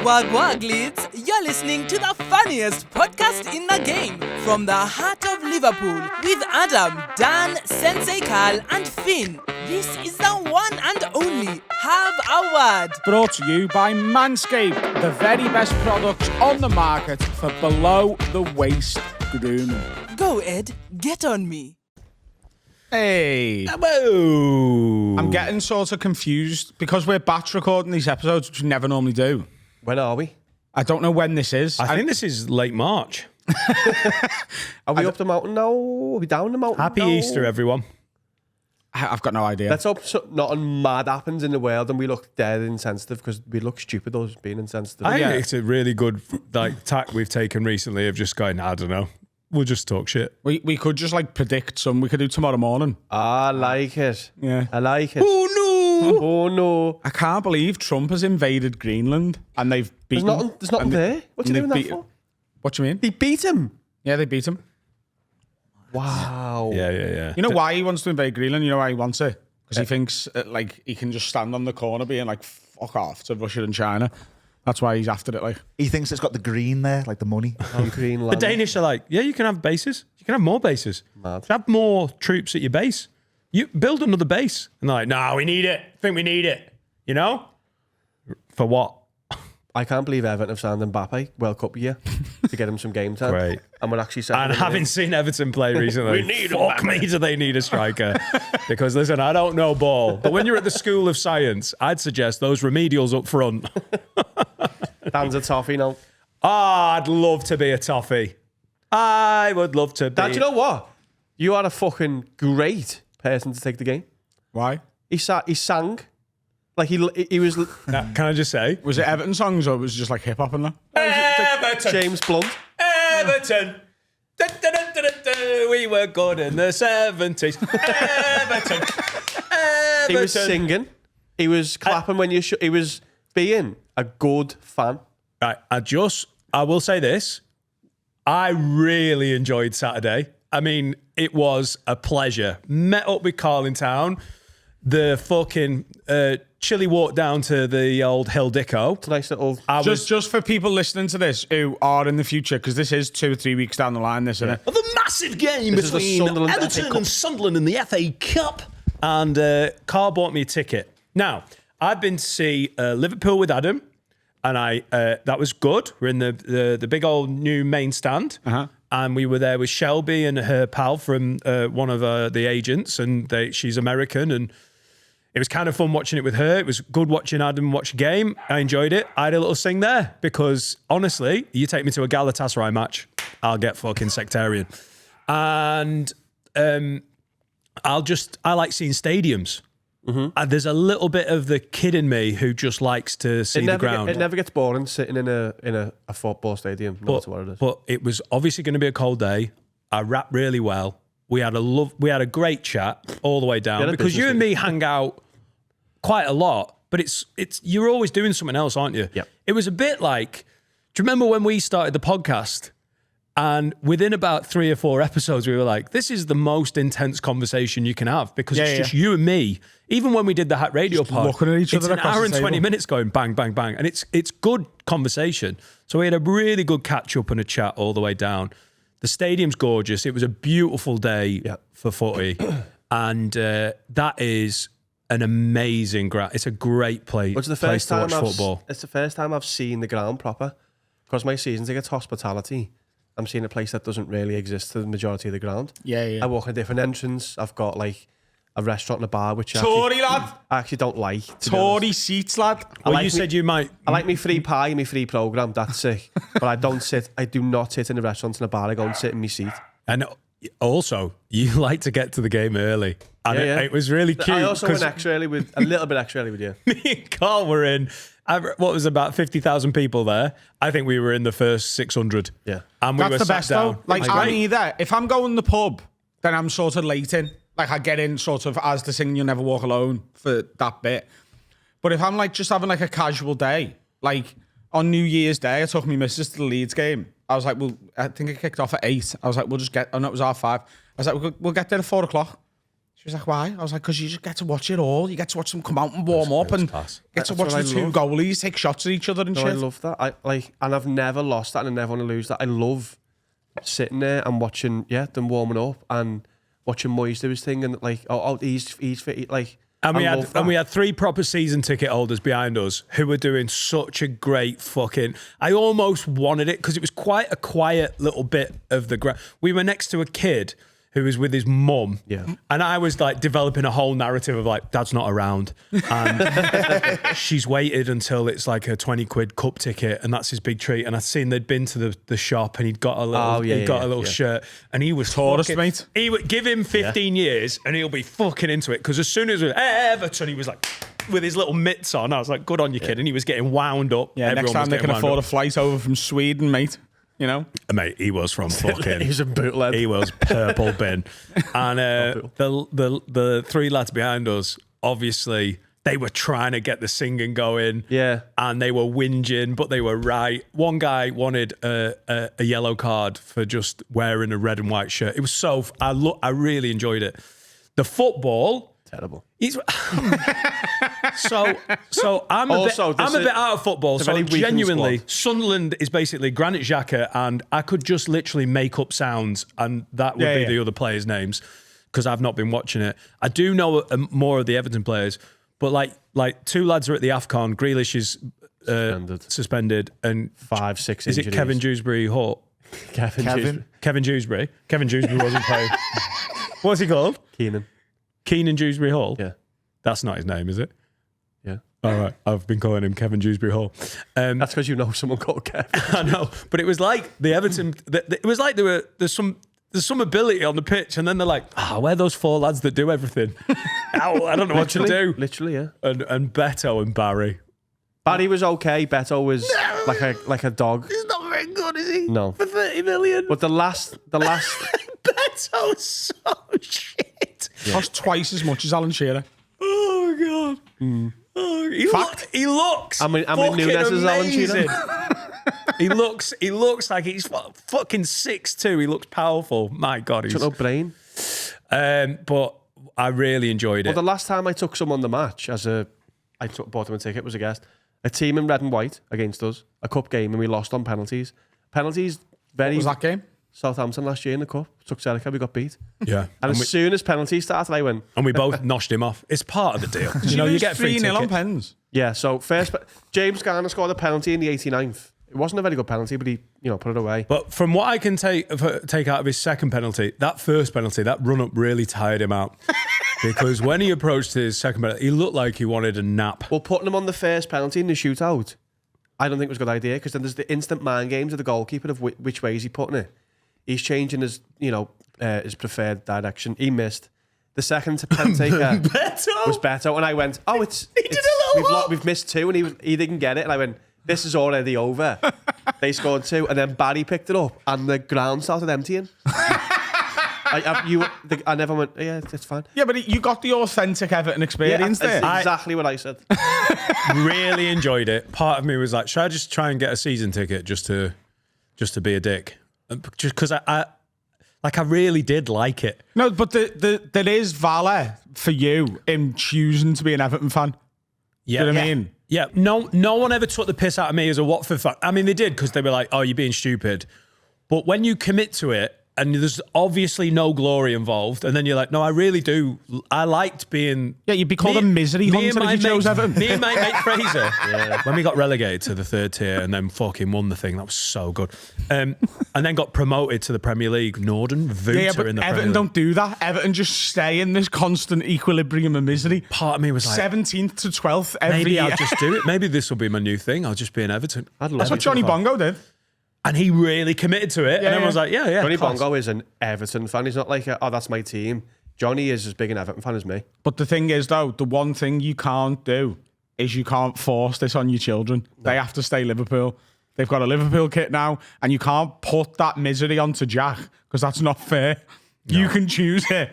Wag wag leads, you're listening to the funniest podcast in the game from the heart of Liverpool with Adam, Dan, Sensei Carl and Finn. This is the one and only Have a Word. Brought to you by Manscaped, the very best products on the market for below the waist grooming. Go Ed, get on me. Hey. Hello. I'm getting sort of confused because we're batch recording these episodes, which we never normally do. When are we? I don't know when this is. I think this is late March. Are we up the mountain now? Are we down the mountain Happy now? Easter, everyone. I've got no idea. Let's hope nothing mad happens in the world and we look dead insensitive because we look stupid us being insensitive. I think it's a really good tack we've taken recently of just going, I don't know, we'll just talk shit. We could just predict some. We could do tomorrow morning. I like it. Yeah. I like it. Oh, no. Oh, no. I can't believe Trump has invaded Greenland and they've beaten. There's nothing there. What are you doing that for? What do you mean? They beat him. Yeah, they beat him. Wow. Yeah. You know why he wants to invade Greenland? You know why he wants it? Because he thinks he can just stand on the corner being fuck off to Russia and China. That's why he's after it. He thinks it's got the green there, like the money. Greenland. The Danish are like, yeah, you can have bases. You can have more bases. Mad. Have more troops at your base. You build another base. And they're like, no, we need it. I think we need it. You know? For what? I can't believe Everton have signed Mbappe World Cup year to get him some game time. Great. And we're actually And having seen Everton play recently, fuck me, do they need a striker? Because listen, I don't know ball, but when you're at the School of Science, I'd suggest those remedials up front. Dan's a toffee now. I'd love to be a toffee. I would love to be. Dad, you know what? You are a fucking great person to take the game. Why? He sang. Like he was Now, can I just say? Was it Everton songs or was it just hip hop and that? Everton. James Blunt. Everton. Da, da, da, da, da, we were good in the 70s. Everton. He was singing. He was clapping when you he was being a good fan. Right, I will say this. I really enjoyed Saturday. I mean, it was a pleasure. Met up with Carl in town. The fucking chilly walk down to the old Hill Dicko. It's a nice little... Just for people listening to this who are in the future, because this is 2 or 3 weeks down the line, isn't it? The massive game This is the between Sunderland FA Everton Cup. and Sunderland in the FA Cup. And Carl bought me a ticket. Now, I've been to see Liverpool with Adam, and that was good. We're in the big old new main stand. Uh-huh. And we were there with Shelby and her pal from one of the agents, and she's American, and it was kind of fun watching it with her. It was good watching Adam watch a game. I enjoyed it. I had a little sing there because, honestly, you take me to a Galatasaray match, I'll get fucking sectarian. And I like seeing stadiums. Mm-hmm. There's a little bit of the kid in me who just likes to see the ground. It never gets boring sitting in a football stadium, no matter what it is. But it was obviously going to be a cold day. I rapped really well. We had a great chat all the way down because you and me hang out quite a lot, but it's you're always doing something else, aren't you? Yep. It was a bit like, do you remember when we started the podcast? And within about 3 or 4 episodes, we were like, this is the most intense conversation you can have because it's just you and me. Even when we did the Hat Radio pod, looking at each it's other an across hour the and 20 table. minutes going bang, bang, bang. And it's good conversation. So we had a really good catch up and a chat all the way down. The stadium's gorgeous. It was a beautiful day for footy. And that is an amazing ground. It's a great place It's the place first to time watch football. It's the first time I've seen the ground proper because my season ticket's hospitality. I'm seeing a place that doesn't really exist to the majority of the ground. Yeah. I walk in a different entrance. I've got a restaurant and a bar, which Tory lad. I actually don't like. Tory seats, lad. Well, you said you might. I like me free pie and me free programme, that's it. But I do not sit in the restaurants and a bar. I go and sit in my seat. And also, you like to get to the game early. And it was really cute. I also went a little bit extra early with you. Me and Carl were in, what was about 50,000 people there. I think we were in the first 600. Yeah. And we That's were the sat best down. though. I'm Great. either. If I'm going to the pub, then I'm sort of late in. I get in sort of as the singing You'll Never Walk Alone for that bit. But if I'm just having a casual day, on New Year's Day, I took my missus to the Leeds game. I was like, well, I think it kicked off at 8. I was like, we'll just get, oh no, it was half 5. I was like, we'll get there at 4 o'clock. She was like, why? I was like, because you just get to watch it all. You get to watch them come out and warm up and class. get to That's watch what the I two love. goalies take shots at each other and No, shit. I love that. And I've never lost that, and I never want to lose that. I love sitting there and watching, them warming up and watching Moyes do his thing, and like, he's fit, like. And we I had love that. 3 proper season ticket holders behind us who were doing such a great fucking. I almost wanted it because it was quite a quiet little bit of the ground. We were next to a kid who was with his mum, and I was like developing a whole narrative of like, Dad's not around, and she's waited until it's like a 20 quid cup ticket, and that's his big treat. And I'd seen they'd been to the shop, and he'd got a little shirt, and he was Tourist, fucking, mate. He would give him 15 years, and he'll be fucking into it. Because as soon as it was Everton, he was like with his little mitts on. I was like, good on you, kid, and he was getting wound up. Yeah, Everyone next time was they getting can wound afford up. a flight over from Sweden, mate. You know? Mate, he was from fucking. He's a bootleg. He was purple bin, and the 3 lads behind us, obviously, they were trying to get the singing going. Yeah. and they were whinging, but they were right. One guy wanted a yellow card for just wearing a red and white shirt. It was so. I really enjoyed it. The football. Terrible. He's, so I'm a bit out of football. it's a So very weakened genuinely, squad. Sunderland is basically Granit Xhaka, and I could just literally make up sounds, and that would be the other players' names because I've not been watching it. I do know more of the Everton players, but like 2 lads are at the AFCON. Grealish is suspended, and 5-6 is injuries. it Kevin Dewsbury Hall? Kevin. Kevin Dewsbury. Kevin Dewsbury wasn't playing. What's he called? Keenan Dewsbury Hall? Yeah. That's not his name, is it? Yeah. All right. I've been calling him Kevin Dewsbury Hall. That's because you know someone called Kevin. I know. But it was like the Everton, it was like there's some ability on the pitch, and then they're like, where are those 4 lads that do everything? I don't know what to do. Literally, yeah. And Beto and Barry. Barry was okay. Beto was like a dog. He's not very good, is he? No. For 30 million. But the last Beto's so shit. Cost twice as much as Alan Shearer. Oh, God. Oh, he looks. I mean Nunes is Alan amazing. Shearer. he looks like he's fucking 6'2". He looks powerful. My God, he's No brain. but I really enjoyed Well, it. the last time I took someone on the match bought them a ticket, was a guest. A team in red and white against us, a cup game, and we lost on penalties. Penalties, What was that game? Southampton last year in the cup. Took Serica, we got beat. Yeah, And as soon as penalties started, I went, and we both noshed him off. It's part of the deal. You get a free 3-0 on ticket. pens. yeah, so first, James Garner scored a penalty in the 89th. It wasn't a very good penalty, but he, put it away. But from what I can take out of his second penalty, that first penalty, that run up really tired him out. Because when he approached his second penalty, he looked like he wanted a nap. Well, putting him on the first penalty in the shootout, I don't think was a good idea, because then there's the instant mind games of the goalkeeper of which way is he putting it. He's changing his, his preferred direction. He missed. The second pen taker was Beto, and I went, we've missed 2, and he didn't get it, and I went, this is already over. They scored 2, and then Barry picked it up, and the ground started emptying. I never went, yeah, it's fine. Yeah, but you got the authentic Everton experience there. That's exactly what I said. Really enjoyed it. Part of me was like, should I just try and get a season ticket just to be a dick? Just because I really did like it. No, but there is valor for you in choosing to be an Everton fan. Yeah, Do you know what I mean? Yeah, no one ever took the piss out of me as a Watford fan. I mean, they did, because they were like, oh, you're being stupid. But when you commit to it, and there's obviously no glory involved, and then you're like, no, I really do. I liked being... Yeah, you'd be called a misery hunter if you chose Everton. Me and my mate Fraser, when we got relegated to the 3rd tier and then fucking won the thing, that was so good. And then got promoted to the Premier League. Norden, Vooter But in the Premier Everton League. don't do that. Everton just stay in this constant equilibrium of misery. Part of me was like, 17th to 12th every maybe year. I'll just do it. Maybe this will be my new thing. I'll just be an Everton. That's what Johnny Bongo did. And he really committed to it. And everyone was like, yeah. Johnny class. Bongo is an Everton fan. He's not like, that's my team. Johnny is as big an Everton fan as me. But the thing is, though, the one thing you can't do is you can't force this on your children. No. They have to stay Liverpool. They've got a Liverpool kit now, and you can't put that misery onto Jack, because that's not fair. No. You can choose it.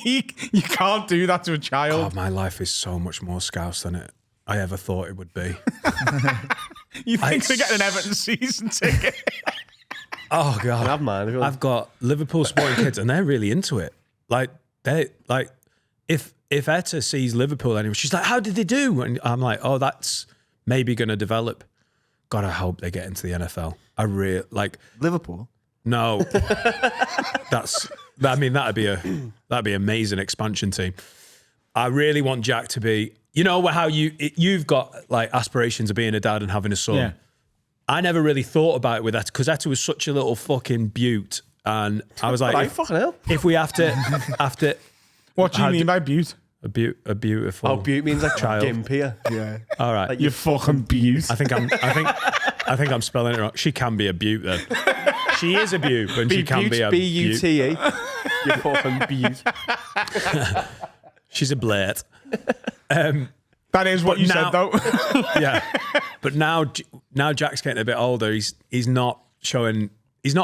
You can't do that to a child. God, my life is so much more scouse than I ever thought it would be. You think they're getting an Everton season ticket? Oh, God. I have mine. I've got Liverpool supporting kids, and they're really into it. Like, they like if Etta sees Liverpool anyway, she's like, how did they do? And I'm like, oh, that's maybe going to develop. God, I hope they get into the NFL. I really like Liverpool. No, that'd be an amazing expansion team. I really want Jack to be. You know how you've got like aspirations of being a dad and having a son. Yeah. I never really thought about it with Etta because Etta was such a little fucking beaut, and I was like, Fucking hell. if we have to. What do you mean by beaut? A beautiful. Oh, beaut means like child. gimp here. Yeah. All right. You fucking beaut. I think I'm spelling it wrong. She can be a beaut then. She is a beaut, but she can be a beaut. B-U-T-E. You fucking beaut. She's a blurt. That is what you now- said, though. Yeah. But now Jack's getting a bit older. He's not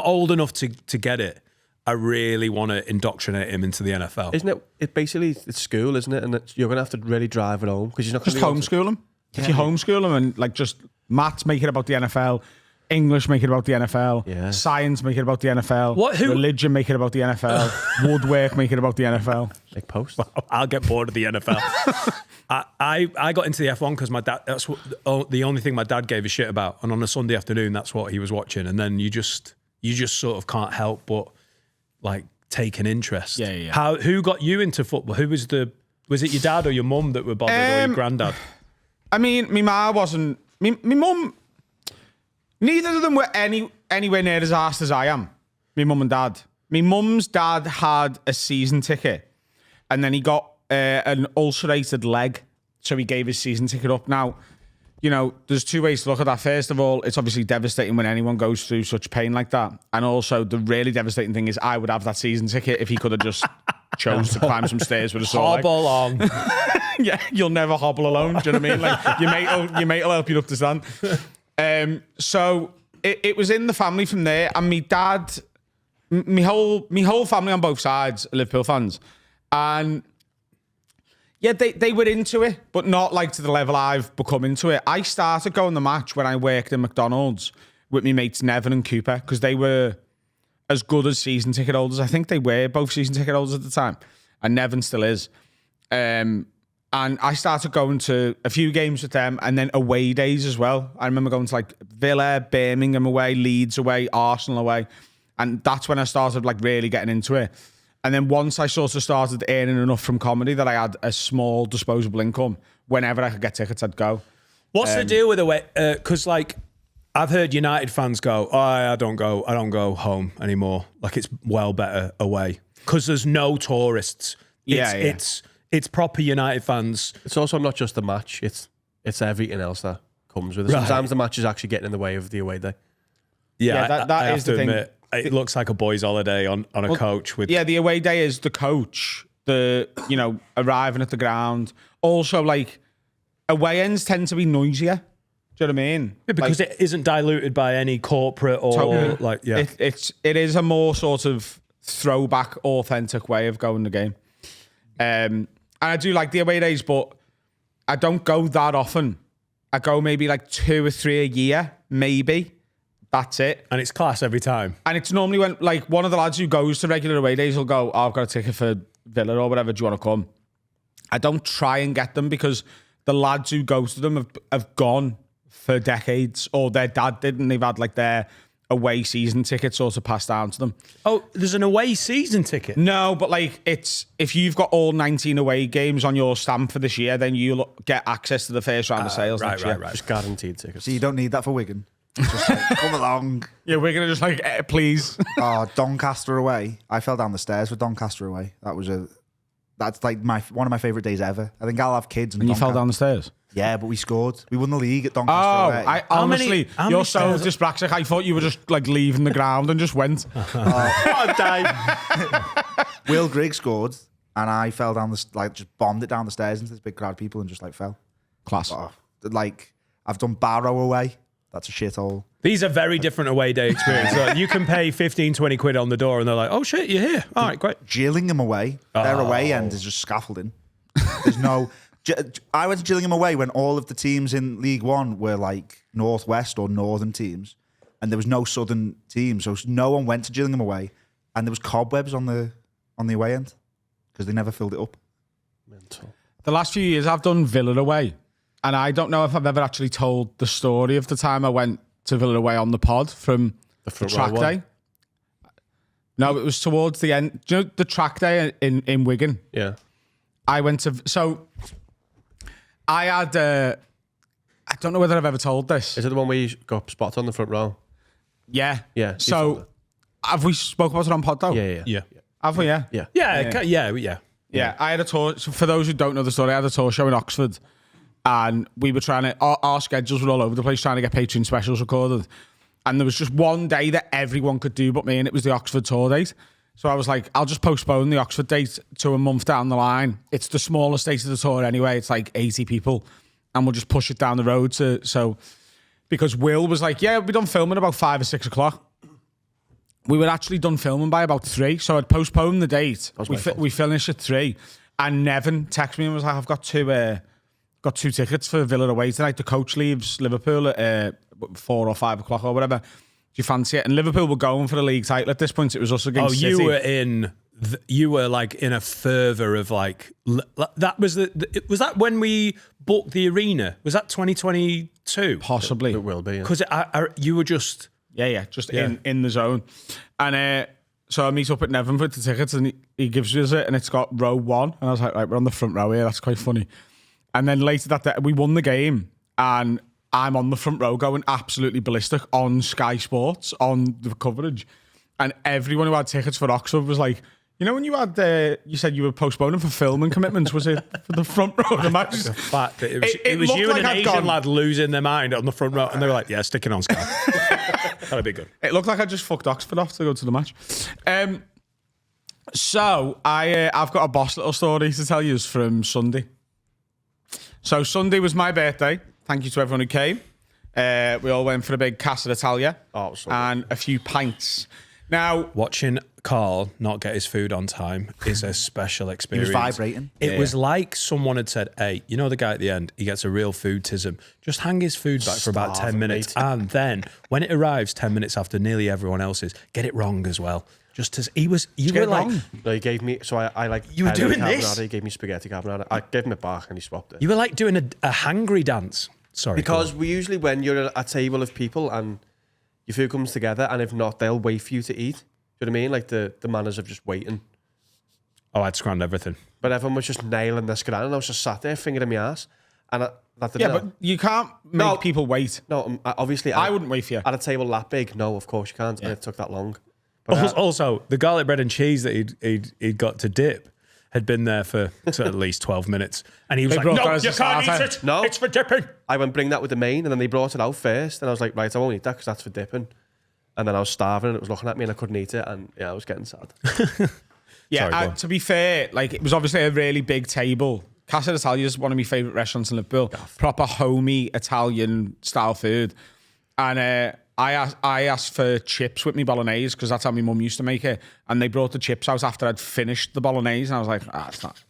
old enough to get it. I really want to indoctrinate him into the NFL. Isn't it? It basically it's school, isn't it? And you're gonna have to really drive it home because you're not Just gonna homeschool him. If you homeschool him and like just maths, make it about the NFL. English, make it about the NFL. Yeah. Science, make it about the NFL. Who- Religion, make it about the NFL. Woodwork, make it about the NFL. like post. I'll get bored of the NFL. I got into the F1 because my dad. That's the only thing my dad gave a shit about. And on a Sunday afternoon, that's what he was watching. And then you just sort of can't help but like take an interest. Yeah. Who got you into football? Was it your dad or your mum that were bothered, or your granddad? I mean, my ma wasn't. My mum. Neither of them were anywhere near as arsed as I am. My mum and dad. My mum's dad had a season ticket, and then he got an ulcerated leg, so he gave his season ticket up. Now, you know, there's two ways to look at that. First of all, it's obviously devastating when anyone goes through such pain like that, and also the really devastating thing is I would have that season ticket if he could have just chose to climb some stairs with a sore leg. Hobble on. Yeah, you'll never hobble alone. Do you know what I mean? Like your mate will help you up to stand. So it was in the family from there, and my dad, my whole family on both sides are Liverpool fans, and yeah, they were into it, but not like to the level I've become into it. I started going to match when I worked in McDonald's with my mates Nevin and Cooper because they were as good as season ticket holders. I think they were both season ticket holders at the time, and Nevin still is. And I started going to a few games with them and then away days as well. I remember going to like Villa, Birmingham away, Leeds away, Arsenal away. And that's when I started like really getting into it. And then once I sort of started earning enough from comedy that I had a small disposable income, whenever I could get tickets, I'd go. What's the deal with away? Because like I've heard United fans go, oh, I don't go home anymore. Like it's well better away because there's no tourists. It's proper United fans. It's also not just the match. It's everything else that comes with it. Right. Sometimes the match is actually getting in the way of the away day. Yeah, that I is have the to thing. admit, it looks like a boys' holiday on a coach with. Yeah, the away day is the coach, arriving at the ground. Also, like, away ends tend to be noisier. Do you know what I mean? Yeah, because it isn't diluted by any corporate or Totally. like yeah. It is a more sort of throwback, authentic way of going the game. And I do like the away days, but I don't go that often. I go maybe like 2 or 3 a year, maybe. That's it. And it's class every time. And it's normally when, like, one of the lads who goes to regular away days will go, oh, I've got a ticket for Villa or whatever, do you want to come? I don't try and get them because the lads who go to them have gone for decades, or their dad did, and they've had, like, their away season tickets sort of passed down to them. Oh, there's an away season ticket? No, but, like, it's if you've got all 19 away games on your stamp for this year, then you'll get access to the first round of sales next year. Just guaranteed tickets. So you don't need that for Wigan. Just like, come along. Yeah, we're going to just like, please. Oh, Doncaster away. I fell down the stairs with Doncaster away. That's like one of my favourite days ever. I think I'll have kids. And you fell down the stairs? Yeah, but we scored. We won the league at Doncaster away. I honestly, how you're many so stairs? dyspraxic. I thought you were just like leaving the ground and just went. Will Grigg scored, and I fell down just bombed it down the stairs into this big crowd of people and just like fell. Class. Oh, like I've done Barrow away. That's a shithole. These are very different away day experiences. Like, you can pay 15, 20 quid on the door and they're like, oh shit, you're here. All right, great. Gillingham away. Their away end is just scaffolding. There's no... I went to Gillingham away when all of the teams in League One were like Northwest or Northern teams, and there was no Southern team, so no one went to Gillingham away, and there was cobwebs on the away end. because they never filled it up. Mental. The last few years I've done Villa away, and I don't know if I've ever actually told the story of the time I went to Villa away on the pod from the track day. No, it was towards the end. Do you know the track day in Wigan? Yeah. I went to, so I had, I don't know whether I've ever told this. Is it the one where you got spotted on the front row? Yeah. Yeah. So have we spoke about it on pod though? Yeah. Have we? Yeah. Yeah. I had a tour. So for those who don't know the story, I had a tour show in Oxford, and we were trying to. Our schedules were all over the place, trying to get Patreon specials recorded. And there was just one day that everyone could do but me, and it was the Oxford tour date. So I was like, I'll just postpone the Oxford date to a month down the line. It's the smallest date of the tour anyway. It's like 80 people, and we'll just push it down the road because Will was like, yeah, we'll be done filming about 5 or 6 o'clock. We were actually done filming by about 3, so I'd postponed the date. We finished at 3, and Nevin texted me and was like, I've got two tickets for Villa away tonight. The coach leaves Liverpool at 4 or 5 o'clock or whatever. Do you fancy it? And Liverpool were going for the league title at this point. It was us against City. You were like in a fervour of like that was was that when we booked the arena? Was that 2022? Possibly. It will be. Because you were just in the zone. And so I meet up at Nevin for the tickets, and he gives us it, and it's got row 1. And I was like, right, we're on the front row here. That's quite funny. And then later that day, we won the game, and I'm on the front row going absolutely ballistic on Sky Sports, on the coverage. And everyone who had tickets for Oxford was like, you know, when you had, you said you were postponing for filming commitments, was it for the front row of the match? the fact that it was you and an Asian lad losing their mind on the front row, and they were like, yeah, sticking on Sky. That'd be good. It looked like I just fucked Oxford off to go to the match. So I've got a boss little story to tell you from Sunday. So Sunday was my birthday. Thank you to everyone who came. We all went for a big Casa d'Italia and a few pints. Now, watching Carl not get his food on time is a special experience. He was vibrating. It was like someone had said, hey, you know the guy at the end, he gets a real foodtism. Just hang his food back for about 10 minutes. And then when it arrives 10 minutes after nearly everyone else's, get it wrong as well. Just as you were like, no, he gave me, so I like, you were doing this. He gave me spaghetti carbonara. I gave him it back and he swapped it. You were like doing a hangry dance. Sorry. Because we usually, when you're at a table of people and your food comes together, and if not, they'll wait for you to eat. Do you know what I mean? Like the manners of just waiting. Oh, I'd scanned everything. But everyone was just nailing the scran, and I was just sat there, fingering my ass. And that didn't but you can't make people wait. No, obviously. I wouldn't wait for you. At a table that big, no, of course you can't. And it took that long. But also, the garlic bread and cheese that he'd got to dip had been there for at least 12 minutes. And he was like, no, you can't eat it. No, it's for dipping. I went bring that with the main, and then they brought it out first. And I was like, right, I won't eat that because that's for dipping. And then I was starving, and it was looking at me, and I couldn't eat it. And yeah, I was getting sad. Sorry, to be fair, like it was obviously a really big table. Casa d'Italia is one of my favourite restaurants in Liverpool. Proper homey Italian style food. And I asked for chips with me bolognese because that's how my mum used to make it. And they brought the chips out after I'd finished the bolognese. And I was like, it's not.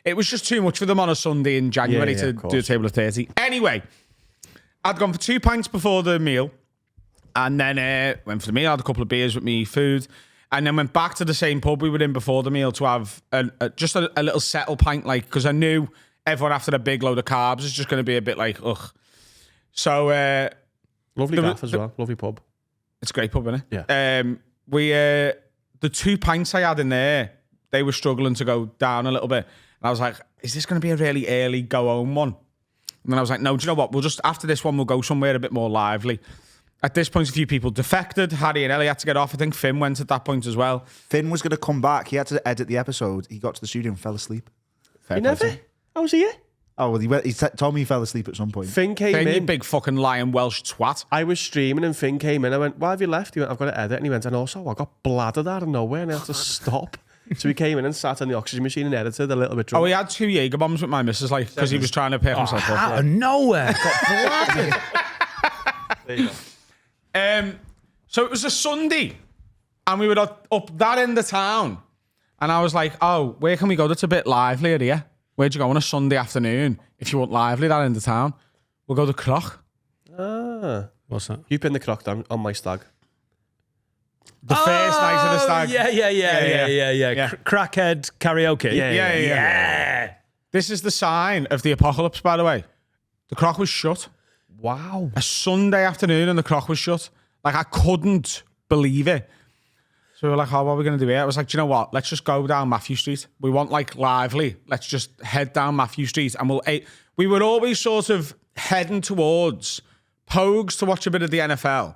It was just too much for them on a Sunday in January to do a table of 30. Anyway, I'd gone for 2 pints before the meal. And then went for the meal, had a couple of beers with me food. And then went back to the same pub we were in before the meal to have just a little settle pint, like, because I knew everyone after a big load of carbs is just going to be a bit like, ugh. So... lovely gaff as well. Lovely pub. It's a great pub, isn't it? Yeah. The 2 pints I had in there, they were struggling to go down a little bit. And I was like, is this going to be a really early go home one? And then I was like, no, do you know what? We'll just, after this one, we'll go somewhere a bit more lively. At this point, a few people defected. Harry and Ellie had to get off. I think Finn went at that point as well. Finn was going to come back. He had to edit the episode. He got to the studio and fell asleep. He never? How was he here? Oh, well, he told me he fell asleep at some point. Finn came in. You big fucking lying Welsh twat. I was streaming and Finn came in. I went, why have you left? He went, I've got to edit. And he went, and also I got bladdered out of nowhere and I had to stop. So he came in and sat on the oxygen machine and edited a little bit drunk. Oh, he had 2 Jaeger bombs with my missus, like, because he was trying to pick himself up. Out of nowhere. Got bladdered. There you go. So it was a Sunday and we were up that end of town and I was like, oh, where can we go that's a bit livelier here? Where'd you go on a Sunday afternoon if you want lively that end of town? We'll go to Croc. Ah. What's that? You've been the Croc down on my stag. The first night of the stag. Yeah. Crackhead karaoke. Yeah. This is the sign of the apocalypse, by the way. The Croc was shut. Wow. A Sunday afternoon and the Croc was shut. Like, I couldn't believe it. So we were like, oh, what are we going to do here? I was like, do you know what? Let's just go down Matthew Street. We want, like, lively. Let's just head down Matthew Street. And we were always sort of heading towards Pogues to watch a bit of the NFL.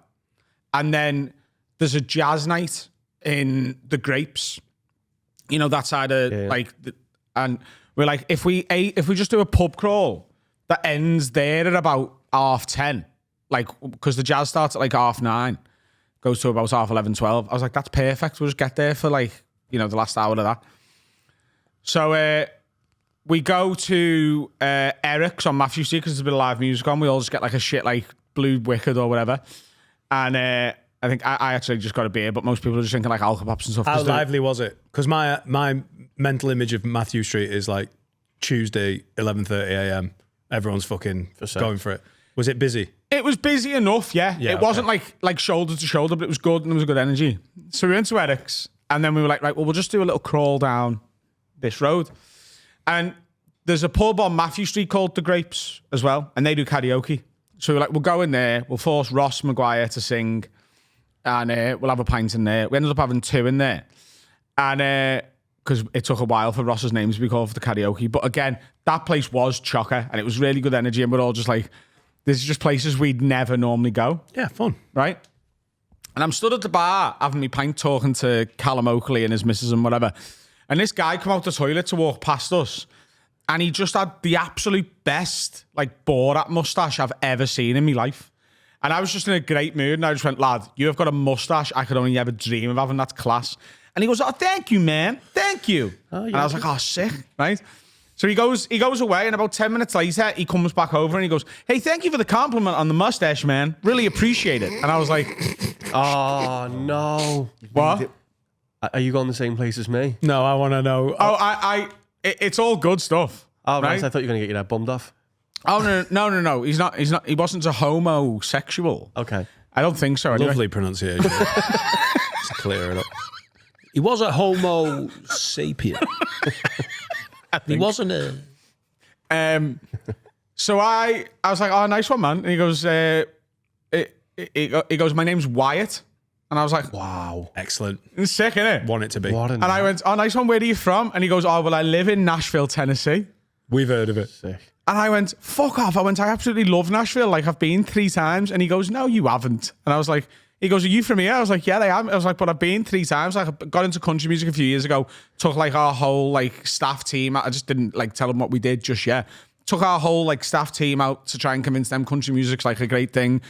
And then there's a jazz night in the Grapes. You know, that side of, and we're like, if we just do a pub crawl that ends there at about 10:30, like, because the jazz starts at like 9:30, goes to about 11:30, 12. I was like, that's perfect. We'll just get there for like, you know, the last hour of that. So we go to Eric's on Matthew Street because there's a bit of live music on. We all just get like a shit like Blue Wicked or whatever. And I think I actually just got a beer, but most people are just drinking like alcopops and stuff. How lively was it? Because my mental image of Matthew Street is like Tuesday, 11:30 a.m. Everyone's fucking going for it. Was it busy? It was busy enough, yeah. It wasn't like shoulder to shoulder, but it was good and there was a good energy. So we went to Eric's and then we were like, right, well, we'll just do a little crawl down this road. And there's a pub on Matthew Street called The Grapes as well, and they do karaoke. So we're like, we'll go in there, we'll force Ross Maguire to sing, and we'll have a pint in there. We ended up having 2 in there. And because it took a while for Ross's name to be called for the karaoke. But again, that place was chocker and it was really good energy, and we're all just like, this is just places we'd never normally go. Yeah, fun. Right? And I'm stood at the bar having me pint talking to Callum Oakley and his missus and whatever. And this guy come out the toilet to walk past us, and he just had the absolute best, like, Borat mustache I've ever seen in my life. And I was just in a great mood, and I just went, lad, you have got a mustache I could only ever dream of having. That's class. And he goes, oh, thank you, man. Thank you. And I was like, oh, sick, right? So he goes away, and about 10 minutes later, he comes back over and he goes, hey, thank you for the compliment on the mustache, man. Really appreciate it. And I was like, oh, no. what? Are you going the same place as me? No, I want to know. Oh, it's all good stuff. Oh, right. I thought you were going to get your head bummed off. Oh, no. He's not. He wasn't a homosexual. Okay. I don't think so. Anyway. Lovely pronunciation. Just clear it up. He was a homo sapien. He wasn't a... So I was like, oh, nice one, man. And he goes, he goes, my name's Wyatt. And I was like, wow. Excellent. It's sick, innit? Want it to be. And I went, oh, nice one. Where are you from? And he goes, oh, well, I live in Nashville, Tennessee. We've heard of it. Sick. And I went, fuck off. I went, I absolutely love Nashville. Like, I've been 3 times. And he goes, no, you haven't. And I was like, he goes, are you from here? I was like, yeah, I am. I was like, but I've been 3 times. Like, I got into country music a few years ago. Took like our whole like staff team. I just didn't like tell them what we did just yet. Took our whole like staff team out to try and convince them country music's like a great thing.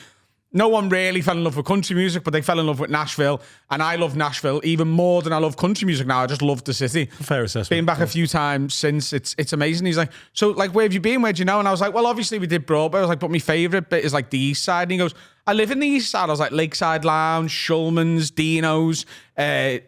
No one really fell in love with country music, but they fell in love with Nashville. And I love Nashville even more than I love country music now. I just love the city. Fair assessment. Been back a few times since. It's amazing. He's like, so like, where have you been? Where do you know? And I was like, well, obviously we did Broadway. I was like, but my favourite bit is like the East Side. And he goes, I live in the East Side. I was like, Lakeside Lounge, Shulman's, Dino's, the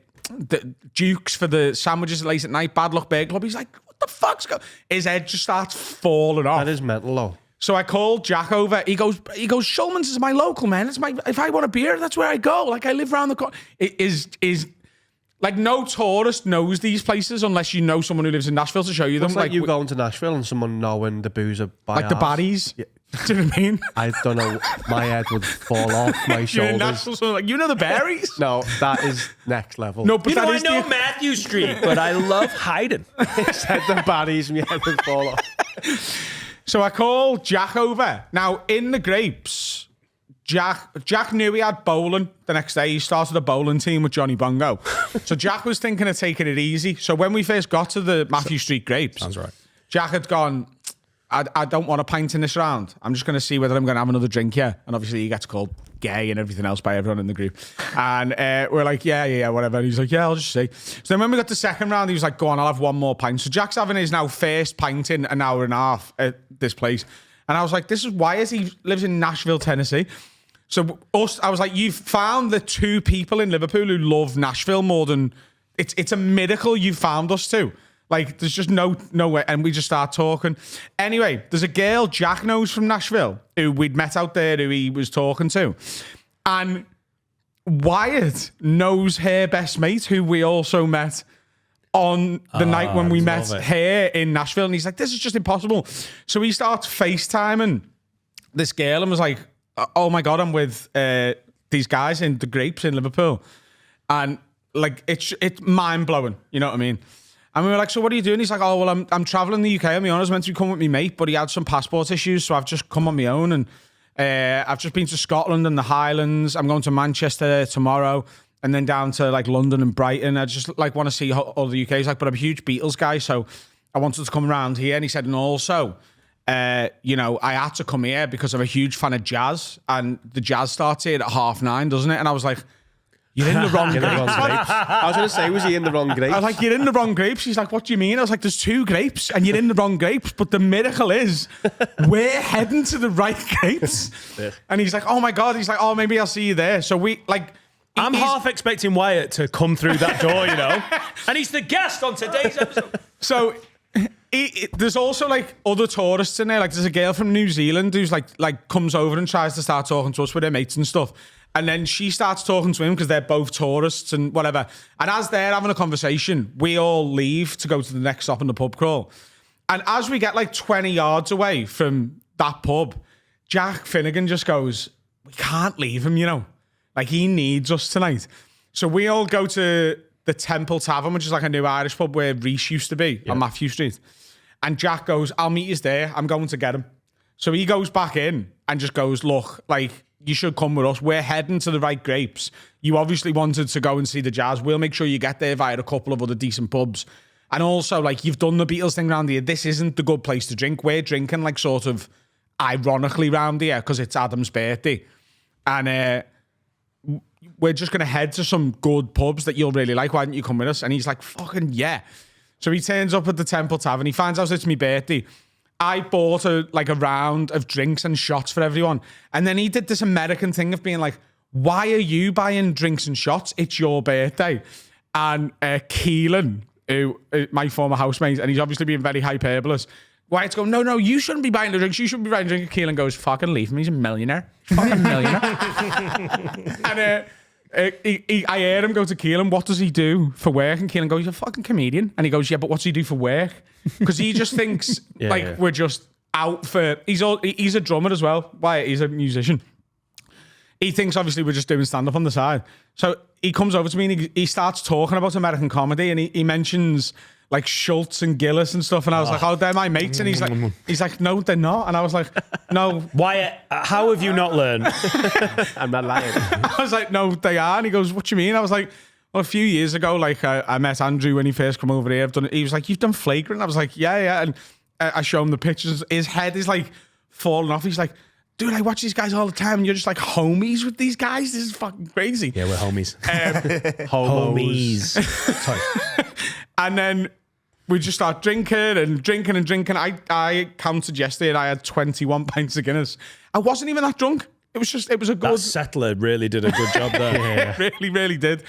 Duke's for the sandwiches late at night, Bad Luck Burger Club. He's like, what the fuck's going on? His head just starts falling off. That is mental, though. So I called Jack over. He goes, Shulman's is my local, man. It's if I want a beer, that's where I go. Like, I live around the corner. It is like, no tourist knows these places unless you know someone who lives in Nashville to show you them. It's like you going to Nashville and someone knowing the booze are by like the baddies. Yeah. Do you know what I mean? I don't know. My head would fall off my shoulders. You're in Nashville, so like, you know the berries? No, that is next level. No, but I know Matthew Street, but I love hiding. Said the baddies and my head would fall off. So I called Jack over. Now, in the Grapes, Jack knew he had bowling the next day. He started a bowling team with Johnny Bongo. So Jack was thinking of taking it easy. So when we first got to the Matthew Street Grapes, sounds right. Jack had gone, I don't want a pint in this round. I'm just going to see whether I'm going to have another drink here. And obviously he gets called gay and everything else by everyone in the group. And we're like, yeah, whatever. And he's like, yeah, I'll just see. So then when we got the second round, he was like, go on, I'll have one more pint. So Jack's having his now first pint in an hour and a half at this place. And I was like, why is he lives in Nashville, Tennessee? So I was like, you've found the 2 people in Liverpool who love Nashville more than... It's a miracle you found us two. Like, there's just no way. And we just start talking. Anyway, there's a girl Jack knows from Nashville who we'd met out there who he was talking to. And Wyatt knows her best mate, who we also met on the night when we met her in Nashville. And he's like, this is just impossible. So he starts FaceTiming this girl and was like, oh my God, I'm with these guys in the Grapes in Liverpool. And like, it's mind blowing. You know what I mean? And we were like, so what are you doing? He's like, oh, well, I'm traveling the UK on my own. I was meant to come with my mate, but he had some passport issues. So I've just come on my own. And I've just been to Scotland and the Highlands. I'm going to Manchester tomorrow. And then down to like London and Brighton. I just like want to see all the UK. He's like, but I'm a huge Beatles guy, so I wanted to come around here. And he said, and also, you know, I had to come here because I'm a huge fan of jazz, and the jazz starts here at 9:30, doesn't it? And I was like, you're in the wrong grapes. I was going to say, was he in the wrong grapes? I was like, you're in the wrong grapes. He's like, what do you mean? I was like, there's 2 grapes and you're in the wrong grapes. But the miracle is we're heading to the right grapes. Yeah. And he's like, oh my God. He's like, oh, maybe I'll see you there. So we like... I'm half expecting Wyatt to come through that door, you know, and he's the guest on today's episode. So there's also like other tourists in there. Like there's a girl from New Zealand who's like comes over and tries to start talking to us with her mates and stuff. And then she starts talking to him because they're both tourists and whatever. And as they're having a conversation, we all leave to go to the next stop in the pub crawl. And as we get like 20 yards away from that pub, Jack Finnegan just goes, we can't leave him, you know. Like, he needs us tonight. So we all go to the Temple Tavern, which is like a new Irish pub where Reese used to be on Matthew Street. And Jack goes, I'll meet you there. I'm going to get him. So he goes back in and just goes, look, like, you should come with us. We're heading to the right grapes. You obviously wanted to go and see the jazz. We'll make sure you get there via a couple of other decent pubs. And also, like, you've done the Beatles thing around here. This isn't the good place to drink. We're drinking, like, sort of ironically round here because it's Adam's birthday. And, we're just going to head to some good pubs that you'll really like. Why don't you come with us? And he's like, fucking yeah. So he turns up at the Temple Tavern. He finds out it's my birthday. I bought a round of drinks and shots for everyone. And then he did this American thing of being like, why are you buying drinks and shots? It's your birthday. And Keelan, who my former housemate, and he's obviously being very hyperbolous. Wyatt's going, no, you shouldn't be buying the drinks. You shouldn't be buying the drinks. Keelan goes, fucking leave him. He's a millionaire. Fucking millionaire. And I heard him go to Keelan, what does he do for work? And Keelan goes, he's a fucking comedian. And he goes, yeah, but what does he do for work? Because he just thinks we're just out for... He's a drummer as well. Wyatt, he's a musician. He thinks, obviously, we're just doing stand-up on the side. So he comes over to me and he starts talking about American comedy, and he mentions... like Schultz and Gillis and stuff, and I was like, oh, they're my mates. And he's like, no, they're not. And I was like, no. Wyatt, how have you not learned? I'm not lying. I was like, no, they are. And he goes, what do you mean? I was like, well, a few years ago, like I met Andrew when he first come over here. He was like, you've done Flagrant? I was like, yeah. And I show him the pictures. His head is like falling off. He's like, dude, I watch these guys all the time. And you're just like homies with these guys. This is fucking crazy. Yeah, we're homies. Homies. Sorry. And then we just start drinking. I counted yesterday and I had 21 pints of Guinness. I wasn't even that drunk. It was a good... That settler really did a good job there. It really, really did.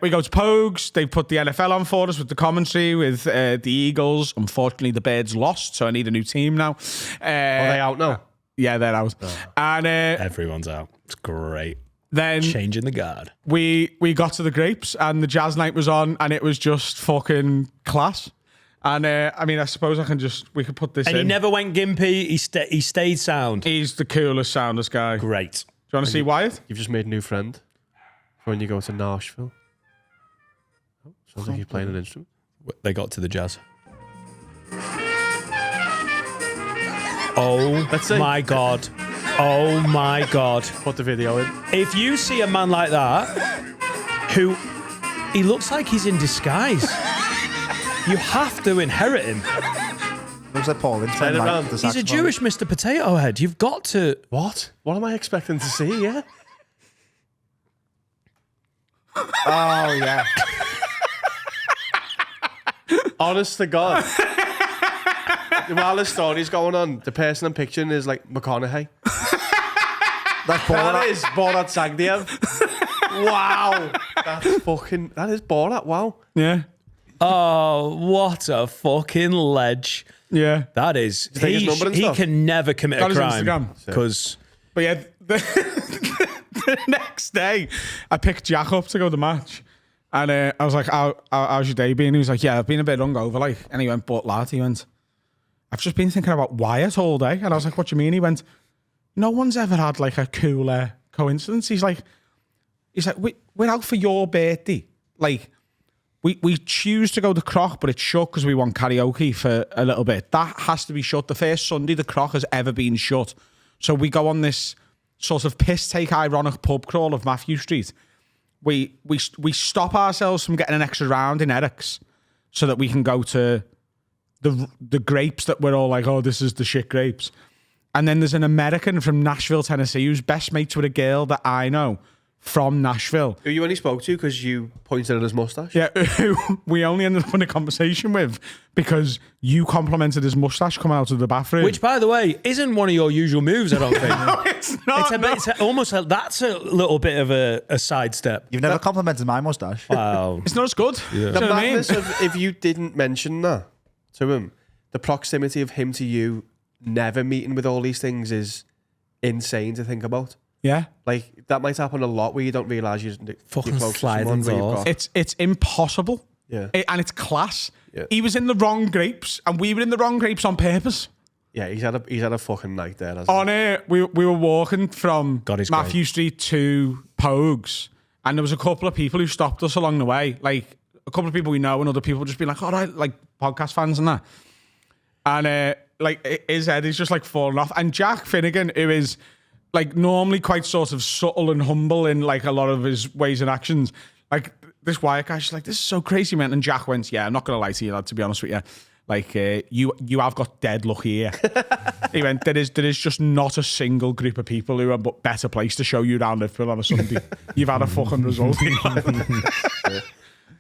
We go to Pogues. They put the NFL on for us with the commentary with the Eagles. Unfortunately, the Birds lost, so I need a new team now. Are they out now? Yeah, they're out. Oh. And everyone's out. It's great. Then changing the guard. We got to the Grapes and the jazz night was on and it was just fucking class. And I mean, I suppose we could put this in. And he never went gimpy. He stayed sound. He's the coolest, soundest guy. Great. Do you want to see Wyatt? You've just made a new friend for when you go to Nashville. Oh, sounds like you're playing an instrument. They got to the jazz. Oh my God. Oh my God. Put the video in. If you see a man like that, who he looks like he's in disguise, you have to inherit him. Looks like Paul. Turn it around. He's a Jewish Mr. Potato Head. You've got to... What? What am I expecting to see, yeah? Oh, yeah. Honest to God. While the story's going on, the person I'm picturing is like McConaughey. That's Borat. That is Borat Sagdiev. Wow. That is Borat, wow. Yeah. Oh, what a fucking ledge. Yeah. That is... He can never commit a crime. Because... But yeah, the next day, I picked Jack up to go to the match. And I was like, how's your day been? He was like, yeah, I've been a bit hungover, like. And he went, but lad, he went, I've just been thinking about Wyatt all day. And I was like, what do you mean? He went, no one's ever had like a cooler coincidence. He's like, we're out for your birthday. Like, we choose to go to Croc, but it's shut because we want karaoke for a little bit. That has to be shut. The first Sunday the Croc has ever been shut. So we go on this sort of piss-take ironic pub crawl of Matthew Street. We stop ourselves from getting an extra round in Eric's so that we can go to the grapes that we're all like, oh, this is the shit grapes. And then there's an American from Nashville, Tennessee, who's best mates with a girl that I know from Nashville. Who you only spoke to because you pointed at his mustache? Yeah, who we only ended up in a conversation with because you complimented his mustache coming out of the bathroom. Which, by the way, isn't one of your usual moves, I don't think. No, it's not. It's almost like that's a little bit of a sidestep. You've never complimented my mustache. Wow. It's not as good. Yeah. The Do you know what I mean? madness of if you didn't mention that to him, the proximity of him to you never meeting with all these things is insane to think about. Yeah. Like, that might happen a lot where you don't realise you're Fucking close to sliding someone where you've doors. got... It's impossible. Yeah. And it's class. Yeah. He was in the wrong grapes and we were in the wrong grapes on purpose. Yeah, he's had a fucking night there, hasn't On it, we were walking from God is Matthew Street to Pogues, and there was a couple of people who stopped us along the way. Like, a couple of people we know and other people just being like, all right, like podcast fans and that. And like his head is just like falling off. And Jack Finnegan, who is like normally quite sort of subtle and humble in like a lot of his ways and actions, like this Wyatt guy's just like, this is so crazy, man. And Jack went, yeah, I'm not gonna lie to you, lad, to be honest with you. Like you have got dead lucky here. He went, there is just not a single group of people who are better placed to show you around Liverpool on a Sunday. You've had a fucking result. Yeah,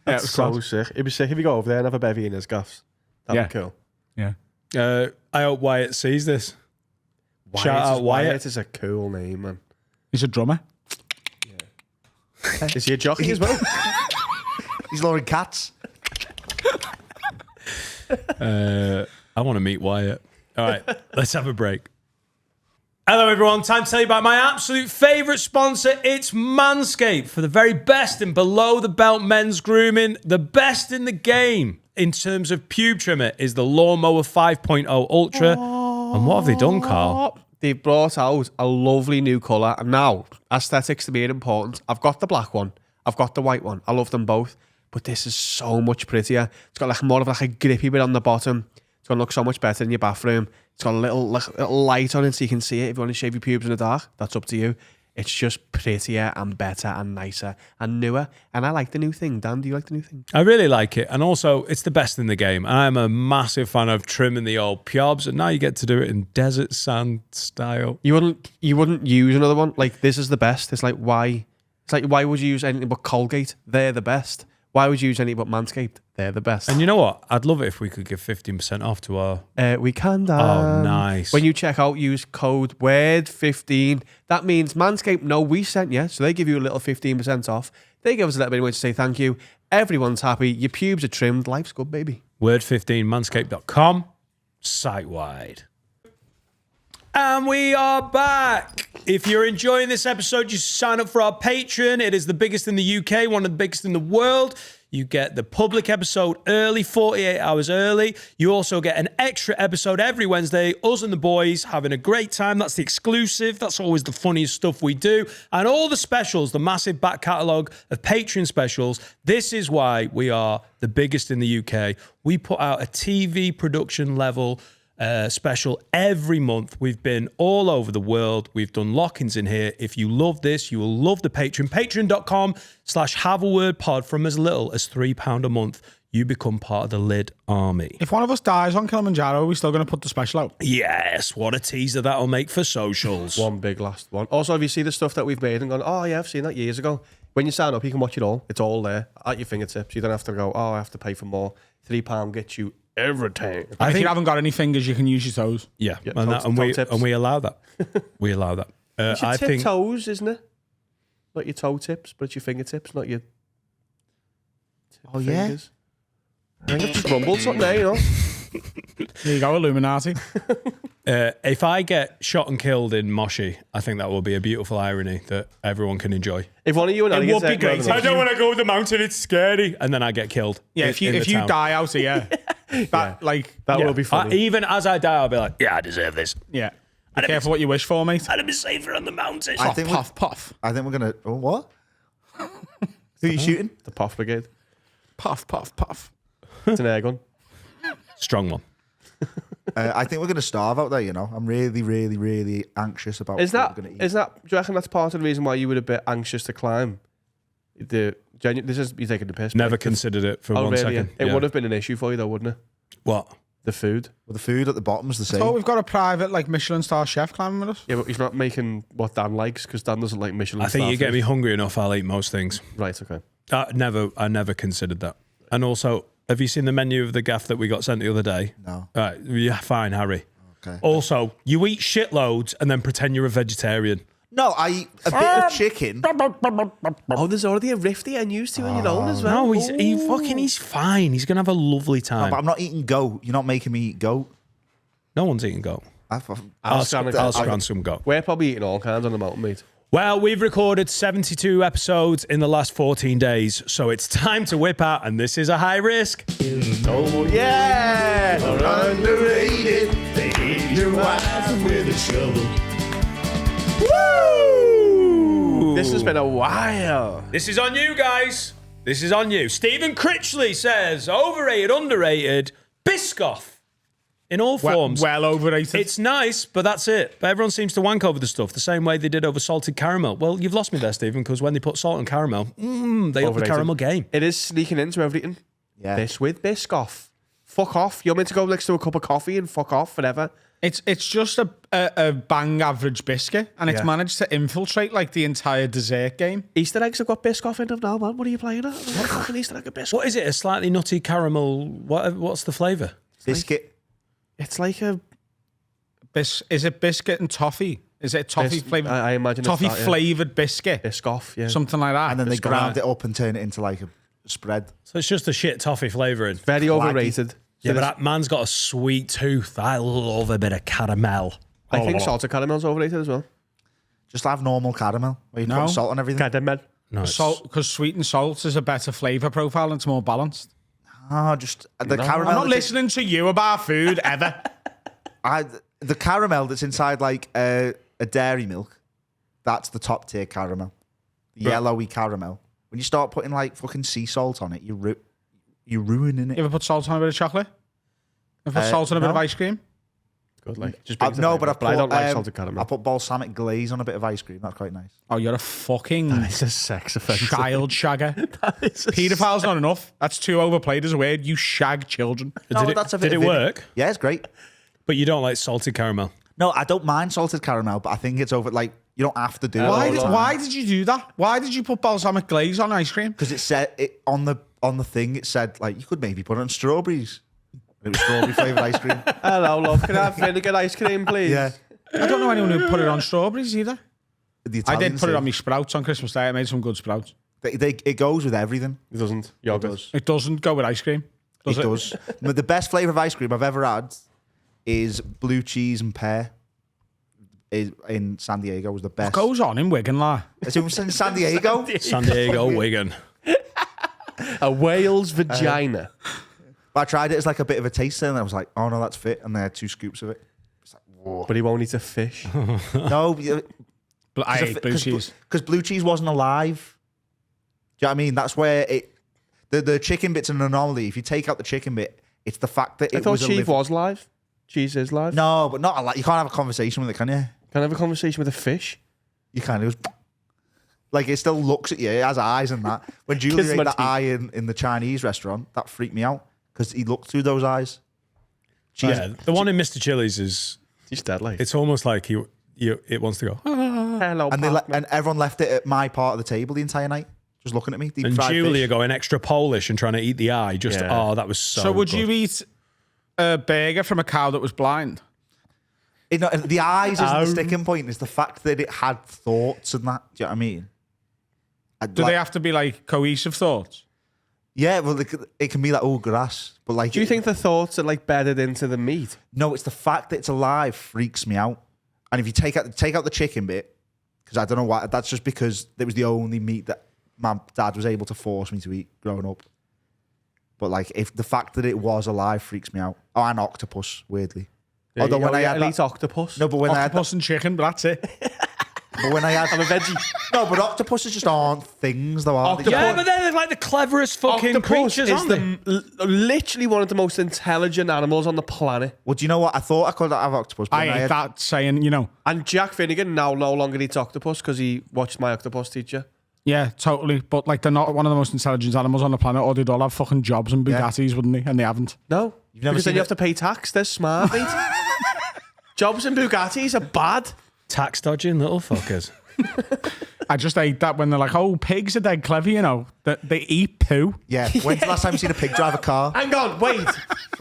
That's so sick. It'd be sick if you go over there and have a bevy in his gaffs. That'd be cool. Yeah. I hope Wyatt sees this. Shout out Wyatt. Wyatt is a cool name, man. He's a drummer. Is he a jockey as well? He's luring cats. I want to meet Wyatt. All right, let's have a break. Hello, everyone. Time to tell you about my absolute favourite sponsor. It's Manscaped, for the very best in below-the-belt men's grooming. The best in the game in terms of pube trimmer is the Lawnmower 5.0 Ultra. And what have they done, Carl? They've brought out a lovely new colour. And now, aesthetics to me are important. I've got the black one. I've got the white one. I love them both. But this is so much prettier. It's got like more of like a grippy bit on the bottom. It's going to look so much better in your bathroom. It's got a little light on it so you can see it. If you want to shave your pubes in the dark, that's up to you. It's just prettier and better and nicer and newer. And I like the new thing. Dan, do you like the new thing? I really like it. And also, it's the best in the game. I'm a massive fan of trimming the old pubes. And now you get to do it in desert sand style. You wouldn't use another one? Like, this is the best. It's like, why would you use anything but Colgate? They're the best. Why would you use anything but Manscaped? They're the best. And you know what? I'd love it if we could give 15% off to our... We can, Dan. Oh, nice. When you check out, use code WORD15. That means Manscaped know we sent you, so they give you a little 15% off. They give us a little bit of money to say thank you. Everyone's happy. Your pubes are trimmed. Life's good, baby. Word15, manscaped.com, site-wide. And we are back. If you're enjoying this episode, you sign up for our Patreon. It is the biggest in the UK, one of the biggest in the world. You get the public episode early, 48 hours early. You also get an extra episode every Wednesday, us and the boys having a great time. That's the exclusive. That's always the funniest stuff we do. And all the specials, the massive back catalogue of Patreon specials. This is why we are the biggest in the UK. We put out a TV production level special every month. We've been all over the world. We've done lock-ins in here. If you love this, you will love the Patreon. Patreon.com/haveawordpod. From as little as £3 a month, you become part of the Lid Army. If one of us dies on Kilimanjaro, are we still going to put the special out? Yes, what a teaser that'll make for socials. One big last one. Also, if you see the stuff that we've made and gone, oh yeah, I've seen that years ago. When you sign up, you can watch it all. It's all there at your fingertips. You don't have to go, oh, I have to pay for more. £3 gets you everything. I think if you haven't got any fingers, you can use your toes. Yeah, Yeah, and we allow that. We allow that. It's your I tip think toes, isn't it? Not your toe tips, but it's your fingertips, not your Oh, yeah? fingers. I think I've just rumbled something there, you know. There you go, Illuminati. If I get shot and killed in Moshi, I think that will be a beautiful irony that everyone can enjoy. If one of you and It would be great if I don't want to go to the mountain, it's scary. And then I get killed. Yeah, if you die out here, that will be funny. Even as I die, I'll be like, yeah, I deserve this. yeah. Be careful what you wish for, mate. I'd be safer on the mountain. I think Puff. I think we're gonna. Oh, what? Who are you shooting? The Puff Brigade. Puff. It's an air gun. Strong one. I think we're gonna starve out there. You know, I'm really, really, really anxious about. Is what that? we're gonna eat. Is that? Do you reckon that's part of the reason why you were a bit anxious to climb? This is you taking the piss. Never mate. considered it for Oh, one really? second. It Yeah. would have been an issue for you though, wouldn't it? What? The food. Well, the food at the bottom is the same. So we've got a private Michelin star chef climbing with us. Yeah, but he's not making what Dan likes because Dan doesn't like Michelin. I think you get me hungry enough, I'll eat most things. Right. Okay. I never considered that. And also, have you seen the menu of the gaff that we got sent the other day? No. Right, yeah, fine, Harry. Okay. Also, you eat shitloads and then pretend you're a vegetarian. No, I eat a bit of chicken. Oh, there's already a rift here and used to in your own as well. No, he's fine. He's gonna have a lovely time. But I'm not eating goat. You're not making me eat goat. No one's eating goat. I'll scran some goat. We're probably eating all kinds on the mountain, mate. Well, we've recorded 72 episodes in the last 14 days, so it's time to whip out, and this is a high risk. Oh yeah! Underrated. They hit your wife with a shovel. Woo! This has been a while. This is on you, guys. This is on you. Stephen Critchley says, overrated, underrated, Biscoff. In all forms. Well overrated. It's nice, but that's it. But everyone seems to wank over the stuff the same way they did over salted caramel. Well, you've lost me there, Stephen, because when they put salt and caramel, they up the Overrated. caramel game. It is sneaking into everything. Yeah. This with Biscoff. Fuck off. You're meant to go next to a cup of coffee and fuck off forever. It's just a bang average biscuit, and it's Yeah. managed to infiltrate the entire dessert game. Easter eggs have got Biscoff in them now, man. What are you playing at? What fucking Easter egg of Biscoff? What is it? A slightly nutty caramel? What's the flavour? Biscuit. It's like a Is it biscuit and toffee? Is it toffee flavored? I imagine it's toffee that, yeah. flavored biscuit, Biscoff, yeah. something like that. And then they Biscuit. ground it up and turn it into like a spread. So it's just a shit toffee flavouring. Very overrated. Yeah, but that man's got a sweet tooth. I love a bit of caramel. I think salted caramel's overrated as well. Just have normal caramel where you No. put salt on everything. Caramel. No, Salt, because sweet and salt is a better flavour profile and it's more balanced. Oh, just the caramel. I'm not listening to you about food ever. The caramel that's inside a dairy milk, that's the top tier caramel. The yellowy caramel. When you start putting fucking sea salt on it, you're ruining it. You ever put salt on a bit of chocolate? Ever put salt on a bit of no. ice cream? Good, like. Just No, brings it but back. I I don't like put salted caramel. I put balsamic glaze on a bit of ice cream. That's quite nice. Oh, you're a fucking It's a sex offence. child shagger. Paedophile's not enough. That's too overplayed as a word. You shag children. Did it work? Yeah, it's great. But you don't like salted caramel. No, I don't mind salted caramel, but I think it's over. You don't have to do it. Why did you do that? Why did you put balsamic glaze on ice cream? Because it said it on the thing. It said you could maybe put it on strawberries. It was strawberry flavored ice cream. Hello, love. Can I have vinegar ice cream, please? Yeah, I don't know anyone who put it on strawberries either. the I Italians did put it do. on my sprouts on Christmas Day. I made some good sprouts. It goes with everything. It doesn't. Yogurt. It doesn't go with ice cream. It does. But the best flavour of ice cream I've ever had is blue cheese and pear. In San Diego was the best. What goes on in Wigan, la? Is it in San Diego? San Diego, Wigan. A whale's vagina. I tried it as a bit of a taster, and I was like, "Oh no, that's fit." And they had 2 scoops of it. It's like, whoa. But he won't eat a fish. No, I hate blue cheese. because blue cheese wasn't alive. Do you know what I mean? That's where the chicken bit's an anomaly. If you take out the chicken bit, it's the fact that I it thought was cheese was live. Cheese is live. No, but not a lot. You can't have a conversation with it, can you? Can I have a conversation with a fish? You kind of it still looks at you. It has eyes and that. When Julie ate that eye in the Chinese restaurant, that freaked me out because he looked through those eyes. Yeah, the one in Mr. Chili's is. He's dead, like. It's almost like it wants to go. Hello, And and everyone left it at my part of the table the entire night, just looking at me. Deep And fried Julia fish. going extra Polish and trying to eat the eye. Just that was so. So would good. you eat a burger from a cow that was blind? The eyes isn't the sticking point. It's the fact that it had thoughts and that. Do you know what I mean? Do they have to be cohesive thoughts? Yeah, well, it can be like, oh, grass. But like, Do you think the thoughts are like bedded into the meat? No, it's the fact that it's alive freaks me out. And if you take out the chicken bit, because I don't know why, that's just because it was the only meat that my dad was able to force me to eat growing up. But like, if the fact that it was alive freaks me out. Oh, and octopus, weirdly. Yeah, Although when I had eat octopus. no, but when Octopus and chicken, but that's it. but when I had, I'm a veggie. no, but octopuses just aren't things, though, are they? Yeah, but they're like the cleverest fucking Octopus creatures, is aren't they? literally one of the most intelligent animals on the planet. Well, do you know what? I thought I could have octopus. But I when hate that saying, you know. And Jack Finnegan now no longer eats octopus because he watched My Octopus Teacher. Yeah, totally. But like, they're not one of the most intelligent animals on the planet, or they'd all have fucking jobs and Bugattis, wouldn't they? And they haven't. No, You've never because then seen you it? have to pay tax. They're smart, mate. Jobs and Bugattis are bad. Tax dodging little fuckers. I just hate that when they're like, oh, pigs are dead clever, you know. They eat poo. Yeah. When's the last time you seen a pig drive a car? Hang on, wait.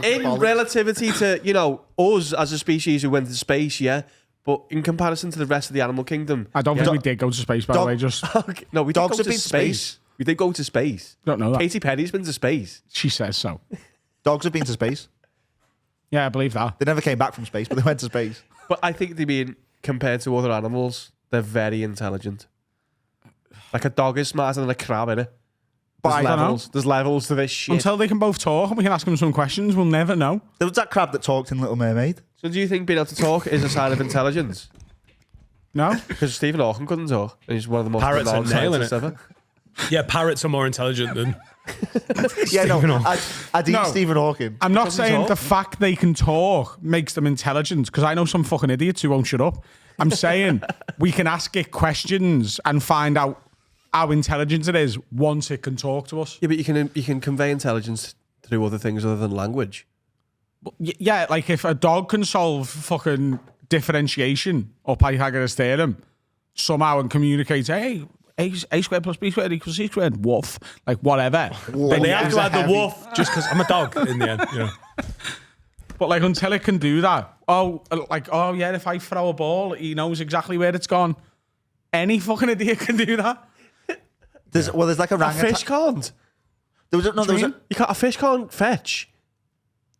In relativity to, us as a species who went to space, yeah, but in comparison to the rest of the animal kingdom. I don't think we did go to space, by the way. Just Okay, no, we Dogs did have go to been to space. space. We did go to space. don't know that. Katy Perry's been to space. She says so. Dogs have been to space. Yeah, I believe that. They never came back from space, but they went to space. But I think they mean, compared to other animals, they're very intelligent. Like a dog is smarter than a crab, innit? But I There's don't know. levels. There's levels to this shit. Until they can both talk and we can ask them some questions, we'll never know. There was that crab that talked in Little Mermaid. So do you think being able to talk is a sign of intelligence? No? Because Stephen Hawking couldn't talk. And he's one of the most Parrots are renowned nailing scientists it. ever. Yeah, parrots are more intelligent than. Yeah, no, I'd eat No. Stephen Hawking. I'm not Doesn't saying talk. the fact they can talk makes them intelligent, because I know some fucking idiots who won't shut up. I'm saying we can ask it questions and find out how intelligent it is once it can talk to us. Yeah, but you can convey intelligence through other things other than language. Yeah, like if a dog can solve fucking differentiation or Pythagoras theorem somehow and communicate, hey, A squared plus B squared equals C squared, woof, like whatever. Woof. They have It's to a add the heavy- woof just because I'm a dog in the end. You know. But like until it can do that, oh yeah, if I throw a ball, he knows exactly where it's gone. Any fucking idiot can do that. There's like a A orangutan. fish can't. A fish can't fetch.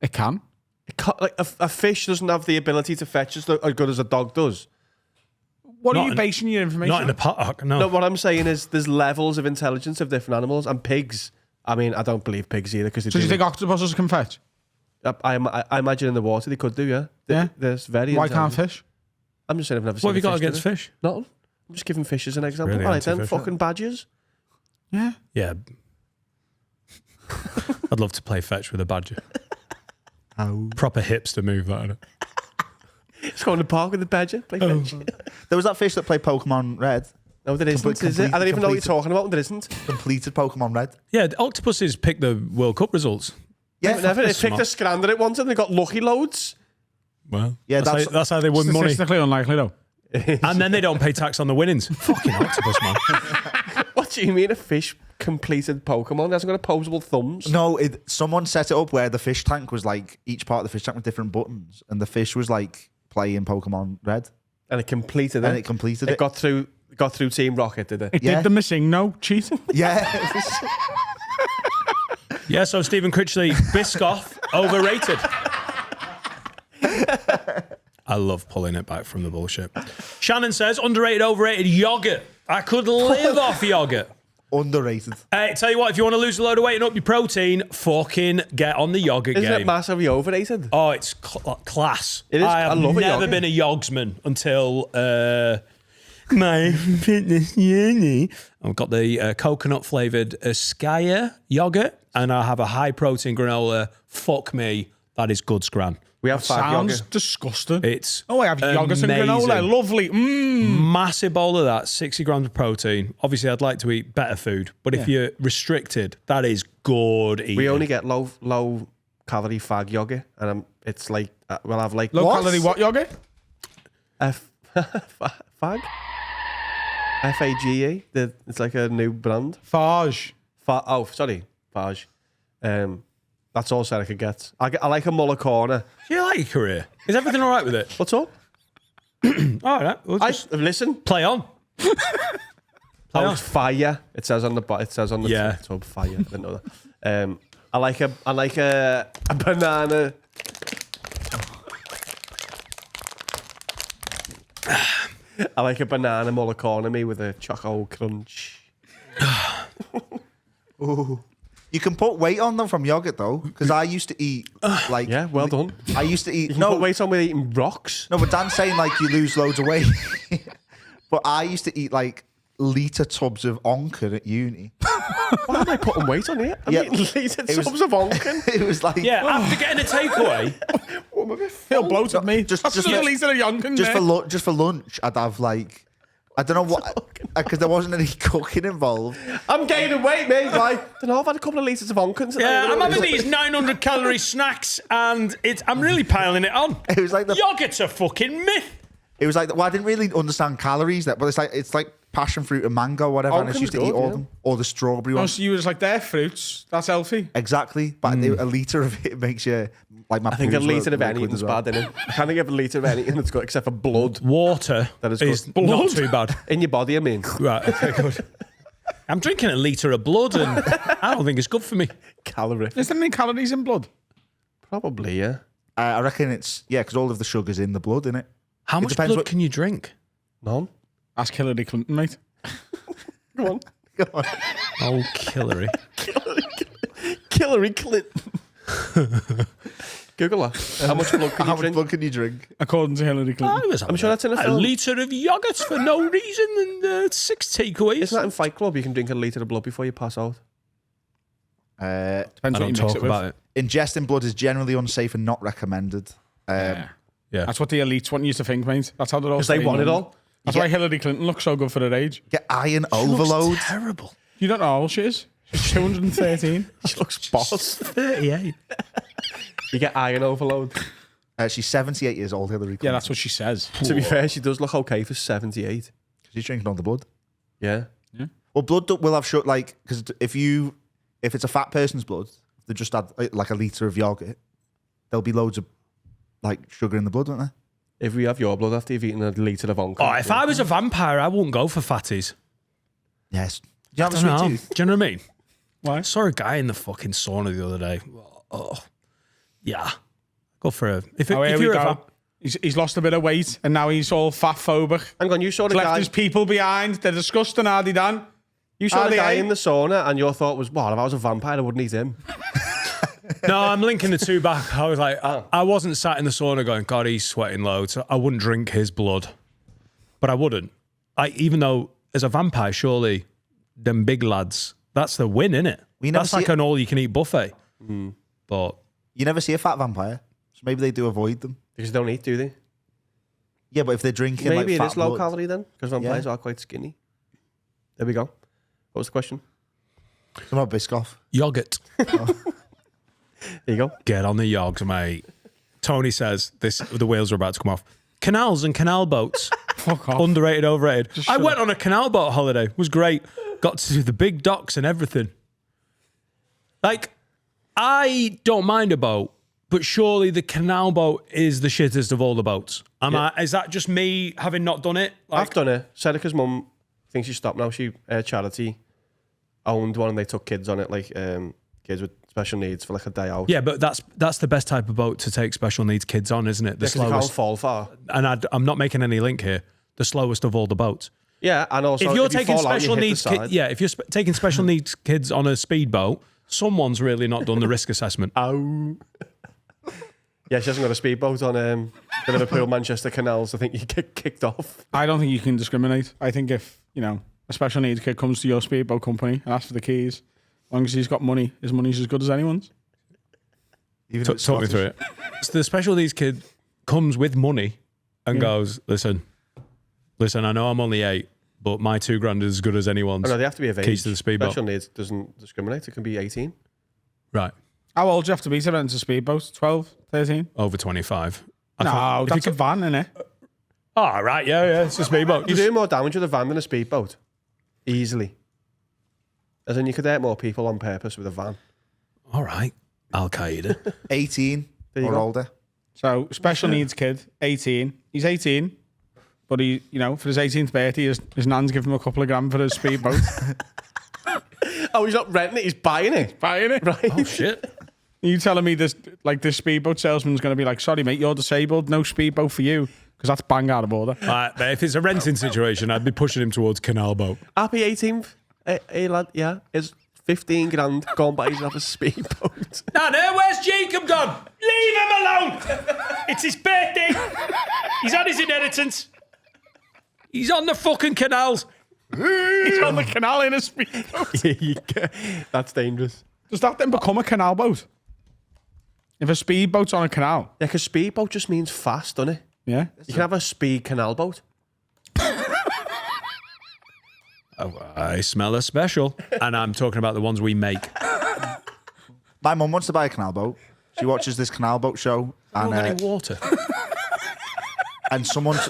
It can. It can't, like a fish doesn't have the ability to fetch as good as a dog does. What Not are you in- basing your information Not in on? the park, no. No, what I'm saying is there's levels of intelligence of different animals and pigs. I mean, I don't believe pigs either because So do you think octopuses can fetch? I imagine in the water they could do, yeah. Yeah. There's very. Why can't intelligent. fish? I'm just saying I've never seen. What have you a got fish do against it. fish? Nothing. I'm just giving fish as an example. Really All right then, anti-fish, fucking badgers. Yeah. Yeah. I'd love to play fetch with a badger. Proper hipster move, that, innit? Just go in the park with the badger. Play fetch. There was that fish that played Pokemon Red. No, there isn't. Is it? I don't even know what you're talking about. There isn't. Completed Pokemon Red. Yeah, the octopuses pick the World Cup results. Yeah, Never. They that's picked smart. a scrander at once and they got lucky loads. Well, Yeah, that's how they win money. Statistically unlikely though. And then they don't pay tax on the winnings. Fucking octopus, man. What do you mean a fish completed Pokemon? It hasn't got opposable thumbs. No, someone set it up where the fish tank was like each part of the fish tank with different buttons, and the fish was like playing Pokemon Red, And it completed and it. it completed It it. got through Team Rocket, did it? It Yeah. did the missing no cheat. Yeah, Yeah, so Stephen Critchley, Biscoff, overrated. I love pulling it back from the bullshit. Shannon says, underrated, overrated, yogurt. I could live off yogurt. underrated. Hey, tell you what, if you want to lose a load of weight and up your protein, fucking get on the yogurt Isn't game. it massively overrated? Oh, it's class. It is. I have I love a never yogurt. been a yogsman until my fitness journey. I've got the coconut flavoured Skyer yogurt, and I have a high protein granola. Fuck me, that is good scran. We have fag Sounds yogurt. disgusting. It's I have yogurt and granola. amazing. Lovely. Massive bowl of that, 60 grams of protein. Obviously, I'd like to eat better food, but if you're restricted, that is good eating. We only get low calorie fag yogurt, and it's like we'll have like Low calorie what yogurt? fag. FAGE. It's like a new brand. Farge. Fage. That's all Seneca gets. I like a Mullacana. Do you like your career? Is everything all right with it? What's up? All right, we'll just Listen. play on. It's fire. It says on the Yeah. tub fire. I didn't know I like a banana. I like a banana mull economy with a choco crunch. Ooh. You can put weight on them from yogurt though, because I used to eat like. Yeah, well done. I used to eat. You can put weight on with eating rocks. No, but Dan's saying like you lose loads of weight. But I used to eat like litre tubs of Onken at uni. Why am I putting weight on here? I'm eating litre tubs of Onken. It was like Yeah, after getting a takeaway. Feel bloated me. just Just for- at least a young just for lunch, I'd have like I don't know what because there wasn't any cooking involved. I'm gaining weight, mate. I don't know. I've had a couple of litres of Onken. Yeah, I'm having these 900 calorie snacks and I'm really piling it on. It was like the Yogurt's a fucking myth. It was like well, I didn't really understand calories that, but it's like passion fruit and mango, whatever. And I Onken's used to good, eat all yeah. of them, or the strawberry Oh, one. so you was like, they're fruits. That's healthy. Exactly, but a litre of it makes you like my. I think a pools were litre of liquid anything's as well. bad, innit? I can't think of a litre of anything that's good except for blood Water That is is good. not too bad. in your body. I mean, Right, okay, good. I'm drinking a litre of blood and I don't think it's good for me. calorific. Is there any calories in blood? Probably, yeah. I reckon it's because all of the sugar's in the blood, innit? How much depends blood what- can you drink? None. Ask Hillary Clinton, mate. Go on. Oh, Hillary. Hillary Clinton. Google that. How much blood can How you much drink? blood can you drink? According to Hillary Clinton. I'm sure that's in a a film. litre of yogurt for no reason and 6 takeaways. Isn't that in Fight Club? You can drink a litre of blood before you pass out. Depends I what don't you mix talk it with. about it. Ingesting blood is generally unsafe and not recommended. Yeah. That's what the elites want you to think, mate. That's how they're all Because they saying want it them. all. That's why Hillary Clinton looks so good for her age. Get iron overload. Terrible. You don't know how old she is. She's 213. She looks boss. 38. You get iron overload. She's 78 years old, Hillary Clinton. Yeah, that's what she says. To be fair, she does look okay for 78. She's drinking all the blood. Yeah. Well, blood will have sugar, like, because if it's a fat person's blood, they just add like a litre of yogurt, there'll be loads of like sugar in the blood, won't there? If we have your blood after you've eaten a litre of Onken. Oh, if I was a vampire, I wouldn't go for fatties. Yes. Do you have a I sweet don't know. tooth? Do you know what I mean? Why? I saw a guy in the fucking sauna the other day. Oh, yeah. Go for a. If Oh, here we you're go. a He's lost a bit of weight and now he's all fat phobic. Hang on, you saw the Left guy. his people behind. They're disgusting, are they, Dan? You saw Are the they, guy eh? in the sauna, and your thought was, "Well, if I was a vampire, I wouldn't eat him." No, I'm linking the two back. I was like, I wasn't sat in the sauna going, God, he's sweating loads. I wouldn't drink his blood. But I wouldn't. Even though, as a vampire, surely them big lads, that's the win, innit? We never That's see like it- an all-you-can-eat buffet. But You never see a fat vampire, so maybe they do avoid them. Because they don't eat, do they? Yeah, but if they're drinking Maybe like it fat is low blood, calorie then, because vampires are quite skinny. There we go. What was the question? Some about Biscoff. yogurt. There you go. Get on the yogs, mate. Tony says the wheels are about to come off. Canals and canal boats. Fuck off. Underrated, overrated. I shut went on a canal boat holiday. It was great. Got to do the big docks and everything. Like, I don't mind a boat, but surely the canal boat is the shittest of all the boats. Is that just me having not done it? Like, I've done it. Serica's mum thinks she's stopped now. She charity owned one, and they took kids on it, like kids with special needs for like a day out. yeah, but that's the best type of boat to take special needs kids on, isn't it? The Yeah, 'cause they can't slowest. fall far. And I'm not making any link here. The slowest of all the boats. Yeah, and also If you're you taking fall out, you special hit the needs, side. if you're taking special needs kids on a speedboat, someone's really not done the risk assessment. Ow. Yeah, she hasn't got a speedboat on the Liverpool Manchester canals. I think you get kicked off. I don't think you can discriminate. I think if, a special needs kid comes to your speedboat company and asks for the keys, as long as he's got money, his money's as good as anyone's. Even if it's Talk me Scottish. through it. So the special needs kid comes with money and goes, listen, I know I'm only 8, but my $2,000 is as good as anyone's. Oh, no, they have to be of age. Keys to the speedboat. Special needs doesn't discriminate. It can be 18. Right. How old do you have to be to rent a speedboat? 12, 13? Over 25. No, that's a van, innit? Oh, right. Yeah. It's a speedboat. You do more damage with a van than a speedboat. Easily. As in, you could hurt more people on purpose with a van. All right. Al Qaeda. 18 There you or go. older. So, special needs kid, 18. He's 18, but he, for his 18th birthday, his nan's give him a couple of grand for his speedboat. Oh, he's not renting it, he's buying it. Buying it. Right. Oh, shit. You telling me this speedboat salesman's going to be like, sorry, mate, you're disabled. No speedboat for you. Because that's bang out of order. But if it's a renting situation, I'd be pushing him towards Canal Boat. Happy 18th. Hey, lad, yeah. It's 15 grand gone by, he's have a speedboat. No, where's Jacob gone? Leave him alone. It's his birthday. He's on his inheritance. He's on the fucking canals. He's on the canal in a speedboat. That's dangerous. Does that then become a canal boat? If a speedboat's on a canal? Yeah, because speedboat just means fast, doesn't it? Yeah. You can have a speed canal boat. Oh, I smell a special. And I'm talking about the ones we make. My mum wants to buy a canal boat. She watches this canal boat show, Not and any water. and someone On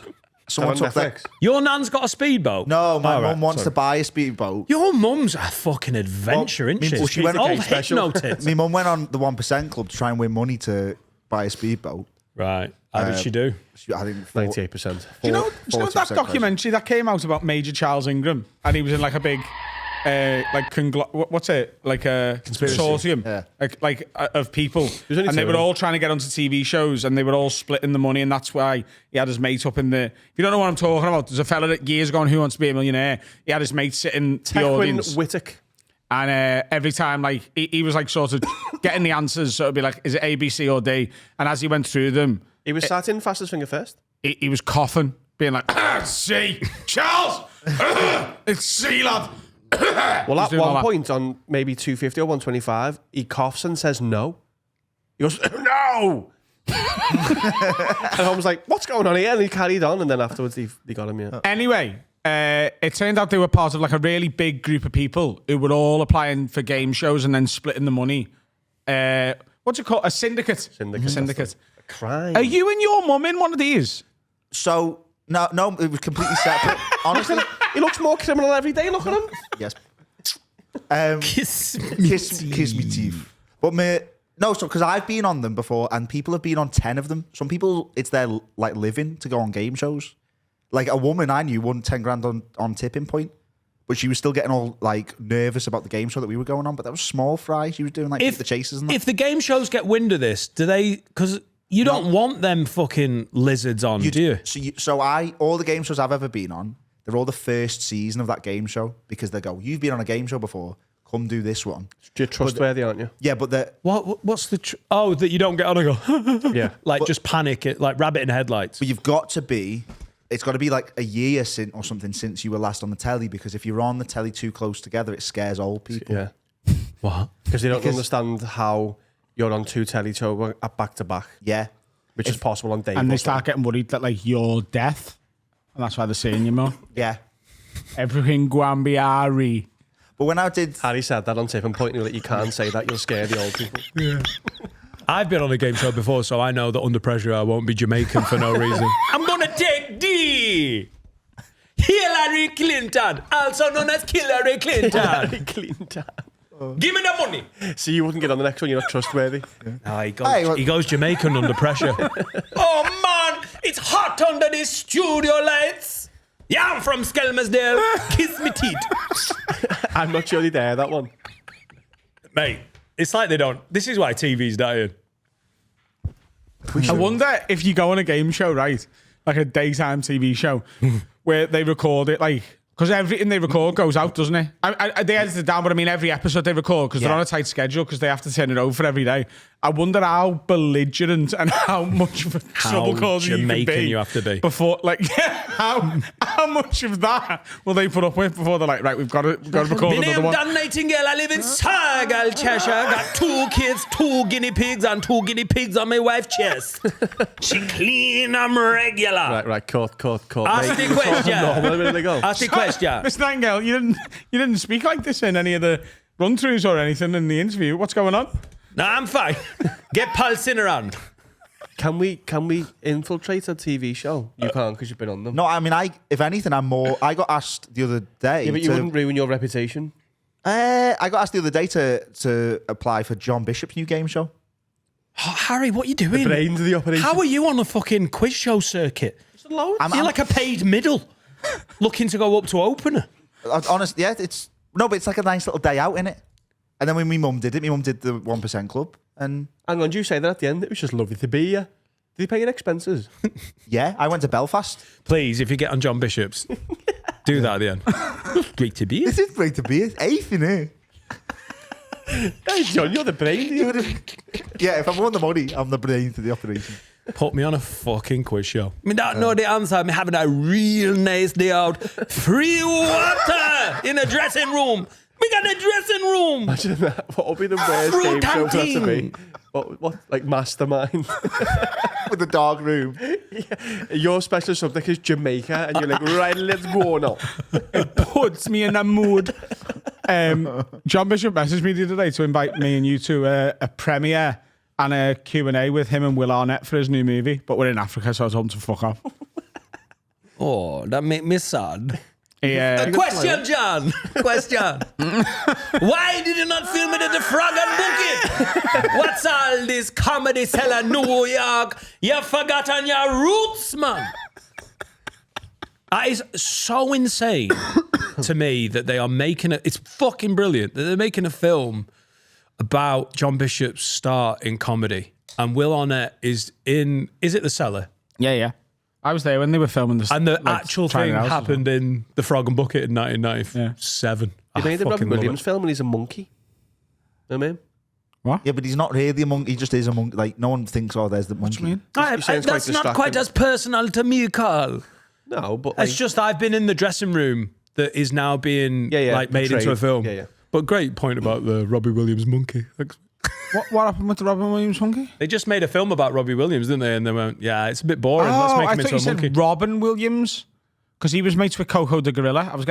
took that. Netflix. Your nan's got a speedboat? No, my All right, mum wants sorry. to buy a speedboat. Your mum's a fucking adventure, Well, isn't well, she? she went- Oh, special. hypnotic. My mum went on the 1% club to try and win money to buy a speedboat. Right. How did she do? I think 98%. Do you know that documentary that came out about Major Charles Ingram? And he was in like a big, what's it? Like a consortium of people. only And they two were of them. all trying to get onto TV shows and they were all splitting the money. And that's why he had his mate up in the... If you don't know what I'm talking about, there's a fella that years ago on Who Wants to Be a Millionaire. He had his mate sitting in the audience. Tequin Whittock. And every time, like, he was like sort of getting the answers. So it'd be like, is it A, B, C, or D? And as he went through them, He was sat in fastest finger first. he was coughing, being like, C, Charles, it's C, lad. Well, at doing all one that. point on maybe 250 or 125, he coughs and says no. He goes, no! And I was like, what's going on here? And he carried on, and then afterwards they got him, yeah. Anyway, it turned out they were part of like a really big group of people who were all applying for game shows and then splitting the money. What's it called? A syndicate. Syndicate. Crime. Are you and your mum in one of these? So, no, it was completely separate. Honestly, He looks more criminal every day, look at him. yes. Kiss Kiss me teeth. But because I've been on them before, and people have been on 10 of them. Some people, it's their like living to go on game shows. Like a woman I knew won 10 grand on Tipping Point, but she was still getting all like nervous about the game show that we were going on. But that was small fry. She was doing like the chases and that. If the game shows get wind of this, do they... Because you don't want them fucking lizards on, do you? All the game shows I've ever been on, they're all the first season of that game show because they go, you've been on a game show before, come do this one. You're trustworthy, aren't you? Yeah, but What's the... that you don't get on and go... Yeah. Like, just panic it, like rabbit in headlights. But you've got to be... It's got to be like a year or something since you were last on the telly, because if you're on the telly too close together, it scares old people. Yeah. What? Because they don't understand how you're on two telly shows back to back, Yeah. which is possible on day. And they start getting worried that like you're death. And that's why they're saying you more. Yeah. Everything Guambiari. But when I did... Harry said that on Tipping Point, and he was like, you can't say that, you'll scare the old people. I've been on a game show before, so I know that under pressure I won't be Jamaican for no reason. I'm gonna take D. Hillary Clinton, also known as Hillary Clinton. Clinton. Give me the money. So you wouldn't get on the next one, you're not trustworthy. No, he goes Jamaican under pressure. Oh man, it's hot under these studio lights. Yeah, I'm from Skelmersdale. Kiss me teeth. I'm not sure they dare that one. Mate, it's like they don't. This is why TV's dying. I wonder if you go on a game show, right? Like a daytime TV show, where they record it, like, because everything they record goes out, doesn't it? They edit it down, but I mean every episode they record because they're on a tight schedule because they have to turn it over every day. I wonder how belligerent and how much of a trouble causing Jamaican you have to be before, like, how much of that will they put up with before they're like, right, we've got to record My another name one. Dan Nightingale. I live in Sargal, Cheshire. Got 2 kids, 2 guinea pigs, and 2 guinea pigs on my wife's chest. She clean, I'm regular. Right, cut. Ask the question. Where they go? Ask the question. Mr. Nightingale, you didn't speak like this in any of the run-throughs or anything in the interview. What's going on? No, I'm fine. Get pulsing around. Can we infiltrate a TV show? You can't because you've been on them. No, I mean, if anything, I got asked the other day. Yeah, but you wouldn't ruin your reputation. I got asked the other day to apply for John Bishop's new game show. Oh, Harry, what are you doing? Brains of the operation. How are you on a fucking quiz show circuit? You're like a paid middle looking to go up to opener. Honestly, yeah, it's No, but it's like a nice little day out, innit? And then when my mum did it, my mum did the 1% club. And Hang on, did you say that at the end? It was just lovely to be here. Did he pay your expenses? yeah, I went to Belfast. Please, if you get on John Bishop's, do that at the end. Great to be here. This is great to be here. Eighth in here. Hey, John, you're the brain. Yeah, if I won the money, I'm the brain to the operation. Put me on a fucking quiz show. I don't know the answer. I'm having a real nice day out. Free water in a dressing room. We got a dressing room. Imagine that. What would be the worst Fruit game show for that to canteen. be? What? Like Mastermind? With the dark room. Your special subject is Jamaica, and you're like, right, let's go now. Puts me in a mood. John Bishop messaged me the other day to invite me and you to a premiere and a Q&A with him and Will Arnett for his new movie. But we're in Africa, so I told him to fuck off. Oh, that made me sad. Yeah. Question, John. Question. Why did you not film it at the Frog and Bucket? What's all this comedy cellar New York? You forgotten your roots, man. That is so insane to me that they are making it. It's fucking brilliant that they're making a film about John Bishop's start in comedy. And Will Arnett is in, is it The Cellar? Yeah. I was there when they were filming this. And the actual thing happened in The Frog and Bucket in 1997. He made the Robin love Williams it. film and he's a monkey. You know what I mean? What? Yeah, but he's not really a monkey. He just is a monkey. Like, no one thinks, oh, there's the monkey. What do you mean? He sounds That's quite not quite distracting. as personal to me, Carl. No, but like, It's just I've been in the dressing room that is now being like made into a portrayed. film. Yeah. But great point about the Robbie Williams monkey. Thanks. What happened with the Robin Williams monkey? They just made a film about Robbie Williams, didn't they? And they went, yeah, it's a bit boring. Let's Oh, make I him thought into you a said monkey. Robin Williams. Because he was mates with Coco the gorilla. I was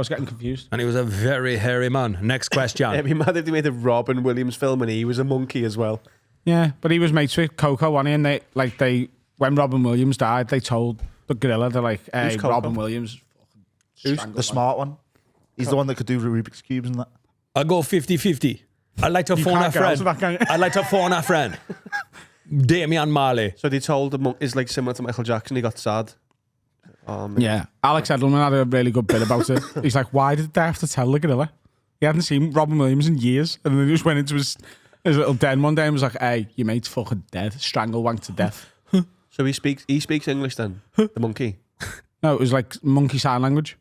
getting confused. And he was a very hairy man. Next question. it'd be mad if they made a Robin Williams film and he was a monkey as well. Yeah, but he was mates with Coco, wasn't he? And they when Robin Williams died, they told the gorilla, they're like, hey, Who's Coco? Robin Williams. Who's the smart one? He's the one that could do Rubik's Cubes and that. I go 50-50. I'd like to phone a can't get out friend. of that, can you? I'd like to phone a friend. Damian Marley. So they told the monk is like similar to Michael Jackson. He got sad. Yeah, Alex Edelman had a really good bit about it. He's like, why did they have to tell the gorilla? He hadn't seen Robin Williams in years. And then he just went into his little den one day and was like, hey, your mate's fucking dead. Strangle wank to death. So he speaks English then, the monkey. No, it was like monkey sign language.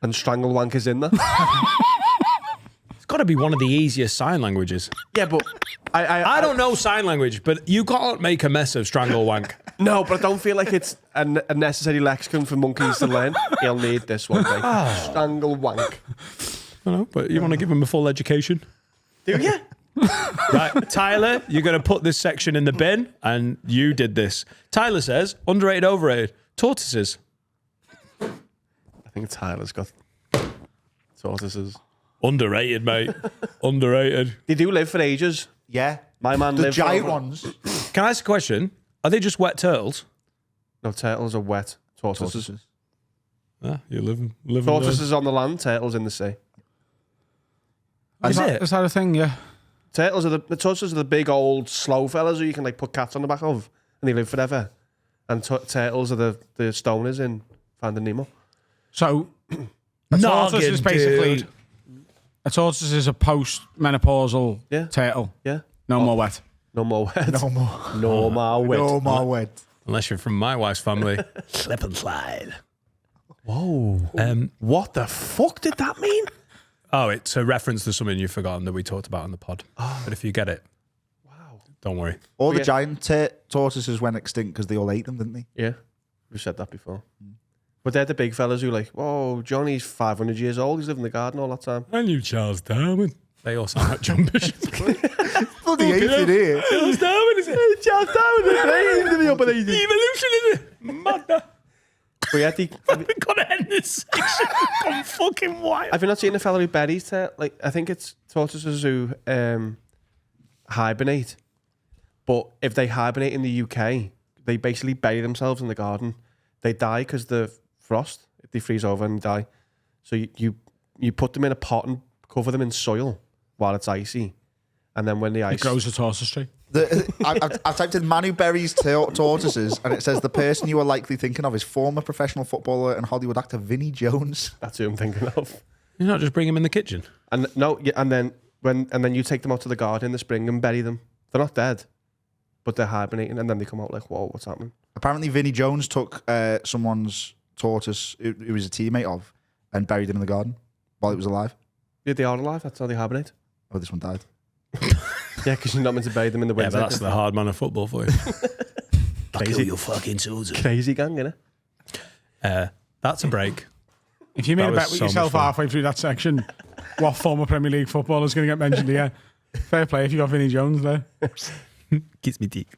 And strangle wank is in there. It's got to be one of the easiest sign languages. Yeah, but I don't know sign language, but you can't make a mess of strangle wank. No, but I don't feel like it's a necessary lexicon for monkeys to learn. He'll need this one day. Strangle wank. I know, but you want to give him a full education? Do you? Right, Tyler, you're going to put this section in the bin, and you did this. Tyler says, underrated, overrated, tortoises. I think Tyler's got tortoises. Underrated, mate. Underrated. They do live for ages. Yeah. My man The lived giant over- ones. Can I ask a question? Are they just wet turtles? No, turtles are wet. Tortoises. Ah, you living Tortoises on the land, turtles in the sea. Is it? Is that a thing? Yeah. Turtles are the tortoises are the big old slow fellas who you can like put cats on the back of, and they live forever. And turtles are the stoners in Finding Nemo. So, a tortoise Noggin, is basically... dude. A tortoise is a post-menopausal Yeah. turtle. Yeah. No more wet. No more wet. No more. No more wet. No more wet. Unless you're from my wife's family. Slip and slide. Whoa. What the fuck did that mean? Oh, it's a reference to something you've forgotten that we talked about on the pod. But if you get it, wow, don't worry. All the Yeah. giant tortoises went extinct because they all ate them, didn't they? Yeah. We've said that before. But they're the big fellas who like, whoa, Johnny's 500 years old. He's lived in the garden all that time. I knew Charles Darwin. They all sound like John Bishop. Bloody ate it here. Charles Darwin, is it? Charles Darwin, Evolution, is it? Mother. But yeah, We've got to end this section. I'm fucking wild. have you not seen the fella who buries like I think it's tortoises who hibernate. But if they hibernate in the UK, they basically bury themselves in the garden. They die because the frost, if they freeze over and die. So you put them in a pot and cover them in soil while it's icy. And then when the ice It grows a tortoise tree. I typed in man who buries tortoises, and it says the person you are likely thinking of is former professional footballer and Hollywood actor Vinnie Jones. That's who I'm thinking of. You not just bring them in the kitchen. And no, yeah, and then you take them out to the garden in the spring and bury them. They're not dead, but they're hibernating, and then they come out like, whoa, what's happening? Apparently, Vinnie Jones took someone's tortoise, who was a teammate of, and buried it in the garden while it was alive. Yeah, they are alive. That's how they hibernate. Oh, this one died. Yeah, because you're not meant to bury them in the Yeah, winter. but that's the hard man of football for you. Crazy. Your fucking children. Crazy gang, innit? That's a break. If you made That a was bet with so much yourself fun. halfway through that section, what former Premier League footballer is going to get mentioned here? Fair play if you got Vinnie Jones there. Gets me deep.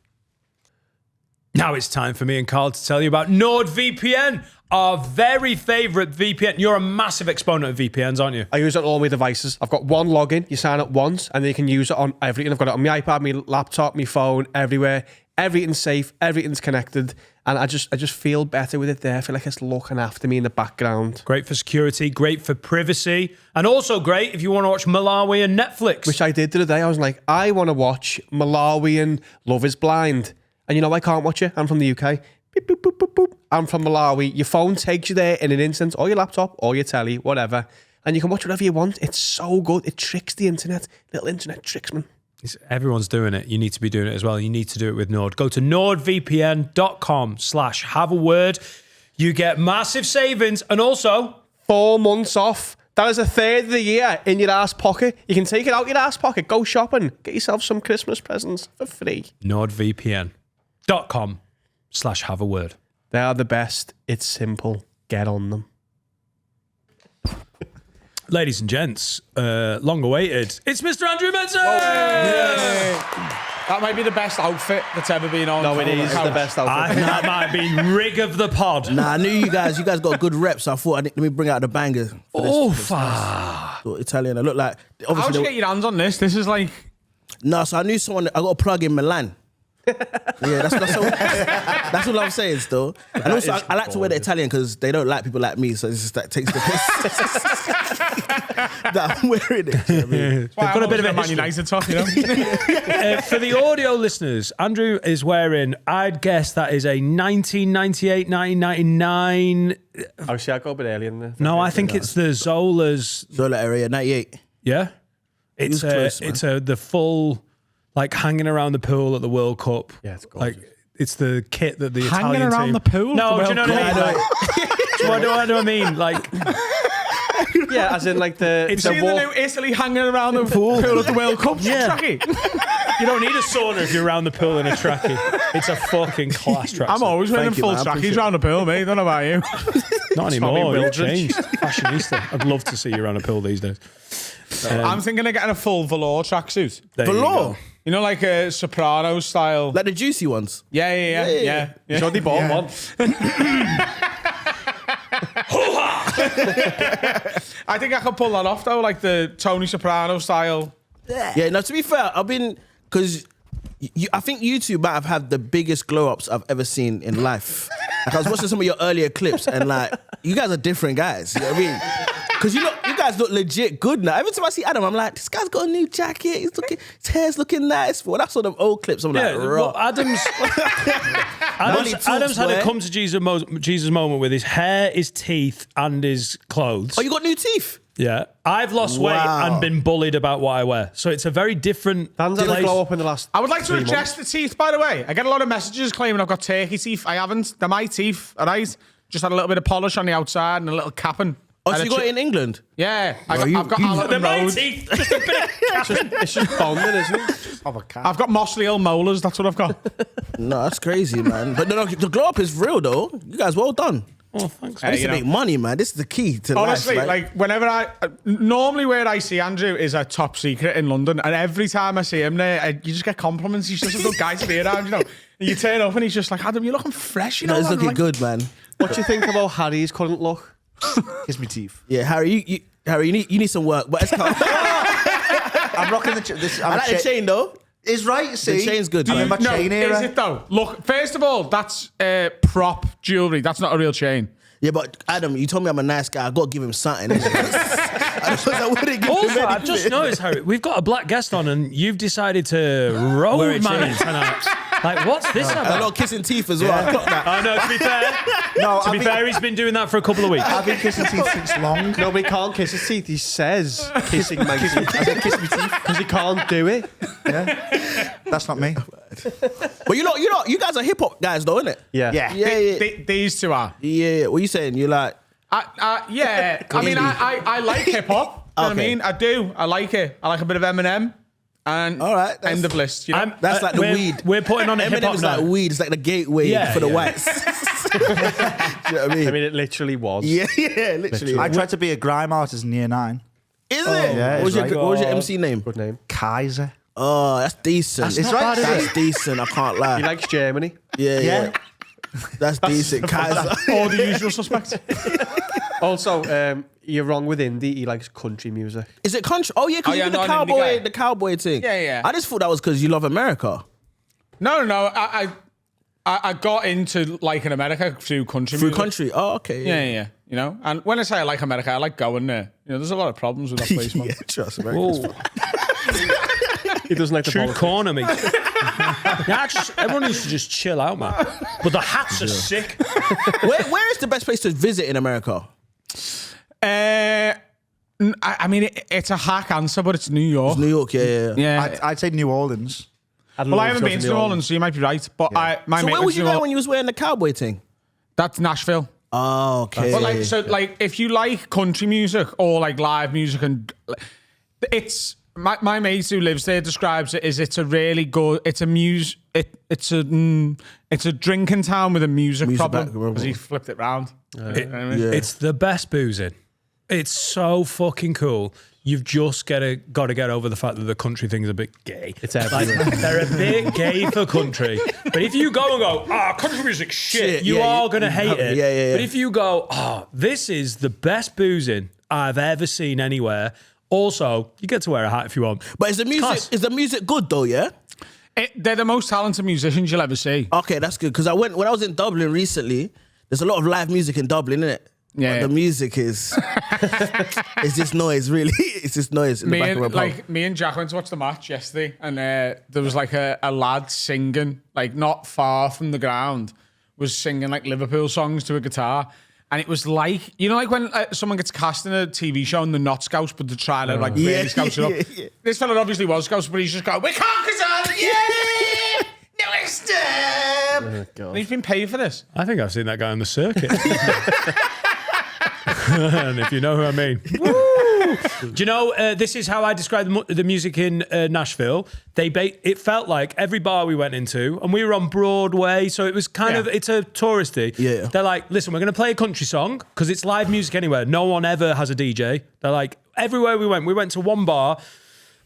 Now it's time for me and Carl to tell you about NordVPN, our very favourite VPN. You're a massive exponent of VPNs, aren't you? I use it on all my devices. I've got one login. You sign up once, and then you can use it on everything. I've got it on my iPad, my laptop, my phone, everywhere. Everything's safe. Everything's connected, and I just feel better with it there. I feel like it's looking after me in the background. Great for security, great for privacy, and also great if you want to watch Malawi and Netflix. Which I did the other day. I was like, I want to watch Malawian Love is Blind. And you know, I can't watch it. I'm from the UK. Beep, boop, boop, boop, boop. I'm from Malawi. Your phone takes you there in an instant, or your laptop, or your telly, whatever. And you can watch whatever you want. It's so good. It tricks the internet. Little internet tricks, man. Everyone's doing it. You need to be doing it as well. You need to do it with Nord. Go to nordvpn.com/have-a-word. You get massive savings and also 4 months off. That is a third of the year in your ass pocket. You can take it out your ass pocket. Go shopping. Get yourself some Christmas presents for free. nordvpn.com/have-a-word. They are the best. It's simple. Get on them. Ladies and gents, long awaited. It's Mr. Andrew Mensah! That might be the best outfit that's ever been on. No, it is the best outfit. That might be rig of the pod. Nah, I knew you guys got good reps. So I thought, let me bring out the banger. Oh, Italian. I look like. How'd you Obviously, get your hands on this? This is like... no, so I knew someone. I got a plug in Milan. Yeah, that's what I'm saying still. And also, I like to wear the Italian because they don't like people like me, so it's just that takes the piss that I'm wearing it. You know what I mean? They've got a bit of a Man history. United top, you know? For the audio listeners, Andrew is wearing, I'd guess that is a 1998, 1999. Oh, see, I go a bit earlier than that. No, I think it's the Zola's. Zola area, 98. Yeah, it's was close, the full, like hanging around the pool at the World Cup. Yeah, it's gorgeous. Like it's the kit that the Hanging Italian around team. the pool at No, the do you know World what I mean? Cup? What do I mean? Like, Yeah, as in like the... It's See the walk- new Italy hanging around the pool at the World Cup? Yeah. Trackie. you don't need a sauna if you're around the pool in a trackie. It's a fucking class track. I'm always wearing Thank you, full man. I appreciate trackies around the pool, mate. Don't know about you. Not Tommy anymore. You've Wildridge. changed. Fashionista. I'd love to see you around a pool these days. I'm thinking of getting a full velour tracksuit. There you Velour? go. You know, like a Soprano style. Like the juicy ones. Yeah. So they bought one. I think I can pull that off though, like the Tony Soprano style. Yeah, no, to be fair, I've been, because I think you two might have had the biggest glow ups I've ever seen in life. Like, I was watching some of your earlier clips and like, you guys are different guys. You know what I mean? Because you guys look legit good now. Every time I see Adam, I'm like, this guy's got a new jacket. His hair's looking nice. But when I saw them old clips, I'm Yeah, like, well, raw. Adam's talks, had a boy. come to Jesus moment with his hair, his teeth, and his clothes. Oh, you got new teeth? Yeah, I've lost weight Wow. and been bullied about what I wear, so it's a very different. Dan's had a place. glow up in the last I would like to 3 address months. the teeth, by the way. I get a lot of messages claiming I've got turkey teeth. I haven't. They're my teeth, all right? Just had a little bit of polish on the outside and a little capping. Oh, so And you got it in England? Yeah, you- I've got you- Allerton They're my Road. teeth. Just a bit. It's just bonding, isn't it? I've got Mossley Hill molars. That's what I've got. No, that's crazy, man. But no, the glow up is real, though. You guys, well done. Oh, thanks. I need you to know. make money, man. This is the key to Honestly, life. like whenever normally where I see Andrew is a top secret in London, and every time I see him there, you just get compliments. He's just a good guy to be around, you know. And you turn up and he's just like, Adam, you're looking fresh, you know. No, it's man." looking Like, good, man. What do you think about Harry's current look? Kiss me teeth. Yeah, Harry, Harry, you need some work. But it's I'm rocking the this. I like the chain though. Is right. See, The chain's good. I'm in my No, chain era. is it though? Look, first of all, that's prop jewelry. That's not a real chain. Yeah, but Adam, you told me I'm a nice guy. I got to give him something. I wouldn't give Also, him I've just anything. noticed, Harry, we've got a black guest on, and you've decided to roll Wear a man chain. tonight. Like, what's this A about? lot of kissing teeth as well. I clocked that. Oh, no, to be fair. No, To be fair, he's been doing that for a couple of weeks. I've been kissing teeth since long. Nobody can't kiss his teeth. He says kissing my teeth. I said kiss my teeth because he can't do it. That's not me. But you guys are hip hop guys, though, innit? Yeah. Yeah. These two are. Yeah. What are you saying? You like? Yeah. I mean, I like hip hop. You know what I Okay. mean? I do. I like it. I like a bit of Eminem. And All right, that's- end of list. You know? That's like the we're, weed. We're putting on a hip Eminem hop is like night. weed. It's like the gateway Yeah, for the yeah. whites. Do you know what I mean? I mean, it literally was. Yeah, literally. I tried to be a grime artist in year 9. Is it? yeah, what was it's your right. what was your MC name? Good name. Kaiser. Oh, that's decent. It's right. That's decent. I can't lie. He likes Germany. Yeah. That's decent. Kaiser. All the usual suspects. Also, you're wrong with indie. He likes country music. Is it country? Oh yeah, because Oh, yeah, you do no, I'm an indie guy. the cowboy thing. Yeah. I just thought that was because you love America. No. I got into liking America through country Through music. country. Oh, okay. Yeah. You know, and when I say I like America, I like going there. You know, there's a lot of problems with that place, man. Yeah, trust America's Ooh, He doesn't like the true politics. corner, mate. Everyone needs to just chill out, man. But the hats are sick. Where is the best place to visit in America? I mean, it's a hack answer, but it's New York. New York. Yeah. Yeah. I'd say New Orleans. Well, I haven't been to New Orleans, so you might be right. But my So mate where went was to you New there Orleans. when you was wearing the cowboy thing? That's Nashville. Oh, okay. But like, if you like country music or like live music, and it's my mate who lives there describes it as it's a really good. It's a drinking town with a music problem background. because he flipped it round. It's the best boozing. It's so fucking cool. You've just got to get over the fact that the country thing's a bit gay. It's everywhere. They're a bit gay for country. But if you go and go, country music's shit, you are going to hate it. Yeah. But if you go, this is the best boozing I've ever seen anywhere. Also, you get to wear a hat if you want. But is the music good though? Yeah. They're the most talented musicians you'll ever see. Okay, that's good. Because when I was in Dublin recently, there's a lot of live music in Dublin, isn't it? Yeah. But the music is it's just noise, really. It's just noise in the back of my pub. Me and Jack went to watch the match yesterday, and there was like a lad singing, like not far from the ground, was singing like Liverpool songs to a guitar. And it was like, you know, like when someone gets cast in a TV show and they're not Scouts, but they're trying to like really Scouse it up. Yeah. This fella obviously was Scouts, but he's just going, "We conquered on, yeah, next step." And he's been paid for this. I think I've seen that guy on the circuit. And if you know who I mean. Do you know, this is how I describe the music in Nashville. It felt like every bar we went into, and we were on Broadway, so it was kind of, it's a touristy. Yeah. They're like, listen, we're going to play a country song, because it's live music anywhere. No one ever has a DJ. They're like, everywhere we went to one bar,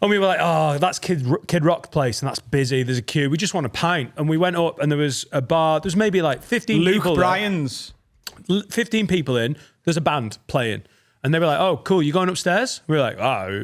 and we were like, oh, that's Kid Rock place, and that's busy. There's a queue. We just want a pint. And we went up, and there was a bar. There's maybe like 15 people Luke there. Bryan's. 15 people in, there's a band playing. And they were like, oh, cool, you going upstairs? We were like,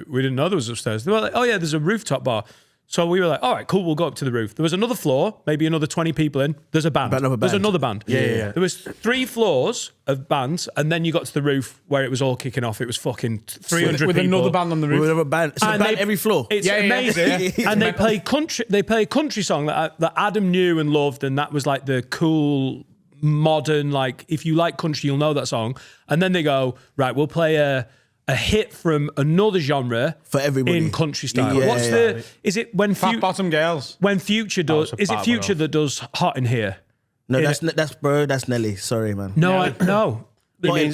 we didn't know there was upstairs. They were like, oh, yeah, there's a rooftop bar. So we were like, all right, cool, we'll go up to the roof. There was another floor, maybe another 20 people in. There's a band. Another There's band. another band. Yeah. There was 3 floors of bands, and then you got to the roof where it was all kicking off. It was fucking 300 With people. another band on the roof. We have a band. It's a And band they- every floor. It's Yeah. amazing. And they play country. They play a country song that Adam knew and loved, and that was like the cool, modern. Like if you like country, you'll know that song. And then they go, right, we'll play a hit from another genre For everybody. in country style. Yeah, What's yeah. Is it when Fat Bottom Girls. when Future does? That was a Is it bad Future one. that does Hot in Here? No, that's Nelly. Sorry, man. No, no.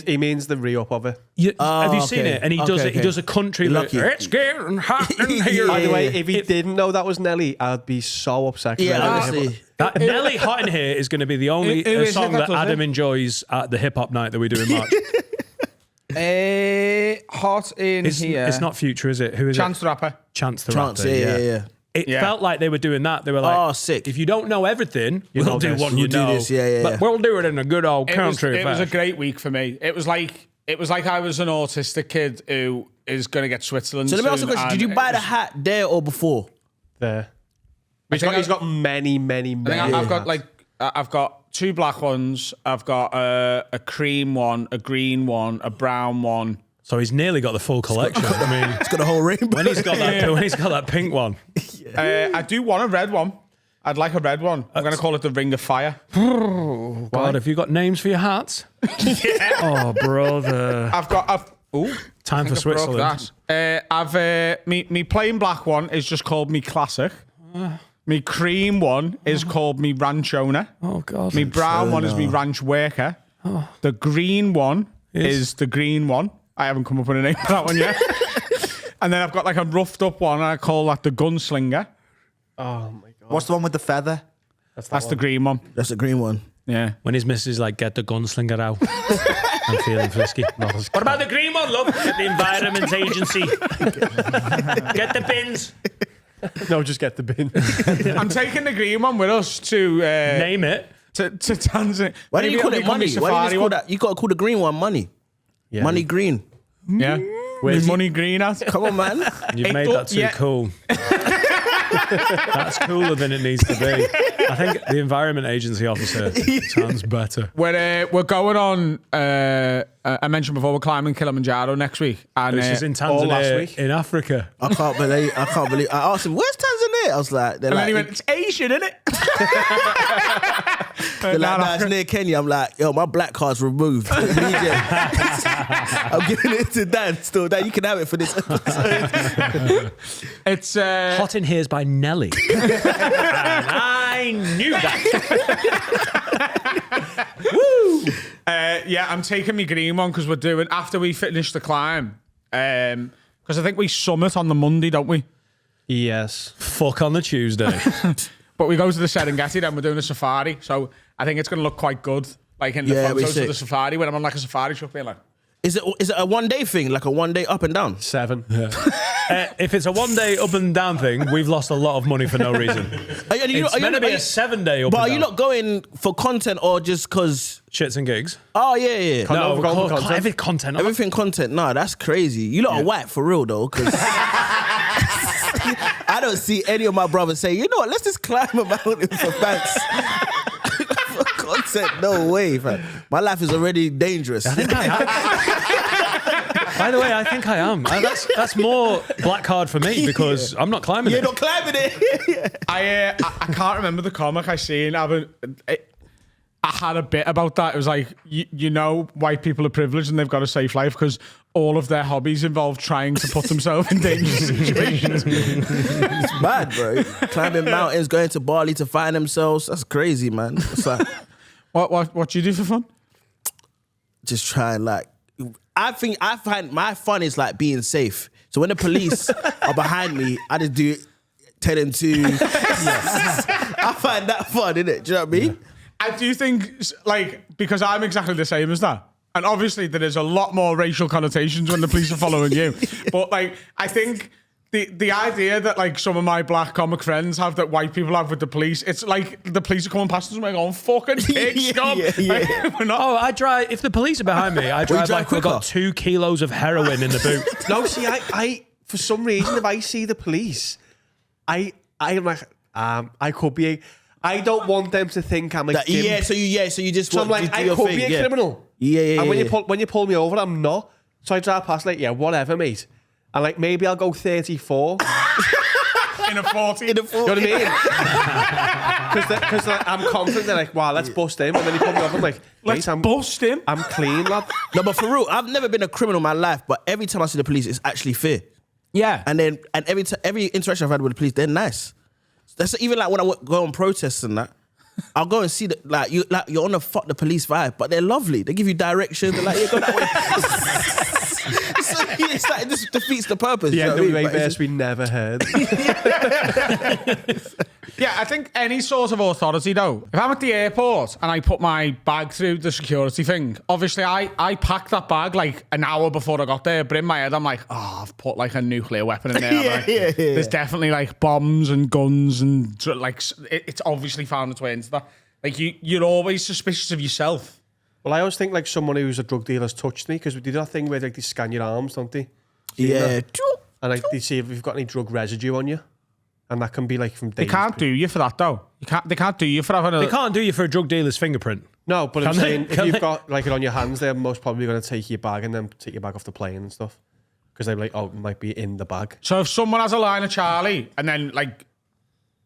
He means the re-up of it. Have you seen okay. it? And he does Okay, it. He okay. does a country. You're Like, lucky. it's getting hot in here. By the way, Yeah. if he didn't know that was Nelly, I'd be so upset. 'cause I Yeah, didn't honestly. hear That Nelly Hot in Here is going to be the only Who is it song that that does Adam it? enjoys at the hip hop night that we do in March. Hot in here. It's not Future, is it? Who is Chance it? the Rapper. Chance the Trance. Rapper. Yeah. It Yeah. felt like they were doing that. They were like, Oh, sick. if you don't know everything, we'll know do this. what We'll you do know. this, yeah. But we'll do it in a good old It country was a fashion. great week for me. It was like I was an autistic kid who is going to get Switzerland. So let me ask you a soon, question. Did and you buy it the was- hat there or before? there. think He's got many, many, I many. think I've got I've got 2 black ones. I've got a cream one, a green one, a brown one. So he's nearly got the full collection. I mean, It's got a whole rainbow. when he's got that pink one. I do want a red one. I'd like a red one. I'm going to call it the Ring of Fire. God, have you got names for your hats? Oh, brother. I Time for think I broke Switzerland. that. Me plain black one is just called me classic. Me cream one is called me ranch owner. Oh, God. Me brown one is me ranch worker. The green one is the green one. I haven't come up with a name for that one yet. And then I've got like a roughed up one, and I call that the gunslinger. Oh my god. What's the one with the feather? That's the green one. That's the green one. Yeah. When his missus like, get the gunslinger out. I'm feeling frisky. What about the green one, love? Get the Environment Agency. Get the bins. No, just get the bin. I'm taking the green one with us to Name it. to Tanzania. Why do Maybe you call it'll it become money? my Why do you safari just call one. that? You got to call the green one money. Yeah. Money green. Yeah. Where's money green at? Come on, man. You've made that too cool. That's cooler than it needs to be. I think the Environment Agency officer sounds better. We're going on. I mentioned before we're climbing Kilimanjaro next week, and This is in all last Tanzania, week. in Africa. I can't believe. I asked him, "Where's Tanzania?" I was like, "They're and like, then he went, "It's Asian, isn't it?" they're like, "Nah, it's near Kenya." I'm like, "Yo, my black card's removed." Immediate. I'm giving it to Dan. Still, Dan, you can have it for this episode. It's Hot in Here's by Nelly. And I knew that. yeah. I'm taking my green one because we're doing after we finish the climb. Because I think we summit on the Monday, don't we? Yes. Fuck on the Tuesday. But we go to the Serengeti, then we're doing a safari. So I think it's going to look quite good, like in the Yeah, we photos of see. the safari when I'm on like a safari truck, being like, Is it a 1 day thing, like a 1 day up and down? 7. If it's a 1 day up and down thing, we've lost a lot of money for no reason. It's meant to be a 7 day up But and are down. you not going for content or just because? Shits and gigs? Oh yeah. No, we're going for content. every content. Everything content. Nah, that's crazy. You lot are white for real though, because I don't see any of my brothers say, you know what, let's just climb a mountain for thanks. For content, no way, fam. My life is already dangerous. By the way, I think I am. That's more black card for me because I'm not climbing You're it. not climbing it. I can't remember the comic I seen. I had a bit about that. It was like, you know, white people are privileged and they've got a safe life because all of their hobbies involve trying to put themselves in dangerous situations. It's mad, bro. Climbing mountains, going to Bali to find themselves. That's crazy, man. It's like, What do you do for fun? just trying like, I find my fun is like being safe. So when the police are behind me, I just do 10 and 2. I find that fun, innit? Do you know what I mean? I do think, like, because I'm exactly the same as that. And obviously there is a lot more racial connotations when the police are following you. But, like, I think the idea that, like, some of my black comic friends have that white people have with the police, it's like the police are coming past us and we're going, fucking pig, scum. Like, we're not... Oh, I drive. If the police are behind me, I drive drive like we've got quicker? 2 kilos of heroin in the boot. No, see, I for some reason, if I see the police, I'm like, I could be. I don't want them to think I'm a So you just So I'm want like, to do I your could thing. be a Yeah. criminal. Yeah. And when you pull me over, I'm not. So I drive past like, yeah, whatever, mate. And like maybe I'll go 34. in a 40. In the You know what I mean? Because like, I'm confident. They're like, wow, let's bust him. And then he pulled me over. I'm like, Let's mate, bust him. I'm clean, lad. No, but for real, I've never been a criminal in my life, but every time I see the police, it's actually fair. Yeah. And every interaction I've had with the police, they're nice. That's even like when I go on protests and that. I'll go and see that you're on a fuck the police vibe, but they're lovely. They give you directions. They're like, yeah, go that way. So it's like this defeats the purpose. The you know what I mean? NWA But it's verse we never heard. Yeah, I think any sort of authority, though, if I'm at the airport and I put my bag through the security thing, obviously I packed that bag like an hour before I got there, but in my head I'm like, oh, I've put like a nuclear weapon in there. Yeah. There's definitely like bombs and guns and like it's obviously found its way into that. Like you're always suspicious of yourself. Well, I always think like someone who's a drug dealer has touched me because we do that thing where like they scan your arms, don't they? Yeah. And like they see if you've got any drug residue on you, and that can be like from They days. can't do you for that, though. They can't do you for having They can't do you for a drug dealer's fingerprint. No, but I'm Can they? saying if Can you've they? got like it on your hands, they're most probably going to take your bag and then take your bag off the plane and stuff because they're like, oh, it might be in the bag. So if someone has a line of Charlie and then like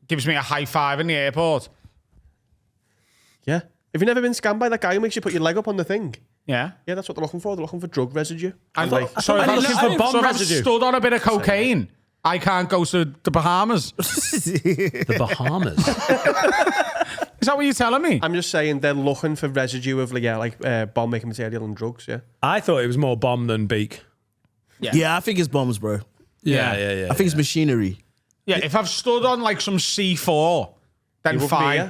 gives me a high five in the airport. Yeah. Have you never been scammed by that guy who makes you put your leg up on the thing? Yeah. Yeah, that's what they're looking for. They're looking for drug residue. I'm And, like, so if I'm I'm looking for bomb so if I'm residue. stood on a bit of cocaine, I can't go to the Bahamas. The Bahamas. Is that what you're telling me? I'm just saying they're looking for residue of bomb making material and drugs. Yeah. I thought it was more bomb than beak. Yeah, I think it's bombs, bro. Yeah. I think it's machinery. Yeah, if I've stood on like some C4, then You wouldn't be fine. here.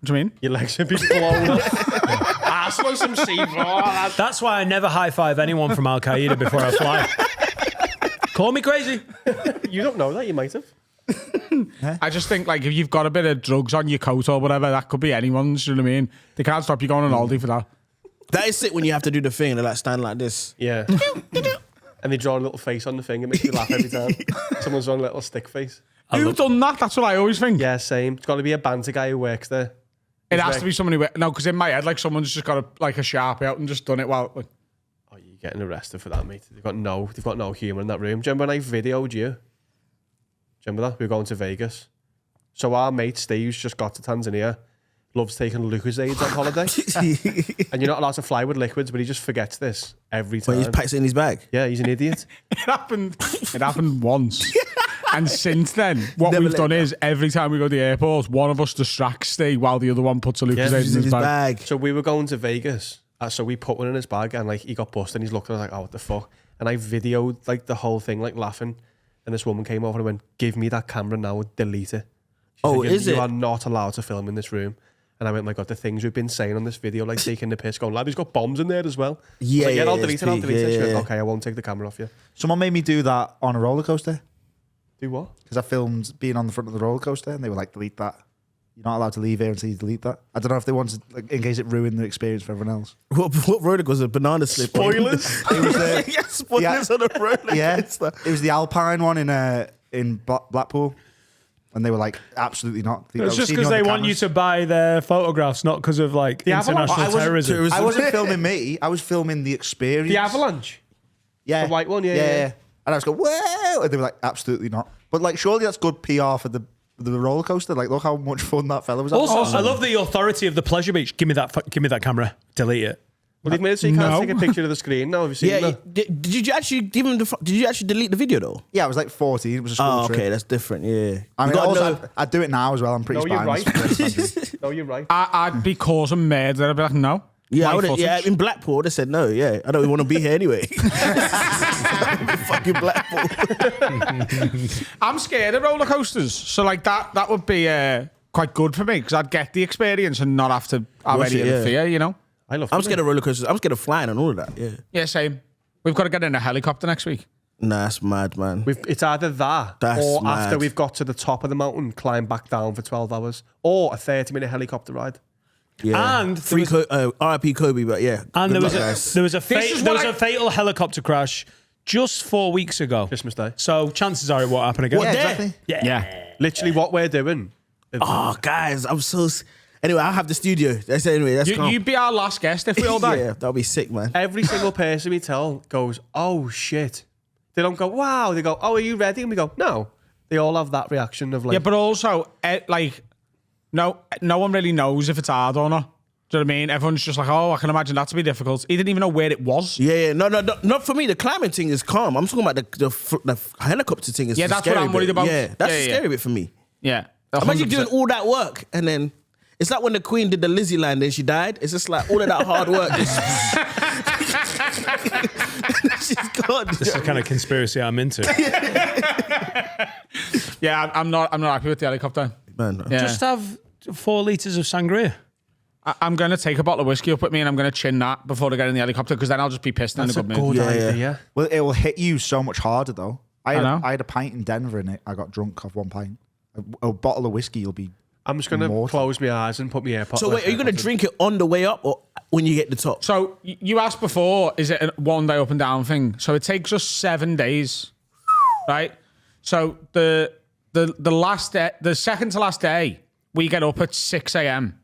What do you mean? Your legs would be blown off. Arsenal some C4. That's why I never high five anyone from Al Qaeda before I fly. Call me crazy. You don't know that. You might have. I just think like if you've got a bit of drugs on your coat or whatever, that could be anyone's. You know what I mean? They can't stop you going on holiday for that. That is sick when you have to do the thing and they like stand like this. Yeah. And they draw a little face on the thing. It makes me laugh every time. Someone's drawing a little stick face. Who's done that? That's what I always think. Yeah, same. It's got to be a banter guy who works there. It has to be somebody. No, because in my head, like someone's just got a Sharpie out and just done it while. Like, Oh, you're getting arrested for that, mate. They've got no humour in that room. Do you remember when I videoed you? Do you remember that? We were going to Vegas. So our mate Steve's just got to Tanzania. Loves taking Lucozades on holiday. And you're not allowed to fly with liquids, but he just forgets this every When time. he packs it in his bag. Yeah, he's an idiot. it happened. It happened once. And since then, what Never we've let done go. is every time we go to the airport, one of us distracts Steve while the other one puts a Lucozade in He's in his his bag. bag. So we were going to Vegas. So we put one in his bag and like he got busted and he's looking at us like, oh, what the fuck? And I videoed like the whole thing, like laughing. And this woman came over and went, give me that camera now, delete it. She Oh, said, is you it? are not allowed to film in this room. And I went, my God, the things we've been saying on this video, like taking the piss, going, lad, he's got bombs in there as well. Yeah, Like, I'll yeah, delete it's it, peak, She went, yeah. okay, I won't take the camera off you. Someone made me do that on a roller coaster Do what? because I filmed being on the front of the roller coaster, and they were like, "Delete that. You're not allowed to leave here until you delete that." I don't know if they wanted, like, in case it ruined the experience for everyone else. What roller was a banana slip? Spoilers? It was the Yeah, spoilers on a roller yeah, coaster. it was the Alpine one in Blackpool, and they were like, "Absolutely not." It's just because they want you to buy their photographs, not because of like international I wasn't- terrorism. I wasn't filming me. I was filming the experience. The avalanche? Yeah. The white one? Yeah. And I was going, "Whoa!" And they were like, "Absolutely not." But like, surely that's good PR for the roller coaster. Like, look how much fun that fella was. Also, I love the authority of the pleasure beach. Give me that camera. Delete it. Well, they've made it so you can't No. take a picture of the screen now. Have you seen Yeah, that? did you actually give him did you actually delete the video though? Yeah, I was like 14. It was a school Oh, trip. okay, that's different. Yeah, I You mean, gotta also, know- I'd do it now as well. I'm pretty No, you're spineless. right. No, you're right. I'd be causing murder. I'd be like, no. yeah, My I would've- footage. yeah. In Blackpool, they said no. Yeah, I don't want to be here anyway. Fucking Blackpool. I'm scared of roller coasters, so like that would be quite good for me because I'd get the experience and not have to have Watch any it, of the yeah. fear, you know. I love I'm it. scared of roller coasters. I'm scared of flying and all of that. Yeah. Yeah, same. We've got to get in a helicopter next week. Nah, that's mad, man. It's either that That's or after mad. we've got to the top of the mountain, climb back down for 12 hours or a 30-minute helicopter ride. Yeah. And free R.I.P. Kobe, but yeah. And Good there was luck, guys. a fatal helicopter crash just 4 weeks ago. Christmas Day. So chances are it won't happen again. What, there? Exactly. Yeah. Literally what we're doing. Oh, guys, I'm so. Anyway, I'll have the studio. That's anyway. That's calm. You'd be our last guest if we all die. Yeah, that'll be sick, man. Every single person we tell goes, oh, shit. They don't go, wow. They go, oh, are you ready? And we go, no. They all have that reaction of like, Yeah, but also, like, no one really knows if it's hard or not. Do you know what I mean? Everyone's just like, oh, I can imagine that to be difficult. He didn't even know where it was. Yeah, no, not for me. The climbing thing is calm. I'm talking about the helicopter thing is Yeah, the that's what scary I'm worried bit. about. Yeah, that's Yeah, the yeah. scary bit for me. Yeah. Imagine 100%. doing all that work and then it's like when the Queen did the Lizzie line, then she died. It's just like all of that hard work. She's gone. This is the kind of conspiracy I'm into. Yeah, I'm not happy with the helicopter. Man, Yeah. Just have 4 litres of sangria. I'm going to take a bottle of whiskey up with me and I'm going to chin that before I get in the helicopter because then I'll just be pissed in a that's a good mood. good Yeah, idea. Well, it will hit you so much harder though. I know. I had a pint in Denver and I got drunk off one pint. A bottle of whiskey, you'll be. I'm just going to Mortal. close my eyes and put my AirPods. So wait, are you going to drink it on the way up or when you get the top? So you asked before, is it a 1 day up and down thing? So it takes us 7 days, right? So the last day, the second to last day, we get up at 6 a.m.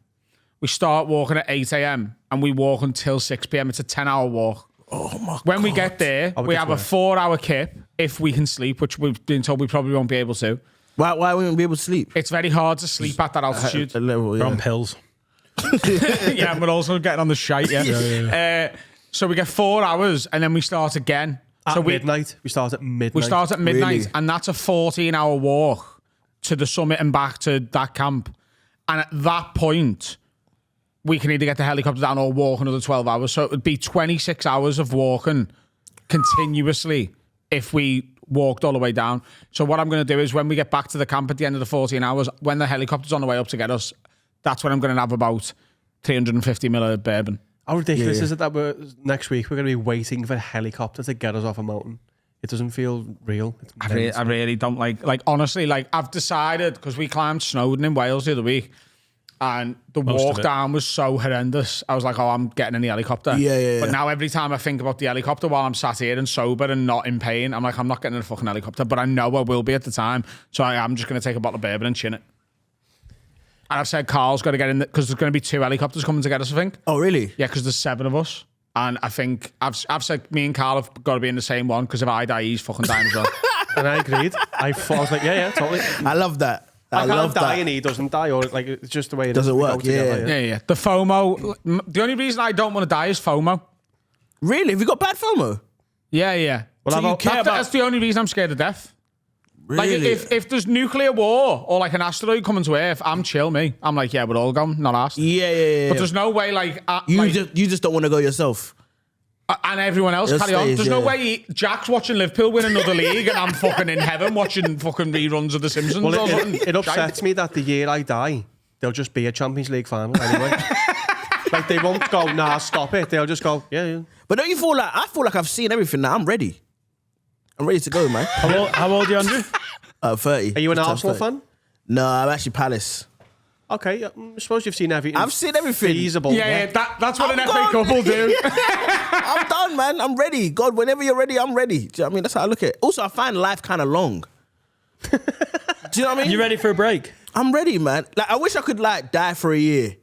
We start walking at 8 a.m. and we walk until 6 p.m. It's a 10-hour walk. Oh my When we get there, we have a 4-hour kip if we can sleep, which we've been told we probably won't be able to. Why wouldn't we be able to sleep? It's very hard to sleep at that altitude. A level, We're on pills. Yeah, but also getting on the shite. Yeah. So we get 4 hours and then we start again. At midnight. We start at midnight. We start at midnight, Really? and that's a 14-hour walk to the summit and back to that camp. And at that point, we can either get the helicopter down or walk another 12 hours. So it would be 26 hours of walking continuously if we walked all the way down. So what I'm going to do is when we get back to the camp at the end of the 14 hours, when the helicopter's on the way up to get us, that's when I'm going to have about 350 ml of bourbon. How ridiculous is it that next week we're going to be waiting for a helicopter to get us off a mountain? It doesn't feel real. I really don't like honestly, like I've decided, because we climbed Snowdon in Wales the other week and the walk down was so horrendous. I was like, oh, I'm getting in the helicopter. Yeah. But now every time I think about the helicopter while I'm sat here and sober and not in pain, I'm like, I'm not getting in a fucking helicopter, but I know I will be at the time. So I'm just going to take a bottle of bourbon and chin it. And I've said Carl's got to get in because there's going to be 2 helicopters coming to get us, I think. Oh, really? Yeah, because there's 7 of us. And I think I've said me and Carl have got to be in the same one because if I die, he's fucking dying as well. And I agreed. I was like, yeah, totally. I love that. I love can't die that. and he doesn't die, or like it's just the way it Doesn't is. We work, go together, Yeah. The FOMO. The only reason I don't want to die is FOMO. Really? Have you got bad FOMO? Yeah. Well, So you care about... That's the only reason I'm scared of death. Really? Like if there's nuclear war or like an asteroid coming to Earth, I'm chill, me. I'm like, yeah, we're all gone, not asked. Yeah. But there's no way, like You just don't want to go yourself. And everyone else Just carry on. stays, There's no yeah. way Jack's watching Liverpool win another league and I'm fucking in heaven watching fucking reruns of The Simpsons. Well, or something. it upsets me that the year I die, there'll just be a Champions League final anyway. Like they won't go, nah, stop it. They'll just go, yeah. But don't you feel like... I feel like I've seen everything now. I'm ready. I'm ready to go, man. How old are you, Andrew? 30. Are you an Just Arsenal 30. fan? No, I'm actually Palace. Okay, I suppose you've seen everything. I've seen everything. Feasible. Yeah, that's what I'm an FA gone. Cup will do. I'm done, man. I'm ready. God, whenever you're ready, I'm ready. Do you know what I mean? That's how I look at it. Also, I find life kind of long. Do you know what I mean? You ready for a break? I'm ready, man. Like, I wish I could like die for a year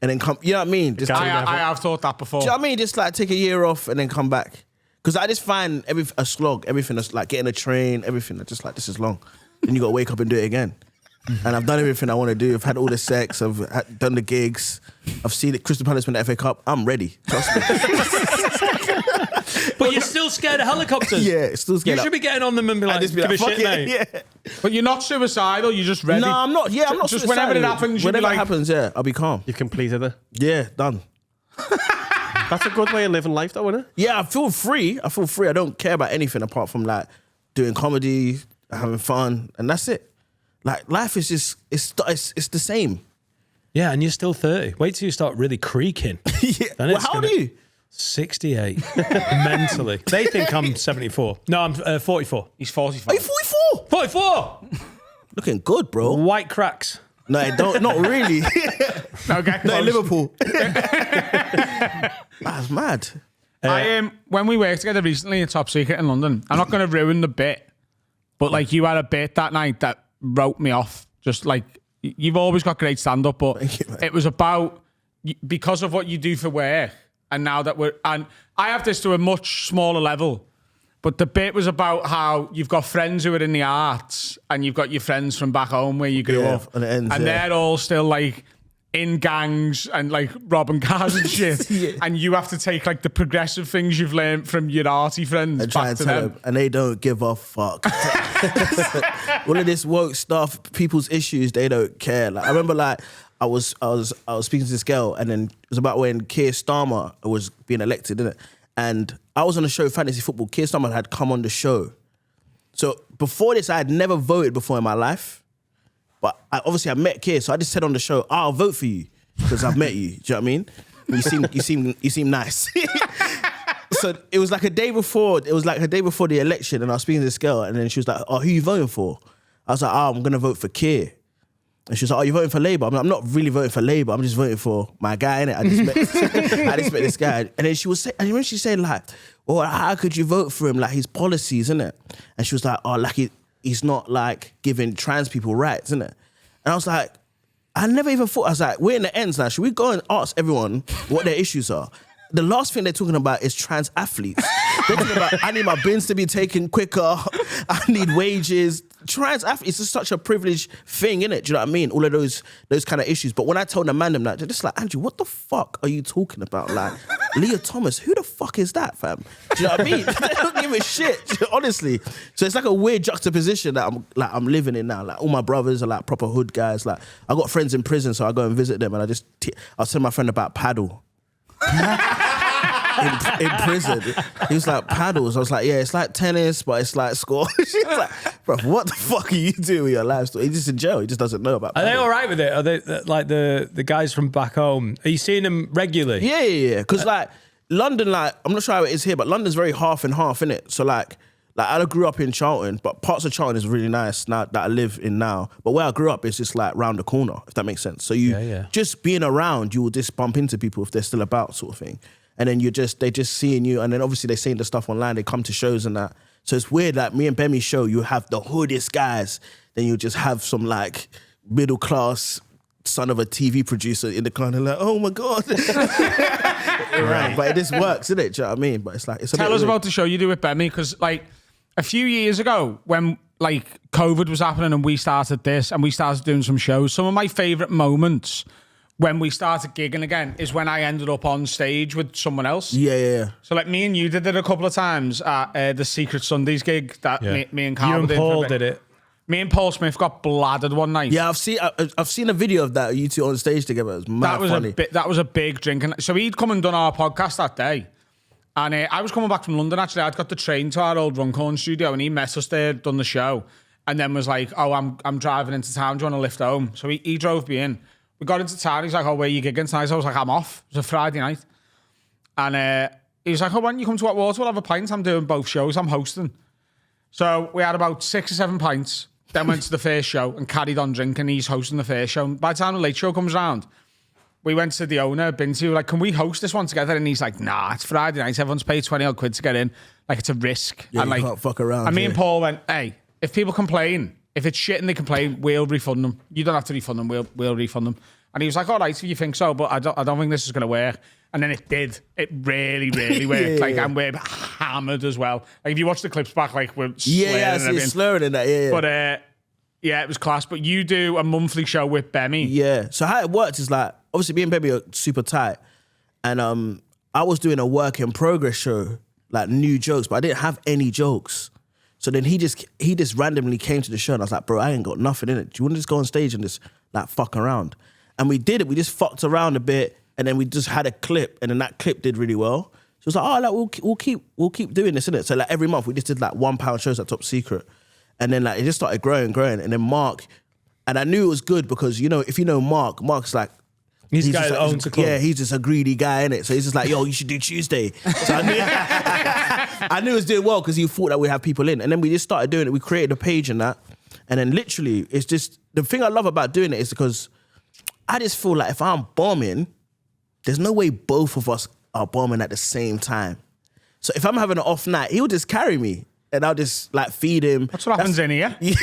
and then come. You know what I mean? Just, I have thought that before. do you know what I mean? Just like take a year off and then come back. Because I just find a slog. Everything that's like getting a train, everything. I just like, this is long. Then you got to wake up and do it again. And I've done everything I want to do. I've had all the sex. I've done the gigs. I've seen it. Crystal Palace win the FA Cup. I'm ready. Trust me. But you're still scared of helicopters. Yeah, still scared. You should be getting on them and be I like, just be give like, a fuck shit, it. mate. Yeah. But you're not suicidal, you're just ready. No, I'm not. Yeah, I'm not. Just whenever it suicidal. happens, you'll be whenever like- it happens, yeah, I'll be calm. You've completed it. Yeah, done. That's a good way of living life, though, isn't it? Yeah, I feel free. I don't care about anything apart from like doing comedy, having fun, and that's it. Like life is just it's the same. Yeah, and you're still 30. Wait till you start really creaking. Yeah. Then Well, it's how old are gonna- you? 68. Mentally. They think I'm 74. No, I'm 44. He's 45. Are you 44? 44! Looking good, bro. White cracks. No, I don't. Not really. No, get No, in close. Liverpool. That's mad. When we worked together recently in Top Secret in London, I'm not going to ruin the bit, but like you had a bit that night that wrote me off. Just like you've always got great stand up, but Thank you, man. it was about because of what you do for work, and now that and I have this to a much smaller level. But the bit was about how you've got friends who are in the arts and you've got your friends from back home where you grew Yeah, up. and it ends, and yeah. they're all still like in gangs and like robbing cars and shit. Yeah. And you have to take like the progressive things you've learned from your arty friends And try back and to tell them. them, and they don't give a fuck. All of this woke stuff, people's issues, they don't care. Like I remember, like I was speaking to this girl, and then it was about when Keir Starmer was being elected, didn't it? And I was on the show Fantasy Football. Keir Starmer had come on the show. So before this, I had never voted before in my life. But obviously I met Keir, so I just said on the show, I'll vote for you because I've met you. Do you know what I mean? You seem nice. So it was like a day before. It was like a day before the election, and I was speaking to this girl, and then she was like, "Oh, who are you voting for?" I was like, "Oh, I'm gonna vote for Keir." And she was like, "Oh, you voting for Labour?" I'm not really voting for Labour. I'm just voting for my guy, innit? I just met this guy, and then she was saying, and when she said like, "Well, how could you vote for him? Like his policies, innit?" And she was like, "Oh, like he's not like giving trans people rights, innit?" And I was like, I never even thought. I was like, we're in the ends now. Should we go and ask everyone what their issues are? The last thing they're talking about is trans athletes. They're talking about, I need my bins to be taken quicker. I need wages. trans athletes, it's just such a privileged thing, innit? Do you know what I mean? All of those kind of issues. But when I told the man them that, they're just like, Andrew, what the fuck are you talking about? Like, Leah Thomas, who the fuck is that, fam? Do you know what I mean? They don't give a shit, honestly. So it's like a weird juxtaposition that I'm living in now. Like, all my brothers are like proper hood guys. Like, I got friends in prison, so I go and visit them, and I'll tell my friend about paddle. in prison, he was like, paddles. I was like, yeah, it's like tennis, but it's like squash. He was like, bro, what the fuck are you doing with your life? He's just in jail. He just doesn't know about paddle. Are they all right with it? Are they like the guys from back home? Are you seeing them regularly? Yeah. Because like London, like I'm not sure how it is here, but London's very half and half, innit? So like I grew up in Charlton, but parts of Charlton is really nice now that I live in now. But where I grew up is just like round the corner, if that makes sense. So just being around, you will just bump into people if they're still about, sort of thing. And then they just seeing you, and then obviously they're seeing the stuff online. They come to shows and that. So it's weird. Like me and Bemi show, you have the hoodest guys, then you just have some like middle class son of a TV producer in the corner, like, oh my god, right? But it just works, isn't it? Do you know what I mean? But it's like, tell us about the show you do with Bemi, because like a few years ago when like COVID was happening and we started this and we started doing some shows, some of my favourite moments when we started gigging again is when I ended up on stage with someone else. Yeah. So like me and you did it a couple of times at the Secret Sundays gig that me and Carl did. You and Paul did it. Me and Paul Smith got bladdered one night. Yeah, I've seen a video of that, you two on stage together. It was mad funny. That was a big drink. And so he'd come and done our podcast that day. And I was coming back from London, actually. I'd got the train to our old Runcorn studio and he met us there, done the show. And then was like, oh, I'm driving into town. Do you want to lift home? So he drove me in. We got into town. He's like, oh, where are you gigging tonight? I was like, I'm off. It was a Friday night. And he was like, oh, why don't you come to Water? We'll have a pint. I'm doing both shows. I'm hosting. So we had about 6 or 7 pints. Then went to the first show and carried on drinking. He's hosting the first show. And by the time the late show comes around, we went to the owner, Binty, like, can we host this one together? And he's like, nah, it's Friday night. Everyone's paid 20 odd quid to get in. Like, it's a risk. Yeah, and you like, can't fuck around. And me and Paul went, hey, if people complain, if it's shit and they complain, we'll refund them. You don't have to refund them. We'll refund them. And he was like, all right, if you think so, but I don't think this is going to work. And then it did. It really, really worked. And we're hammered as well. Like, if you watch the clips back, like, we're slurring and everything. Slurring in that, yeah. But, yeah, it was class. But you do a monthly show with Bemi. Yeah. So how it works is like, obviously me and Bemi are super tight. And I was doing a work in progress show, like new jokes, but I didn't have any jokes. So then he just randomly came to the show and I was like, bro, I ain't got nothing in it. Do you want to just go on stage and just like fuck around? And we did it. We just fucked around a bit and then we just had a clip and then that clip did really well. So it was like, oh, like we'll keep doing this, innit? So like every month we just did like £1 shows at Top Secret. And then like it just started growing. And then Mark, and I knew it was good because, you know, if you know Mark's like, he's the guy that owns the club. Yeah, he's just a greedy guy, innit? So he's just like, yo, you should do Tuesday. So I knew it was doing well because he thought that we'd have people in. And then we just started doing it. We created a page and that. And then literally, it's just, the thing I love about doing it is because I just feel like if I'm bombing, there's no way both of us are bombing at the same time. So if I'm having an off night, he'll just carry me. And I'll just like feed him. That's what happens in here. Yeah,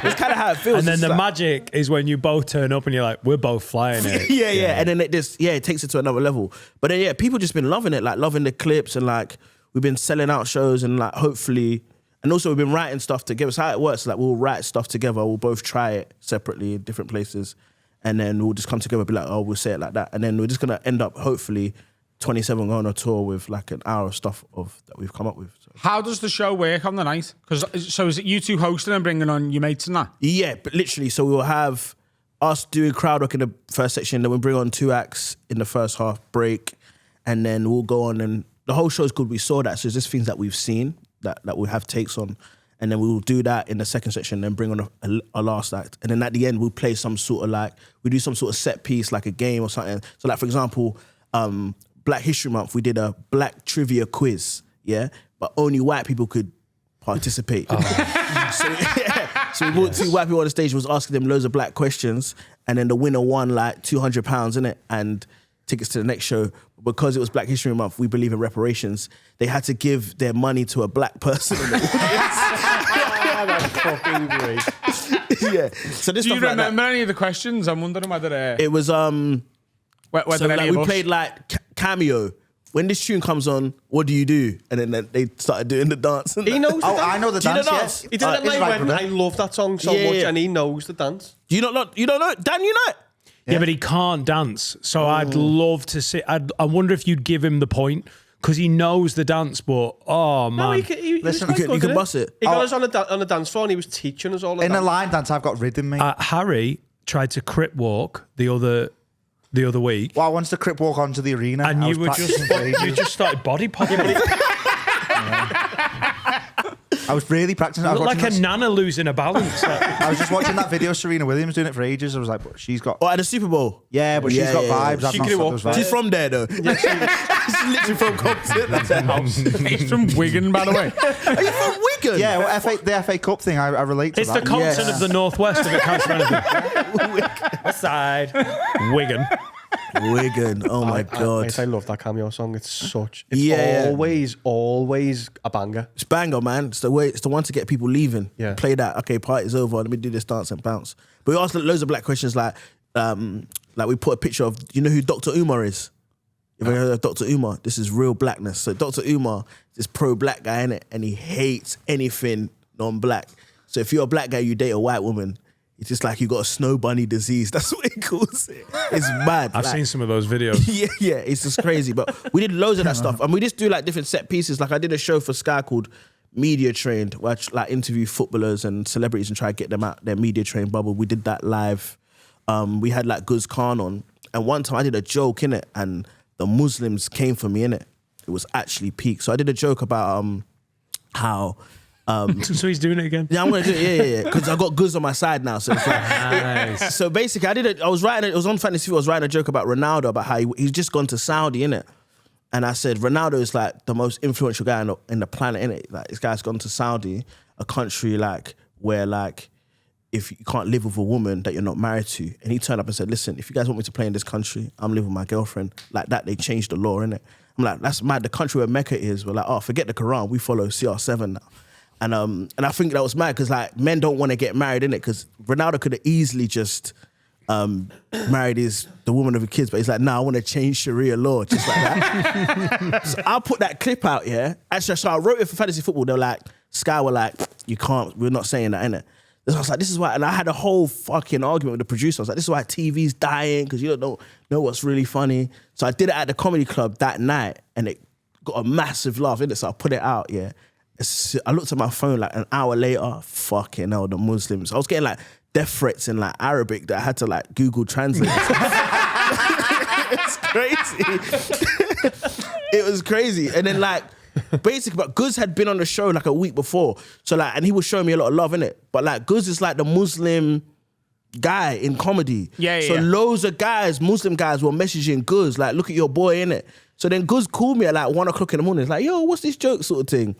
that's kind of how it feels. And then it's the like, magic is when you both turn up and you're like, we're both flying it. yeah. And then it takes it to another level. But then yeah, people just been loving it, like loving the clips and like we've been selling out shows and like hopefully, and also we've been writing stuff together. So how it works, like we'll write stuff together, we'll both try it separately in different places, and then we'll just come together and be like, oh, we'll say it like that. And then we're just gonna end up hopefully 27 going on a tour with like an hour of stuff that we've come up with. So. How does the show work on the night? So is it you two hosting and bringing on your mates and that? Yeah, but literally, so we'll have us doing crowd work in the first section, then we'll bring on 2 acts in the first half break, and then we'll go on and the whole show's called We Saw That, so it's just things that we've seen that we'll have takes on, and then we'll do that in the second section, then bring on a last act, and then at the end we'll play some sort of like, we do some sort of set piece like a game or something. So like for example, Black History Month, we did a black trivia quiz, yeah? But only white people could participate. So we brought 2 white people on the stage, was asking them loads of black questions, and then the winner won like £200, innit? And tickets to the next show. Because it was Black History Month, we believe in reparations. They had to give their money to a black person in the audience. That's fucking great. Yeah. So this Do you stuff like remember that. any of the questions? I'm wondering whether It was whether so any like of we us... played like Cameo when this tune comes on, what do you do? And then they started doing the dance. And He knows the Oh, dance. I know the Do you know dance. dance? Yeah. He did it It's at right, when brother. I love that song so Yeah, much, yeah. and he knows the dance. Do you not know? Dan, you know it? Yeah, but he can't dance. So I'd love to see. I wonder if you'd give him the point because he knows the dance, but man. No, he was Listen, quite you good, can innit? bust it. He got us on the dance floor and he was teaching us all of In a that. line dance, I've got rhythm, mate. Harry tried to crip walk the other week. Well, I wanted to crip walk onto the arena. And I you was practicing for ages. you just started body popping. I was really practicing. I You was, look like watching a that- nana losing a balance. I was just watching that video of Serena Williams doing it for ages. I was like, but she's got. Or at the Super Bowl? Yeah, but she's got vibes. I've She not grew got up those there. vibes. She's from there, though. She's literally from Compton. That's her house. He's from Wigan, by the way. Are you from Wigan? Yeah, well, the FA Cup thing, I relate to It's the that. Compton Yeah. of the Northwest, if it counts for anything. West side. Wigan. Wigan. Oh my God. Mate, I love that cameo song. It's Yeah. always a banger. It's banger, man. It's the way. It's the one to get people leaving. Yeah. Play that. Okay, party's over. Let me do this dance and bounce. But we asked loads of black questions, like we put a picture of. You know who Dr. Umar is? If you heard of Dr. Umar, this is real blackness. So Dr. Umar is this pro-black guy in it, and he hates anything non-black. So if you're a black guy, you date a white woman. It's just like you got a snow bunny disease. That's what he calls it. It's mad. I've Like- seen some of those videos. yeah, it's just crazy. But we did loads of that stuff, and we just do like different set pieces. Like I did a show for Sky called Media Trained, where I like interview footballers and celebrities and try to get them out their media trained bubble. We did that live. We had like Guz Khan on, and one time I did a joke in it, and the Muslims came for me in it. It was actually peak. So I did a joke about how. So he's doing it again. Yeah, I'm gonna do it. Yeah. Because I got Guz on my side now. So it's like, Nice. so basically, I was writing. It was on Fantasy Football. I was writing a joke about Ronaldo, about how he's just gone to Saudi, innit? And I said Ronaldo is like the most influential guy in the planet, innit? Like this guy's gone to Saudi, a country like where like if you can't live with a woman that you're not married to, and he turned up and said, "Listen, if you guys want me to play in this country, I'm living with my girlfriend." Like that, they changed the law, innit? I'm like, that's mad. The country where Mecca is, we're like, oh, forget the Quran, we follow CR7 now. And I think that was mad because like men don't want to get married, innit? Because Ronaldo could have easily just married the woman of his kids, but he's like, nah, I want to change Sharia law, just like that. So I'll put that clip out, yeah? Actually, so I wrote it for Fantasy Football. They were like, Sky were like, you can't, we're not saying that, innit? So I was like, this is why, and I had a whole fucking argument with the producer. I was like, this is why TV's dying, because you don't know what's really funny. So I did it at the comedy club that night, and it got a massive laugh, innit? So I put it out, yeah? I looked at my phone like an hour later, fucking hell, the Muslims. I was getting like death threats in like Arabic that I had to like Google Translate. It's crazy. It was crazy. And then like, basically, but Guz had been on the show like a week before. So like, and he was showing me a lot of love, innit? But like, Guz is like the Muslim guy in comedy. Yeah. So loads of guys, Muslim guys were messaging Guz, like, look at your boy, innit? So then Guz called me at like 1 o'clock in the morning. It's like, yo, what's this joke sort of thing?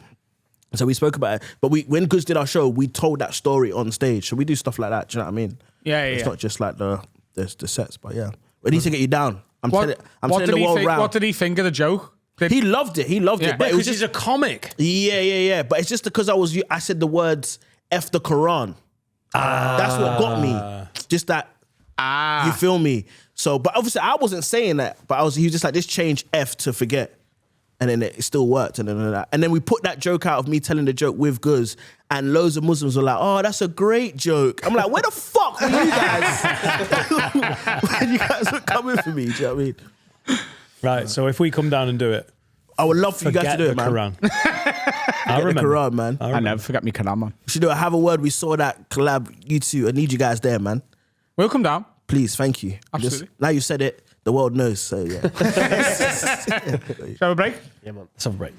So we spoke about it. But when Guz did our show, we told that story on stage. So we do stuff like that, do you know what I mean? Yeah. It's not just like the sets, but yeah. We need to get you down. I'm telling What the world round. What did he think of the joke? He loved it. He loved Yeah. it. But it was Because he's just, a comic. yeah. But it's just because I said the words F the Quran. That's what got me. Just that, you feel me? So, but obviously I wasn't saying that, but he was just like, just change F to forget. And then it still worked. And then we put that joke out of me telling the joke with Guz, and loads of Muslims were like, oh, that's a great joke. I'm like, where the fuck were you guys? When you guys were coming for me, do you know what I mean? Right, so if we come down and do it, I would love for you guys forget to do the it, man. Quran. I Get the remember. Quran, man. I never forget me Quran, man. We should do a Have a Word. We saw that collab, you two. I need you guys there, man. We'll come down. Please, thank you. Absolutely. Now you said it, the world knows, so yeah. Shall we have a break? Yeah, man. Let's have a break.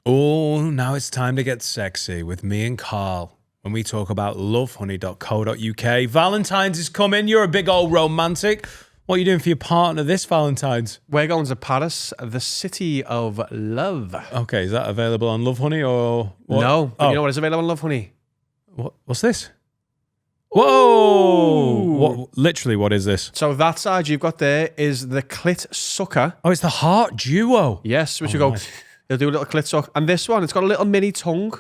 Oh, now it's time to get sexy with me and Carl when we talk about lovehoney.co.uk. Valentine's is coming. You're a big old romantic. What are you doing for your partner this Valentine's? We're going to Paris, the city of love. Okay, is that available on Love Honey or what? No, but Oh, you know what is available on Love Honey? what's this? Whoa! Literally, what is this? So that side you've got there is the clit sucker. Oh, it's the Heart Duo. Yes, which Oh, you go, nice. you'll do a little clit suck. And this one, it's got a little mini tongue.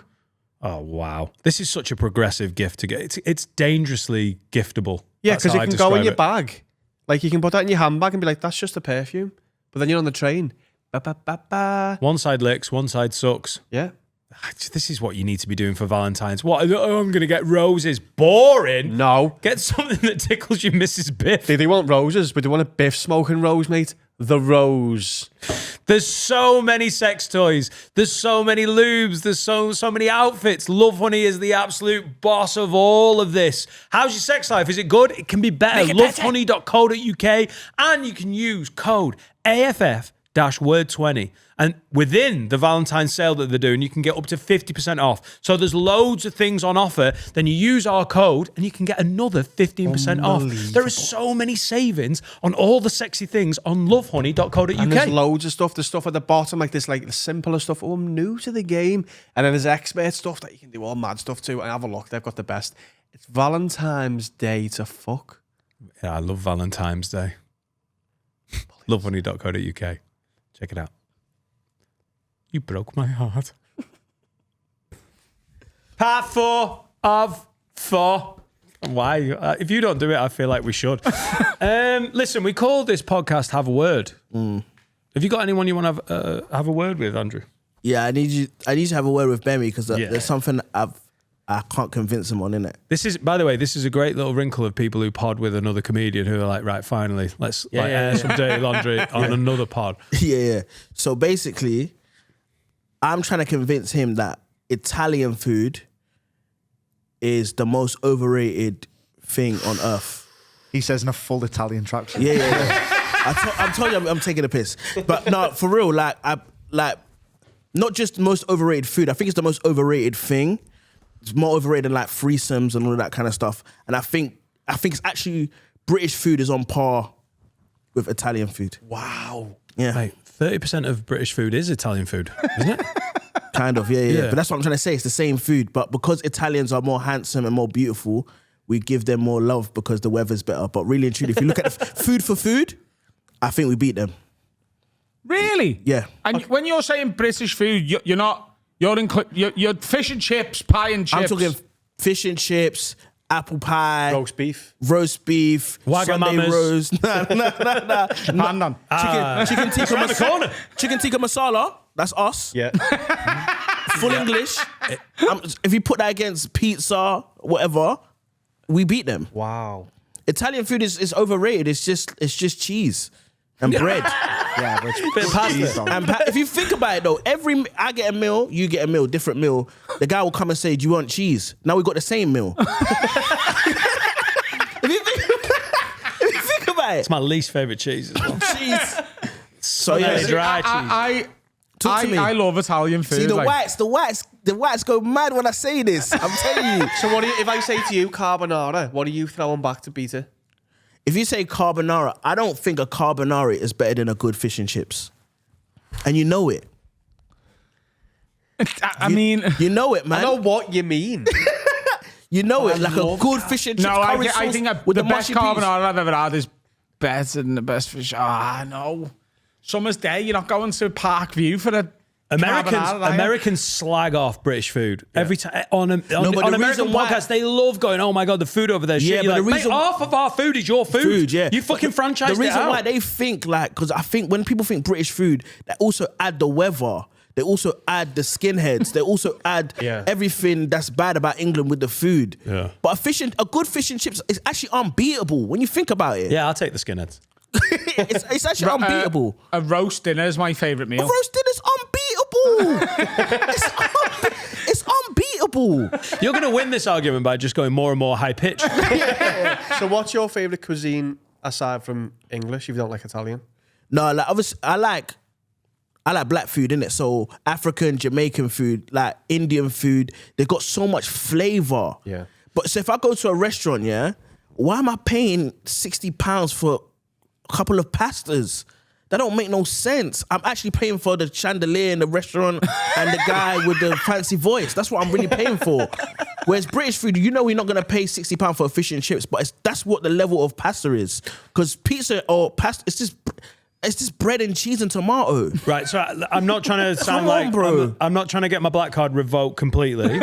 Oh, wow. This is such a progressive gift to get. It's dangerously giftable. Yeah, That's because how it I can go in describe your it. bag. Like you can put that in your handbag and be like, that's just a perfume. But then you're on the train. One side licks, one side sucks. Yeah. This is what you need to be doing for Valentine's. What? Oh, I'm going to get roses. Boring. No. Get something that tickles your Mrs. Biff. They want roses, but they want a Biff smoking rose, mate. The rose. There's so many sex toys. There's so many lubes. There's so many outfits. Love Honey is the absolute boss of all of this. How's your sex life? Is it good? It can be better. Lovehoney.co.uk, and you can use code AFF-word20. And within the Valentine's sale that they're doing, you can get up to 50% off. So there's loads of things on offer. Then you use our code and you can get another 15% off. There are so many savings on all the sexy things on lovehoney.co.uk. And there's loads of stuff. There's stuff at the bottom, like this, like the simpler stuff. Oh, I'm new to the game. And then there's expert stuff that you can do all mad stuff to. And have a look. They've got the best. It's Valentine's Day to fuck. Yeah, I love Valentine's Day. Lovehoney.co.uk. Check it out. You broke my heart. Part 4 of 4. Why? If you don't do it, I feel like we should. Listen, we call this podcast Have a Word. Have you got anyone you want to have a word with, Andrew? Yeah, I need to have a word with Bemi because there's something I can't convince him on, innit? This is, by the way, this is a great little wrinkle of people who pod with another comedian who are like, right, finally, let's air some dirty laundry on another pod. Yeah. So basically, I'm trying to convince him that Italian food is the most overrated thing on earth. He says in a full Italian tracksuit. Yeah. I'm telling you, I'm taking a piss. But no, for real, like not just the most overrated food. I think it's the most overrated thing. It's more overrated than like threesomes and all that kind of stuff. And I think it's actually British food is on par with Italian food. Wow. Yeah. Mate, 30% of British food is Italian food, isn't it? Kind of, yeah. But that's what I'm trying to say. It's the same food. But because Italians are more handsome and more beautiful, we give them more love because the weather's better. But really and truly, if you look at the food for food, I think we beat them. Really? Yeah. And when you're saying British food, you're not... You're fish and chips, pie and chips. I'm talking fish and chips, apple pie, Roast beef, Sunday roast. Nah. Chicken tikka masala. That's us. Yeah. Full English. If you put that against pizza, whatever, we beat them. Wow. Italian food is overrated. It's just cheese and bread. Yeah, but Bit of pasta. And if you think about it though, I get a meal, you get a meal, different meal. The guy will come and say, "Do you want cheese?" Now we got the same meal. If you think about it, It's my least favourite cheese as well. cheese. So Very yeah, dry cheese. Talk to me. I love Italian food. See the like, whites go mad when I say this. I'm telling you. So what do you, if I say to you carbonara, what are you throwing back to beat it? If you say carbonara, I don't think a carbonara is better than a good fish and chips. And you know it. I mean... You know it, man. I know what you mean. You know it, like a good fish and chips curry sauce I think with the the best mushy peas. carbonara I've ever had is better than the best fish. No. Summer's Day, you're not going to Park View for a carbonara, Americans slag off British food every time on but the American reason why- podcasts. They love going, "Oh my god, the food over there." Yeah, Shit. but You're the like, reason- mate, half of our food is your food. Yeah. You fucking franchise The reason it out. why they think because I think when people think British food, they also add the weather. They also add the skinheads. They also add everything that's bad about England with the food. Yeah. But a good fish and chips is actually unbeatable when you think about it. Yeah, I'll take the skinheads. it's actually unbeatable. A roast dinner is my favourite meal. Roast dinner's unbeatable. It's unbeatable. You're going to win this argument by just going more and more high pitch. So what's your favourite cuisine aside from English if you don't like Italian? No, like obviously I like black food, innit? So African, Jamaican food, like Indian food, they've got so much flavour. Yeah. But so if I go to a restaurant, why am I paying £60 for a couple of pastas? That don't make no sense. I'm actually paying for the chandelier in the restaurant and the guy with the fancy voice. That's what I'm really paying for. Whereas British food, you know we're not going to pay £60 for a fish and chips, but that's what the level of pasta is. Because pizza or pasta, it's just bread and cheese and tomato. Right, so I'm not trying to sound Come on, like bro. I'm not trying to get my black card revoked completely.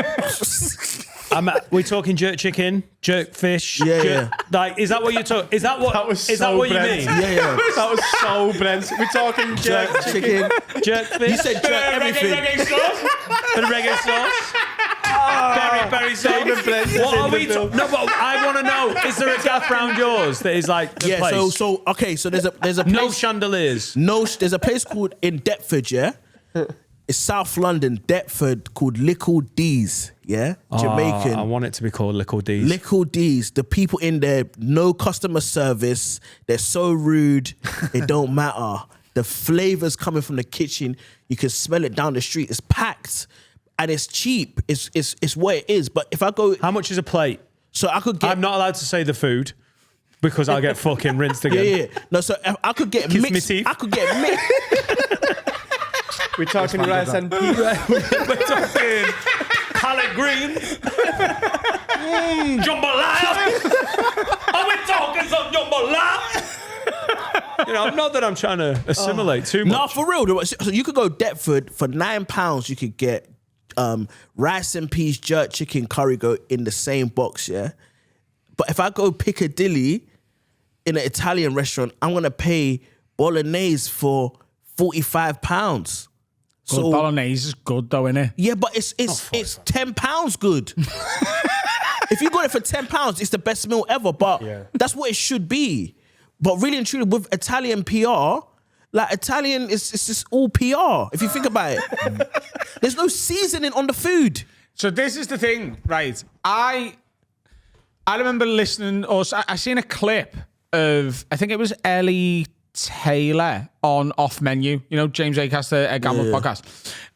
We talking jerk chicken, jerk fish? Yeah. Like, is that what you're talking? Is that what? That was is that so what you Brent. mean? Yeah. That was so Brent. We're talking jerk chicken. Jerk fish. You said jerk everything. Reggae sauce. Bit of reggae sauce. Berry sauce. What are we talking? No, but I want to know. Is there a gaff round yours that is like the Yeah. place? So okay. So there's a place, No chandeliers. there's a place called in Deptford. Yeah. It's South London, Deptford, called Little D's. Yeah, Jamaican. I want it to be called Little D's. Little D's. The people in there, no customer service. They're so rude. It don't matter. The flavors coming from the kitchen, you can smell it down the street. It's packed, and it's cheap. It's what it is. But if I go, How much is a plate? so I could get. I'm not allowed to say the food because I'll get fucking rinsed again. Yeah. No, so I could get Kiss me mixed. teeth. I could get mixed. We're talking rice and peas. We're talking collard greens. Jambalaya. Are we talking some jambalaya? You know, not that I'm trying to assimilate too much. No, for real. So you could go Deptford for £9. You could get rice and peas, jerk chicken, curry goat in the same box. Yeah, but if I go Piccadilly in an Italian restaurant, I'm gonna pay bolognese for £45. So bolognese is good though, innit? Yeah, but it's £10 good. If you got it for £10, it's the best meal ever. But that's what it should be. But really and truly, with Italian PR, like Italian, it's just all PR. If you think about it, there's no seasoning on the food. So this is the thing, right? I remember listening, or I seen a clip of, I think it was Ellie Taylor on Off Menu, you know, James Acaster, a Gamble podcast.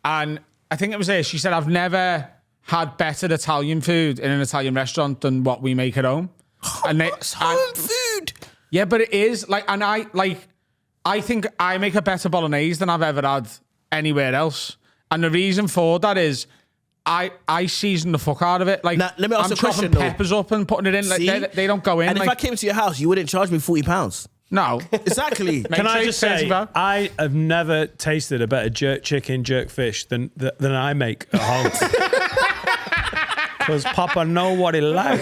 And I think it was there. She said, I've never had better Italian food in an Italian restaurant than what we make at home. And It's home food. Yeah, but it is like, and I think I make a better bolognese than I've ever had anywhere else. And the reason for that is I season the fuck out of it. Like, Now, let me ask I'm a question, chopping though. peppers up and putting it in. Like, See? they don't go in. And like, if I came to your house, you wouldn't charge me £40. no. Exactly. Can I just say, bro. I have never tasted a better jerk chicken, jerk fish than I make at home. Because Papa know what he like.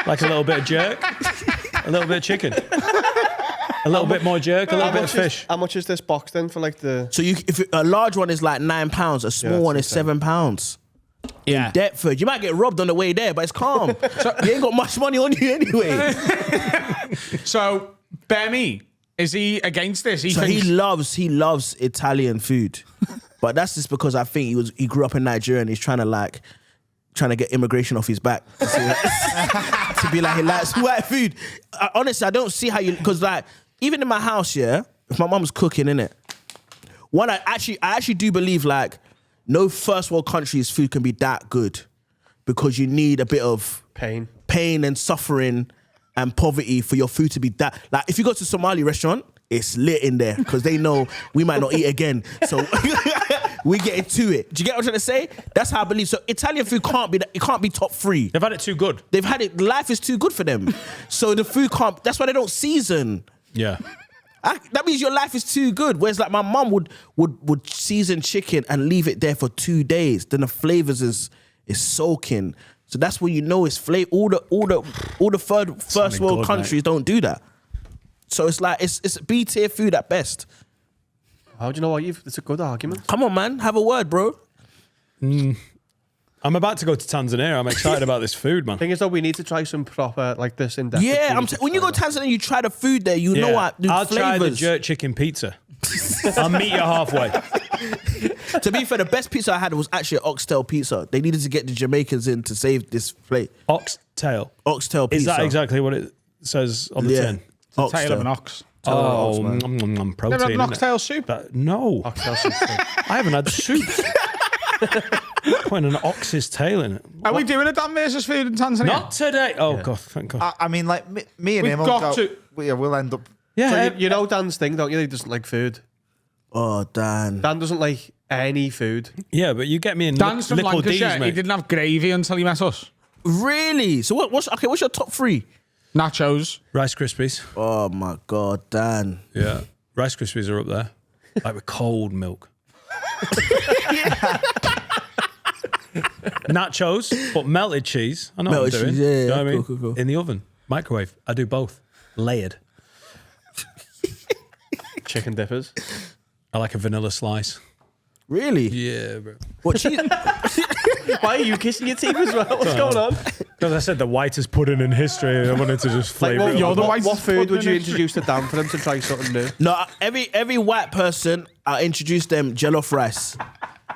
Like a little bit of jerk, a little bit of chicken, a little bit more jerk, a little bit of fish. How much is this box then for like the... So if a large one is like £9, a small one is £7. Yeah. Deptford, you might get robbed on the way there, but it's calm. You ain't got much money on you anyway. So, Bemi, is he against this? He So thinks, he loves Italian food, but that's just because I think he grew up in Nigeria and he's trying to get immigration off his back to be like he likes white food. Honestly, I don't see how because like even in my house, yeah, if my mum's cooking, innit, I actually do believe like no first world country's food can be that good because you need a bit of pain and suffering and poverty for your food to be that. Like if you go to a Somali restaurant, it's lit in there because they know we might not eat again. So we get into it. Do you get what I'm trying to say? That's how I believe. So Italian food can't be top 3. They've had it too good. They've had it. Life is too good for them. So the food can't. That's why they don't season. Yeah. That means your life is too good. Whereas like my mum would season chicken and leave it there for 2 days. Then the flavors is soaking. So that's when you know it's flavor. All the first world good, countries mate. don't do that. So it's like it's B tier food at best. How do you know what it's a good argument? Come on, man, have a word, bro. I'm about to go to Tanzania. I'm excited about this food, man. Thing is though, we need to try some proper like this in depth. Yeah, when you go to Tanzania, you try the food there. You know what? I'll try the flavors. jerk chicken pizza. I'll meet you halfway. To be fair, the best pizza I had was actually oxtail pizza. They needed to get the Jamaicans in to save this plate. Oxtail. Oxtail pizza. Is that exactly what it says on the tin? the tail of an ox. Oh, protein. Never had an innit? oxtail soup? No. Oxtail soup. I haven't had soup. Putting an ox's tail in it. Are we doing a Dan versus food in Tanzania? Not today. Oh, God, thank God. I mean, like me and We've him will got go. to- We'll end up. yeah. So you know Dan's thing, don't you? He doesn't like food. Oh, Dan. Dan doesn't like any food. yeah, but you get me in Dan's from little D's, Lancashire. He mate. didn't have gravy until he met us. Really? So what's your top 3? Nachos. Rice Krispies. Oh my God, Dan. Yeah. Rice Krispies are up there. Like with cold milk. Nachos, but melted cheese. I know Melted what I'm doing. cheese, yeah, You know what I mean? cool. In the oven, microwave. I do both. Layered. Chicken dippers. I like a vanilla slice. Really? Yeah, bro. What cheese? Why are you kissing your teeth as well? What's going on? Because I said the whitest pudding in history, I wanted to just flavour it. you're the what whitest food would pudding you in introduce to Dan for them to try something new? No, every white person, I introduce them jollof rice.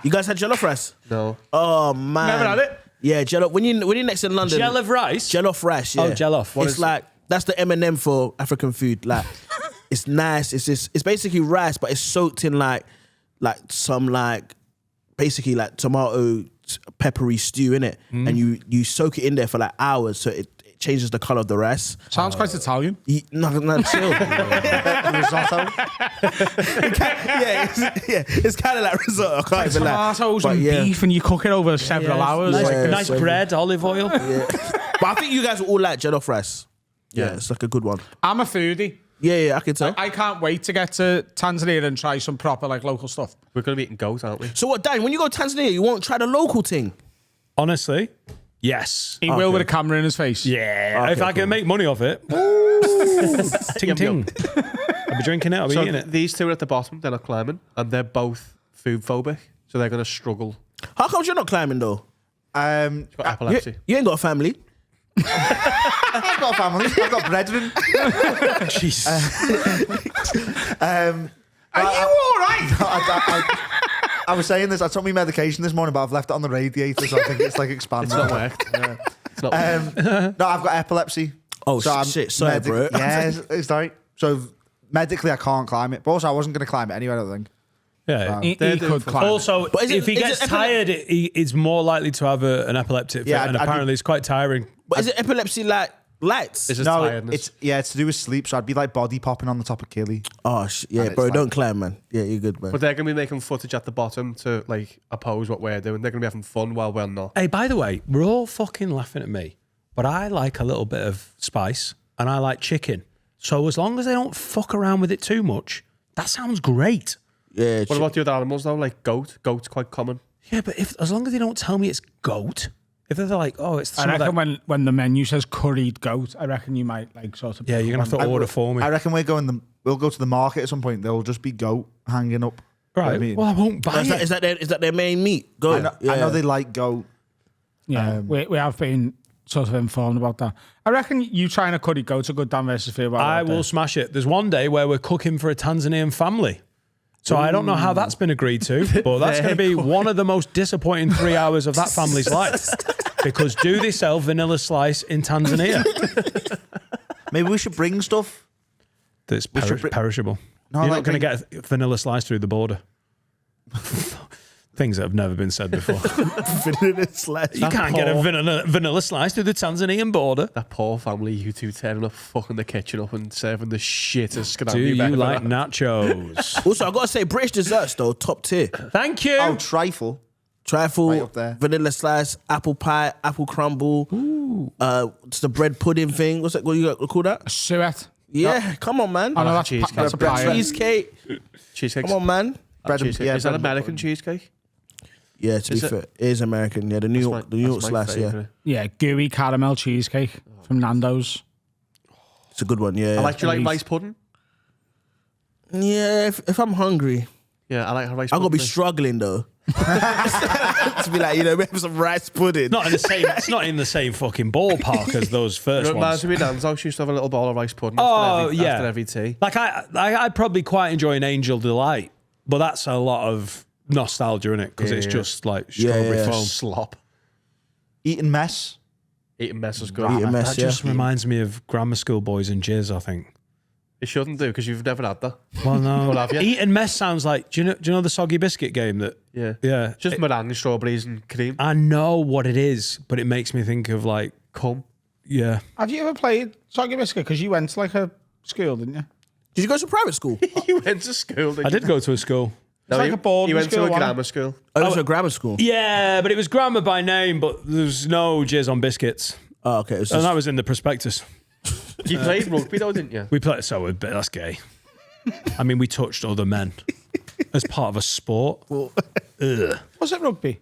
You guys had jollof rice? No. Oh man, Never had it. Yeah, jollof. When you next in London, Jell of rice? jollof rice. Yeah. Oh, jollof. What It's like that's the M&M for African food. Like, it's nice. It's basically rice, but it's soaked in like some basically like tomato peppery stew in it, and you soak it in there for like hours, so it changes the color of the rice. Sounds quite Italian. No, chill. Risotto. It's kind of like risotto. I can't even lie. Tomatoes But and yeah. beef, and you cook it over several hours. Nice, Yeah, nice so- bread, olive oil. But I think you guys will all like jollof rice. Yeah, it's like a good one. I'm a foodie. Yeah, I can tell. I can't wait to get to Tanzania and try some proper like local stuff. We're going to be eating goat, aren't we? So what, Dan? When you go to Tanzania, you won't try the local thing. Honestly, yes. He will with a camera in his face. Yeah, Okay, if I can make money off it. ting ting. I'll be drinking it, I'll be So eating it. these two are at the bottom, they're not climbing, and they're both food phobic, so they're going to struggle. How come you're not climbing though? Got epilepsy. You ain't got a family. I've got a family. I've got brethren. Jesus. Are you all right? I was saying this. I took my medication this morning, but I've left it on the radiator, so I think it's like expanding. It's not worked. Yeah. It's not worked. No, I've got epilepsy. Oh I'm shit! Sorry, bro. Yeah, it's right. So medically, I can't climb it. But also, I wasn't going to climb it anyway. I don't think. Yeah. He could climb. Also, But is it- if he is gets it tired, he's more likely to have an epileptic fit, Yeah, and I'd be- apparently it's quite tiring. But is it epilepsy like lights? It's just No, tiredness. it's to do with sleep. So I'd be like body popping on the top of Killy. Oh yeah, And bro. it's Don't like- climb, man. Yeah, you're good, man. But they're going to be making footage at the bottom to like oppose what we're doing. They're going to be having fun while we're not. Hey, by the way, we're all fucking laughing at me, but I like a little bit of spice and I like chicken. So as long as they don't fuck around with it too much, that sounds great. Yeah. What about the other animals though? Like goat. Goat's quite common. Yeah, but as long as they don't tell me it's goat, if they're like, oh, it's I some of reckon that, when the menu says curried goat, I reckon you might like sort of. yeah, you're gonna have to order for me, I reckon we'll go to the market at some point. There'll just be goat hanging up. You know what right? I mean? Well, I won't buy Is it. that their main meat? Go. I know they like goat. Yeah, we have been sort of informed about that. I reckon you trying to curry goat's a good Dan versus Fear. I will smash it. There's one day where we're cooking for a Tanzanian family. So I don't know how that's been agreed to, but that's going to be one of the most disappointing 3 hours of that family's life. Because do they sell vanilla slice in Tanzania? Maybe we should bring stuff. That's should perishable. No, You're like not going to get a vanilla slice through the border. Things that have never been said before. You can't get a vanilla slice through the Tanzanian border. That poor family, you two tearing up fucking the kitchen up and serving the shittest. Do you like nachos? Also, I gotta say, British desserts though, top tier. Thank you. Oh, trifle. Trifle, Right up there. vanilla slice, apple pie, apple crumble. It's the bread pudding thing. What's that? What you call that? Suet. Yeah, come on, man. Oh no, that's cheesecake. that's a Bread pie. Cheesecake. Cheesecake. Come on, man. Bread and- Cheesecake. yeah, Is that bread and American butter. cheesecake? Yeah, to be Is it? fair, it is American. Yeah, the New York slice. Yeah, Yeah, gooey caramel cheesecake from Nando's. it's a good one. Yeah, I like. Do you like Elite. rice pudding? yeah. If I'm hungry, Yeah, I like rice. I'm gonna be pudding. struggling though. To be like, we have some rice pudding. Not in the same. It's not in the same fucking ballpark as those first It reminds ones. me of Nan's house. She used to have a little bowl of rice pudding. Oh, after yeah. After every tea. Like I'd probably quite enjoy an Angel Delight, but that's a lot of nostalgia in it because it's Yeah. just like Yeah, strawberry yeah. foam. Slop. Eating mess. Eating mess is good. Eat a mess, That yeah. just reminds me of grammar school boys and jizz. I think. It shouldn't do because you've never had that. Well, no. Well, have you? Eat and mess sounds like. Do you know the soggy biscuit game? That Yeah. yeah. Just meringue, strawberries, and cream. I know what it is, but it makes me think of like Cum. yeah. Have you ever played Soggy Biscuit? Because you went to like a school, didn't you? Did you go to private school? You went to school. I did go to a school. It's like a boarding He went school, to a wasn't it? grammar school. I went to a grammar school. Yeah, but it was grammar by name, but there's no jizz on biscuits, Oh, okay. It was and just, that was in the prospectus. You played rugby though, didn't you? We played but that's gay. I mean, we touched other men as part of a sport. Ugh. Was it rugby?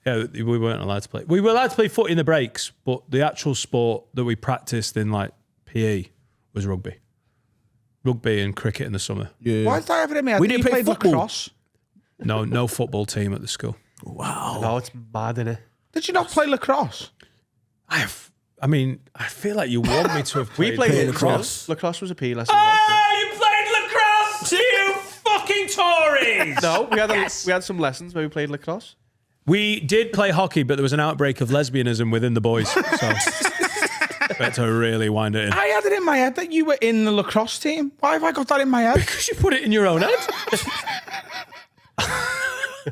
Yeah, we weren't allowed to play. We were allowed to play footy in the breaks, but the actual sport that we practiced in like PE was rugby. Rugby and cricket in the summer. Yeah. Why did I ever in my head? We that didn't you play played football. lacrosse. No football team at the school. Wow. No, it's mad, innit? Did you not play lacrosse? I feel like you want me to have We played played lacrosse. Lacrosse was a PE lesson. You played lacrosse, you fucking Tories! No, we had some lessons where we played lacrosse. We did play hockey, but there was an outbreak of lesbianism within the boys. So we had to really wind it in. I had it in my head that you were in the lacrosse team. Why have I got that in my head? Because you put it in your own head.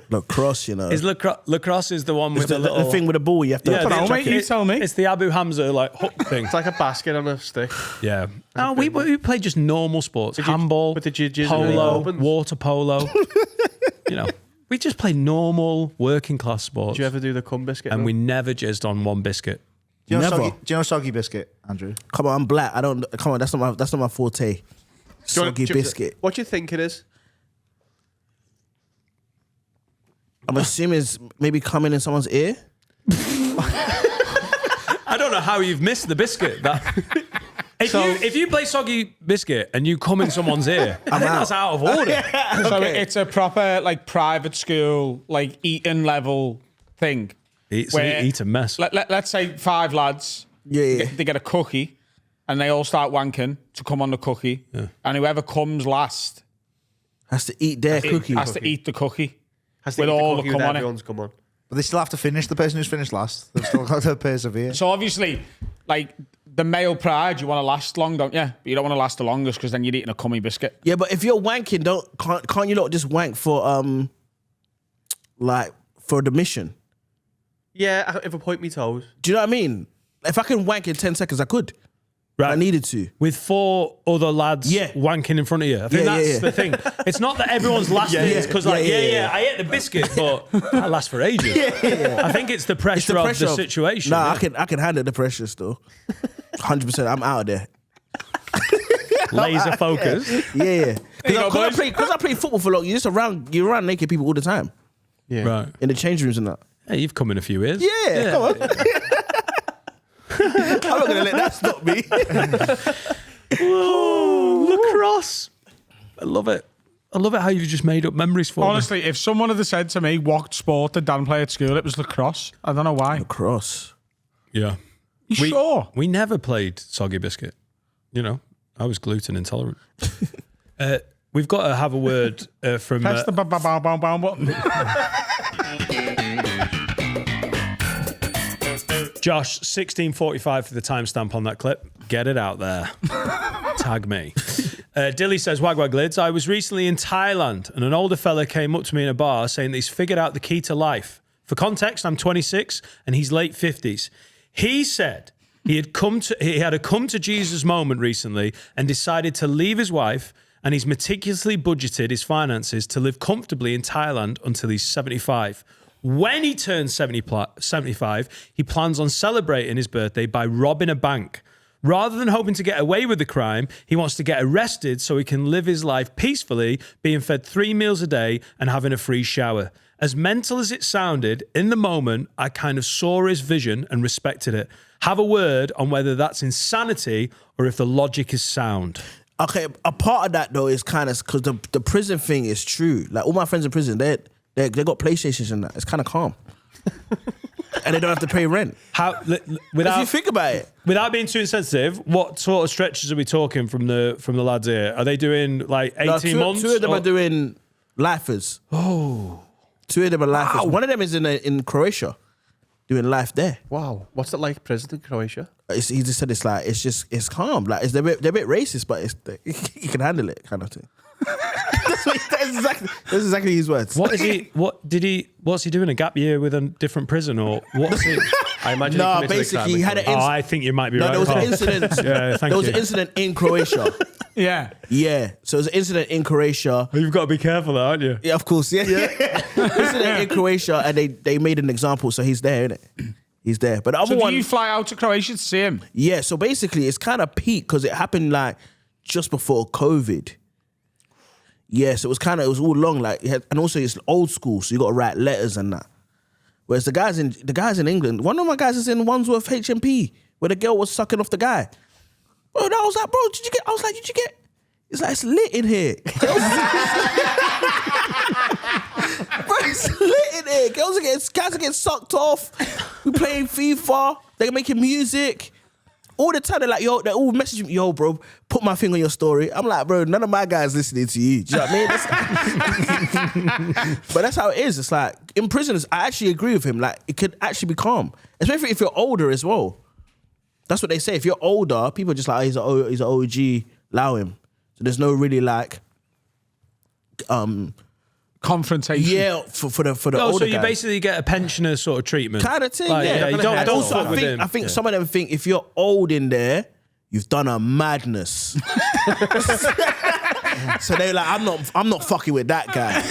Lacrosse, you know. Is lacrosse is the one with the, the little the thing with the ball you have to. I don't know, mate, you tell me. It's the Abu Hamza like hook thing. It's like a basket on a stick. Yeah. No, we played just normal sports. Handball, but did you jizz in the polo, opens? water polo. We just play normal working class sports. Did you ever do the cum biscuit? And we never jizzed on one biscuit. Do you Never. know soggy biscuit, Andrew? Come on, I'm black. I don't. Come on, that's not my forte. Soggy biscuit. What do you think it is? I'm assuming it's maybe coming in someone's ear. I don't know how you've missed the biscuit. If you play soggy biscuit and you come in someone's ear, I think that's out of order. So it's a proper like private school, like Eton level thing. It's eat a mess. Let's say 5 lads. Yeah. They get a cookie, and they all start wanking to come on the cookie, and whoever comes last Has to eat their cookie. has to eat the cookie. Has to With eat the all the cookie cum with on it. everyone's cum on. But they still have to finish. The person who's finished last, they've still got to persevere. So obviously, like the male pride, you want to last long, don't you? But you don't want to last the longest because then you're eating a cummy biscuit. Yeah, but if you're wanking, can't you not just wank for like for the mission? Yeah, if I point me toes. Do you know what I mean? If I can wank in 10 seconds, I could. Right. I needed to. With 4 other lads Yeah. wanking in front of you. I think that's the thing. It's not that everyone's lasting. It's because I ate the biscuit, but that lasts for ages. I think it's the pressure, of the situation. Nah, I can handle the pressure still. 100%. I'm out of there. Laser focus. Yeah. Because I play football for long. You're around naked people all the time Yeah. Right. in the change rooms and that. Hey, you've come in a few years. Yeah. Come on. I'm not gonna let that stop me. Lacrosse. I love it. I love it how you've just made up memories for Honestly, if someone had said to me, what sport did Dan play at school? It was lacrosse. I don't know why. Cross. me. Yeah. You sure? We never played soggy biscuit. I was gluten intolerant. We've got to have a word from... Press the button. Josh, 16:45 for the timestamp on that clip. Get it out there. Tag me. Dilly says, Wagwag lids, I was recently in Thailand and an older fella came up to me in a bar saying that he's figured out the key to life. For context, I'm 26 and he's late 50s. He said he had a come to Jesus moment recently and decided to leave his wife, and he's meticulously budgeted his finances to live comfortably in Thailand until he's 75. When he turns 75, he plans on celebrating his birthday by robbing a bank. Rather than hoping to get away with the crime, he wants to get arrested so he can live his life peacefully, being fed 3 meals a day and having a free shower. As mental as it sounded, in the moment, I kind of saw his vision and respected it. Have a word on whether that's insanity or if the logic is sound. Okay, a part of that though is kind of because the prison thing is true. Like all my friends in prison, they got PlayStations and that. It's kind of calm, and they don't have to pay rent. If you think about it, without being too insensitive, what sort of stretches are we talking from the lads here? Are they doing like 18 months? Two of them are doing lifers. Oh, 2 of them are lifers. One of them is in Croatia, doing life there. Wow. What's it like, prison in Croatia? He just said it's calm. Like they're a bit racist, but he can handle it, kind of thing. That's exactly his words. what's he doing? A gap year with a different prison, or what's he? I imagine. No, basically he had an incident. I think you might be right. There was an Carl. incident. Yeah, thank there was you. an incident in Croatia. Yeah. Yeah. So it was an incident in Croatia. You've got to be careful, though, aren't you? Yeah, of course. Yeah. Incident in Croatia, and they made an example. So he's there, innit? He's there. But the other So one, do you fly out to Croatia to see him? yeah. So basically, it's kind of peak because it happened like just before COVID. Yeah, so it was all long, like, and also it's old school, so you got to write letters and that. Whereas the guys in England, one of my guys is in Wandsworth HMP where the girl was sucking off the guy. Bro, I was like, bro, did you get? It's like, it's lit in here. Bro, it's lit in here. Guys are getting sucked off. We playing FIFA. They're making music. All the time, they're like, yo, they're all messaging me, yo, bro, put my thing on your story. I'm like, bro, none of my guys listening to you. Do you know what I mean? But that's how it is. It's like, in prisons, I actually agree with him. Like, it could actually be calm. Especially if you're older as well. That's what they say. If you're older, people are just like, oh, he's an OG, allow him. So there's no really like, confrontation. yeah, for the older so you guys. basically get a pensioner sort of treatment. Kind of thing, Like, yeah. you don't Also, fuck with him. I think some of them think if you're old in there, you've done a madness. So they're like, I'm not fucking with that guy.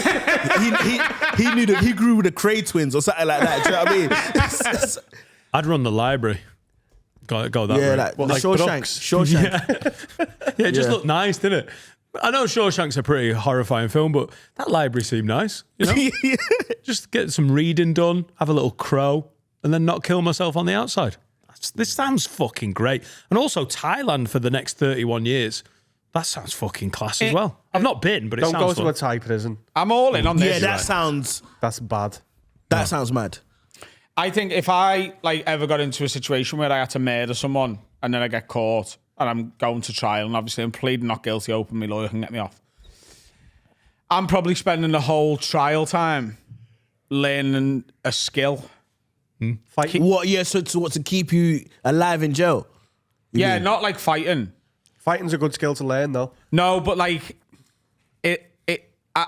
He grew with the Cray twins or something like that. Do you know what I mean? I'd run the library. Go that Yeah, way. like Like Shawshank. Yeah, it just Yeah. looked nice, didn't it? I know Shawshank's a pretty horrifying film, but that library seemed nice. You know, just get some reading done, have a little crow, and then not kill myself on the outside. This sounds fucking great. And also Thailand for the next 31 years. That sounds fucking class as well. I've not been, but it Don't sounds go fun. to a Thai prison. I'm all in on this. Yeah, that sounds That's bad. sounds mad. I think if I like ever got into a situation where I had to murder someone and then I get caught and I'm going to trial and obviously I'm pleading not guilty, hoping my lawyer can get me off, I'm probably spending the whole trial time learning a skill. Fighting. What? Yeah. So to keep you alive in jail? Yeah, not like fighting. Fighting's a good skill to learn, though. No, but like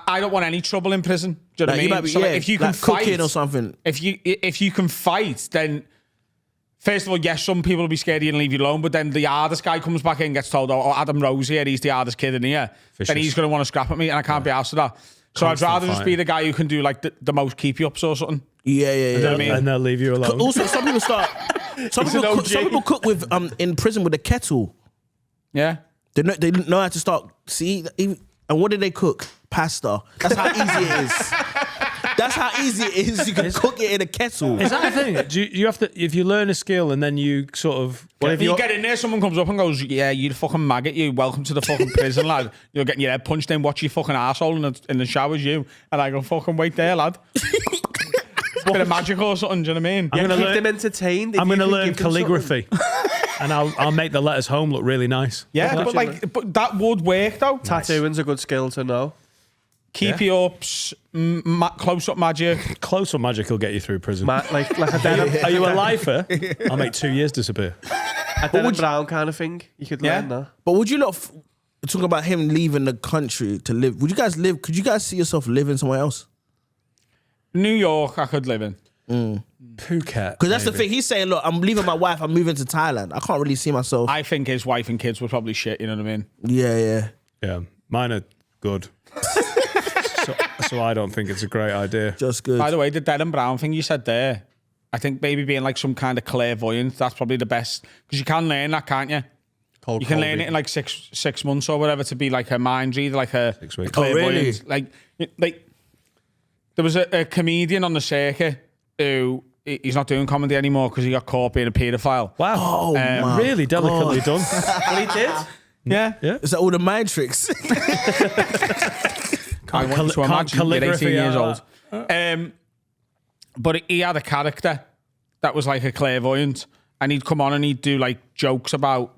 I don't want any trouble in prison. Do you know what I mean? So like, if you can like fight cooking or something. If you can fight, then first of all, yes, some people will be scared of you and leave you alone. But then the hardest guy comes back in and gets told, "Oh, Adam Rowe's here. He's the hardest kid in here." Then he's going to want to scrap at me, and I can't be asked of that. So Constant I'd rather just be fighting. the guy who can do like the most keep you ups or something. Yeah. You know what I mean? And they'll leave you alone. Also, some people start. Some people cook with in prison with a kettle. Yeah. They know how to start. See, and what did they cook? Pasta. That's how easy it is. That's how easy it is. You can cook it in a kettle. Is that a thing? Do you have to, if you learn a skill and then you sort of... Well, if you get in there, someone comes up and goes, "Yeah, you fucking maggot, you. Welcome to the fucking prison, lad. You're getting your head punched in. Watch your fucking arsehole in the showers, you." And I go, "Fucking wait there, lad." Bit of magic or something, do you know what I mean? I'm Keep gonna them entertained. I'm going to learn calligraphy. And I'll make the letters home look really nice. Yeah, but that would work though. Tattooing's a good skill to know. Keep you ups, close up magic. Close up magic will get you through prison. Like a Denim, Are you a lifer? I'll make 2 years disappear. a Denim Brown kind of thing. You could learn that. But would you not talk about him leaving the country to live? Would you guys live? Could you guys see yourself living somewhere else? New York, I could live in. Phuket. Because that's the thing. He's saying, look, I'm leaving my wife. I'm moving to Thailand. I can't really see myself. I think his wife and kids would probably shit, you know what I mean? Yeah. Yeah, mine are good. so I don't think it's a great idea. Just good. By the way, the Denim Brown thing you said there, I think maybe being like some kind of clairvoyant, that's probably the best. Because you can learn that, can't you? You can learn it in like six months or whatever to be like a mind reader, like a 6 weeks. clairvoyant. Like there was a comedian on the circuit who he's not doing comedy anymore because he got caught being a paedophile. Wow. Oh, my really delicately done. But he did. Yeah. Is that all the mind tricks? I want you to imagine you're 18 years old. Like But he had a character that was like a clairvoyant, and he'd come on and he'd do like jokes about.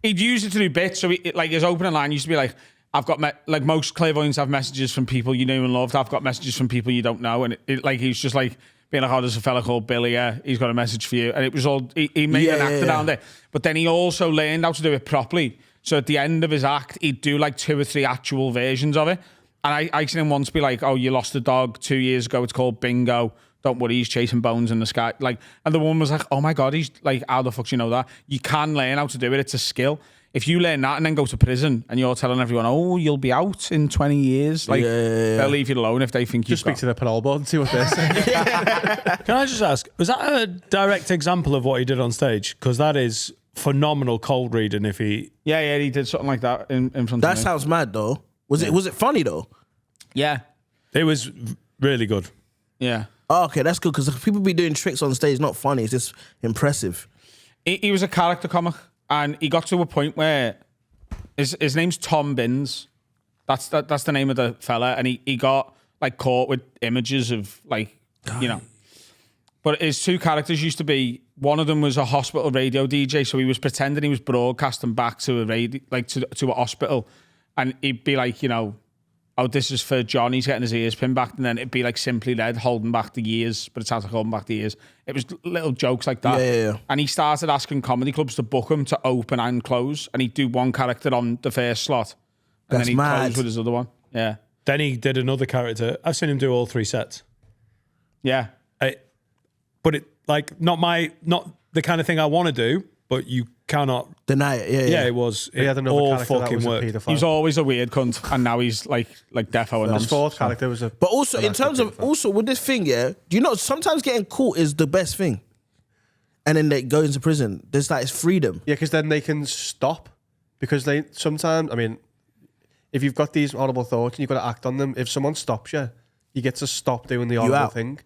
He'd use it to do bits. So like his opening line used to be like, "I've got like most clairvoyants have messages from people you knew and loved. I've got messages from people you don't know." And like he's just like being like, "Oh, there's a fella called Billy. He's got a message for you." And it was all he made an act around it. But then he also learned how to do it properly. So at the end of his act, he'd do like 2 or 3 actual versions of it. And I seen him once be like, "Oh, you lost a dog 2 years ago. It's called Bingo. Don't worry, he's chasing bones in the sky." Like, and the woman was like, "Oh my God, he's like, how the fuck do you know that?" You can learn how to do it. It's a skill. If you learn that and then go to prison and you're telling everyone, "Oh, you'll be out in 20 years," like they'll leave you alone if they think you've Just speak to the parole board and see what they're saying. Can I just ask, was that a direct example of what he did on stage? Because that is phenomenal cold reading if he... Yeah, he did something like that in front of That me. sounds mad though. Was it funny though? Yeah. It was really good. Yeah. Oh, okay, that's good because people be doing tricks on stage. Not funny. It's just impressive. He was a character comic, and he got to a point where his name's Tom Binns. That's the name of the fella, and he got like caught with images of like, you know. But his two characters used to be, one of them was a hospital radio DJ, so he was pretending he was broadcasting back to a radio, like to a hospital, and he'd be like, you know, oh, this is for John, he's getting his ears pinned back, and then it'd be like Simply Red holding back the ears, but it's how to holding back the ears. It was little jokes like that. Yeah. And he started asking comedy clubs to book him to open and close, and he'd do one character on the first slot, and That's then he'd mad. close with his other one. Yeah. Then he did another character. I've seen him do all 3 sets. Yeah. But it like not the kind of thing I want to do, but you cannot Deny it. Yeah, it was. He had another all character that fucking was a work. paedophile. He was always a weird cunt, and now he's like defo and His fourth character was a. But also, in terms of with this thing, yeah, do you know sometimes getting caught is the best thing, and then they go into prison. There's like it's freedom. Yeah, because then they can stop. Because they sometimes, I mean, if you've got these horrible thoughts and you've got to act on them, if someone stops you, you get to stop doing the horrible out. thing.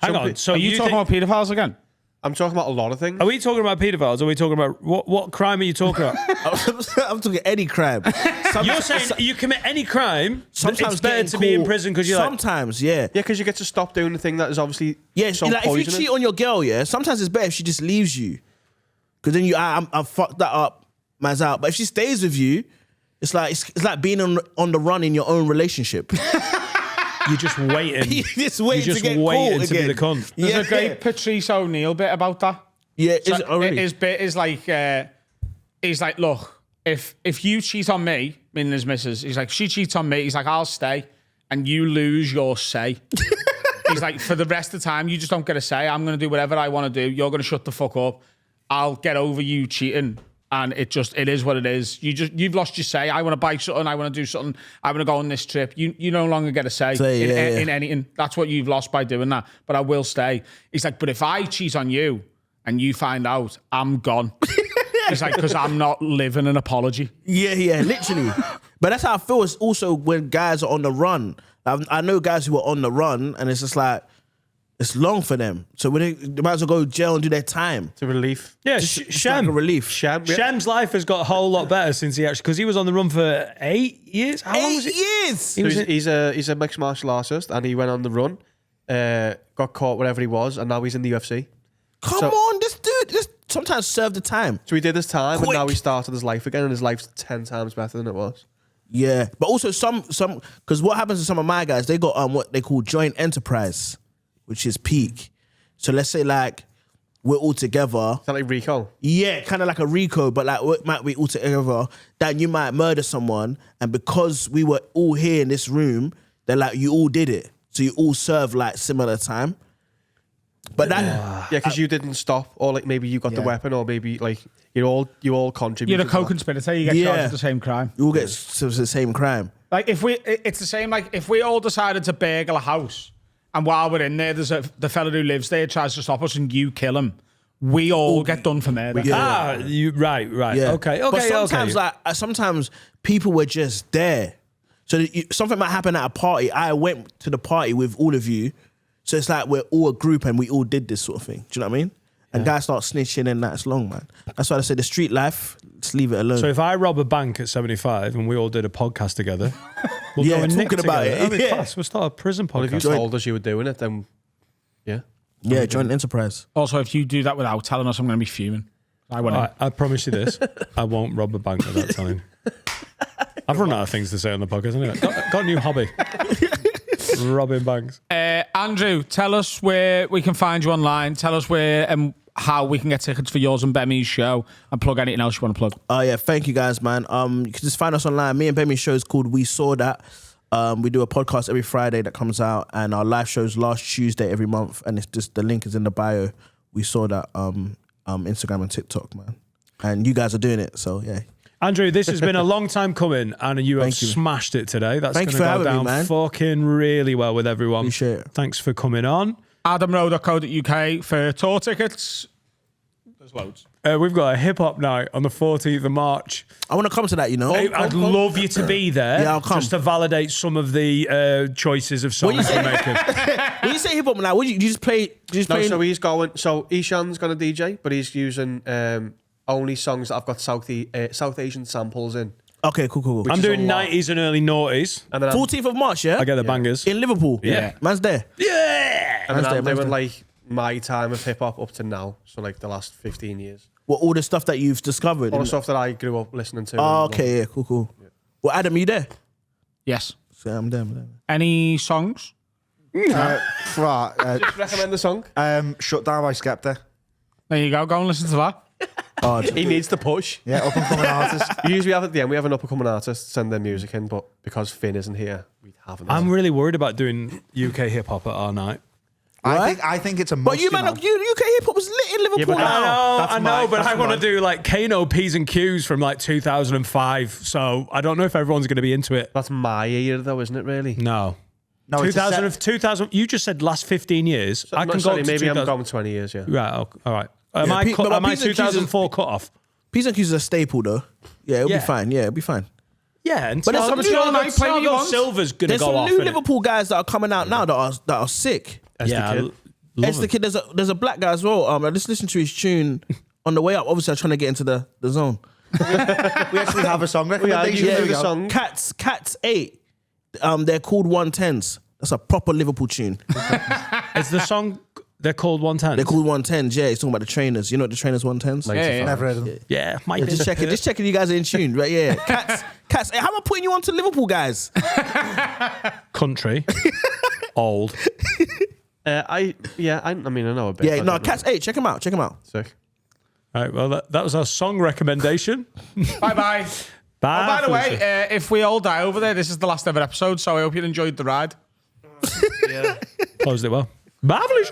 Hang on. So Are you talking about paedophiles again? I'm talking about a lot of things. Are we talking about paedophiles? Or are we talking about what crime are you talking about? I'm talking any crime. You're saying you commit any crime. Sometimes it's better getting to be in caught- prison because you're like. sometimes, yeah. Yeah, because you get to stop doing the thing that is obviously Yeah, so like if you poisonous. cheat on your girl, yeah, sometimes it's better if she just leaves you. Because then I fucked that up, man's out. But if she stays with you, it's like being on the run in your own relationship. You're just waiting. You're just waiting You're to just get waiting caught to be again. the cunt. There's a great Patrice O'Neill bit about that. Yeah, So is it already? his bit is like, he's like, look, if you cheat on me, meaning his missus, he's like, she cheats on me, he's like, I'll stay, and you lose your say. He's like, for the rest of the time, you just don't get a say. I'm going to do whatever I want to do. You're going to shut the fuck up. I'll get over you cheating. And it is what it is. You've lost your say. I want to buy something. I want to do something. I want to go on this trip. You no longer get a say in anything. That's what you've lost by doing that. But I will stay. He's like, but if I cheat on you and you find out, I'm gone. He's like, because I'm not living an apology. Yeah, literally. But that's how I feel. It's also when guys are on the run. I know guys who are on the run, and it's just like it's long for them. So when they might as well go to jail and do their time. It's a relief. Yeah, Just Shem. like a relief. Shem's life has got a whole lot better since because he was on the run for 8 years. How long was it? 8 years. So he's a mixed martial artist, and he went on the run, got caught wherever he was, and now he's in the UFC. Come on, this dude. Just sometimes serve the time. So he did his time, Quick. and now he started his life again, and his life's 10 times better than it was. Yeah, but also some because what happens to some of my guys? They got what they call joint enterprise, which is peak. So let's say like we're all together. Is that like Rico? Yeah, kind of like a Rico, but like we might be all together. That you might murder someone, and because we were all here in this room, they're like you all did it, so you all serve like similar time. But that Yeah, because you didn't stop, or like maybe you got the Yeah. weapon, or maybe like you all contributed. You're a to that. co-conspirator. You get charged with the same crime. you all get to the same crime. Like it's the same. Like if we all decided to burgle a house, and while we're in there, the fella who lives there tries to stop us, and you kill him. We all get done for murder. Yeah. Right. Yeah. Okay. But sometimes, okay. sometimes people were just there. So something might happen at a party. I went to the party with all of you. So it's like we're all a group and we all did this sort of thing. Do you know what I mean? And guys start snitching and that's long, man. That's why I say the street life, just leave it alone. So if I rob a bank at 75 and we all did a podcast together, we'll Yeah, go and nick talking about together. it, That'd be yeah. class. We'll start a prison Well, if you podcast. told us you were doing it, then yeah. yeah, joint enterprise. Also, if you do that without telling us, I'm going to be fuming. I want I promise you this. I won't rob a bank without telling. I've run out of things to say on the podcast anyway. Got a new hobby. Robbing banks. Andrew, tell us where we can find you online. Tell us where and how we can get tickets for yours and Bemi's show, and plug anything else you want to plug. Oh yeah, thank you guys, man. You can just find us online. Me and Bemi's show is called We Saw That. We do a podcast every Friday that comes out, and our live show's last Tuesday every month. And it's just the link is in the bio. We Saw That Instagram and TikTok, man. And you guys are doing it, so yeah. Andrew, this has been a long time coming, and you have Thank you. smashed it today. That's going Thank to you for go having me, down man. fucking really well with everyone. Appreciate it. Thanks for coming on. AdamRowe.co.uk for tour tickets. There's loads. We've got a hip hop night on the 14th of March. I want to come to that, you know. I'd love you to be there. Yeah, I'll come. Just to validate some of the choices of songs you're making. When you say hip hop now, what do you just play? So he's going. So Ishan's going to DJ, but he's using only songs that I've got South Asian samples in. Okay, cool. I'm doing 90s and early noughties. And then 14th of March, yeah? I get the bangers. In Liverpool. Yeah. Man's there. Yeah. And then I'm Man's doing there. like my time of hip hop up to now, so like the last 15 years. What, all the stuff that you've discovered? All the stuff that I grew up listening to. Oh, okay, yeah, cool. Yeah. Well, Adam, you there? Yes. So I'm there. Any songs? Just recommend the song. Shut Down by Skepta. There you go. Go and listen to that. He needs to push. Yeah, up and coming artist. Usually at the end we have an up and coming artist send their music in, but because Finn isn't here, we haven't. I'm really worried about doing UK hip hop at our night. I think it's a must. But you, man, UK hip hop was lit in Liverpool. but I know, but I want to do like Kano P's and Q's from like 2005. So I don't know if everyone's going to be into it. That's my year though, isn't it? Really? No. No, it's 2000. You just said last 15 years. I can sorry, go to maybe I'm 2000. going 20 years. Yeah. Right. Okay, all right. Am Yeah, I but am I P's and Q's 2004 cut off? P's and Q's is a staple, though. Yeah, it'll Yeah. be fine. Yeah, it'll be fine. Yeah, and But there's some new- Silver's going to There's go some off. new innit? Liverpool guys that are coming out now that are sick. Yeah, Kid. It's the kid. There's a black guy as well. I just listened to his tune on the way up. Obviously, I was trying to get into the zone. We actually have a song recommendation. Yeah, There we the go. song. Cats 8. They're called 110s. That's a proper Liverpool tune. Is the song they're called 110? They're called 110s. Yeah, it's talking about the trainers. You know what the trainers 110s? Yeah. Never heard of them. Yeah, might be. Just checking you guys are in tune, right? Yeah, cats. Hey, how am I putting you on to Liverpool guys? Country, old. I mean I know a bit. Yeah, but I no, don't know. Cats 8. Check them out. Sick. All right, well that was our song recommendation. Bye bye. Bye. Oh, by the way, if we all die over there, this is the last ever episode, so I hope you enjoyed the ride. Closed it well. Marvelous.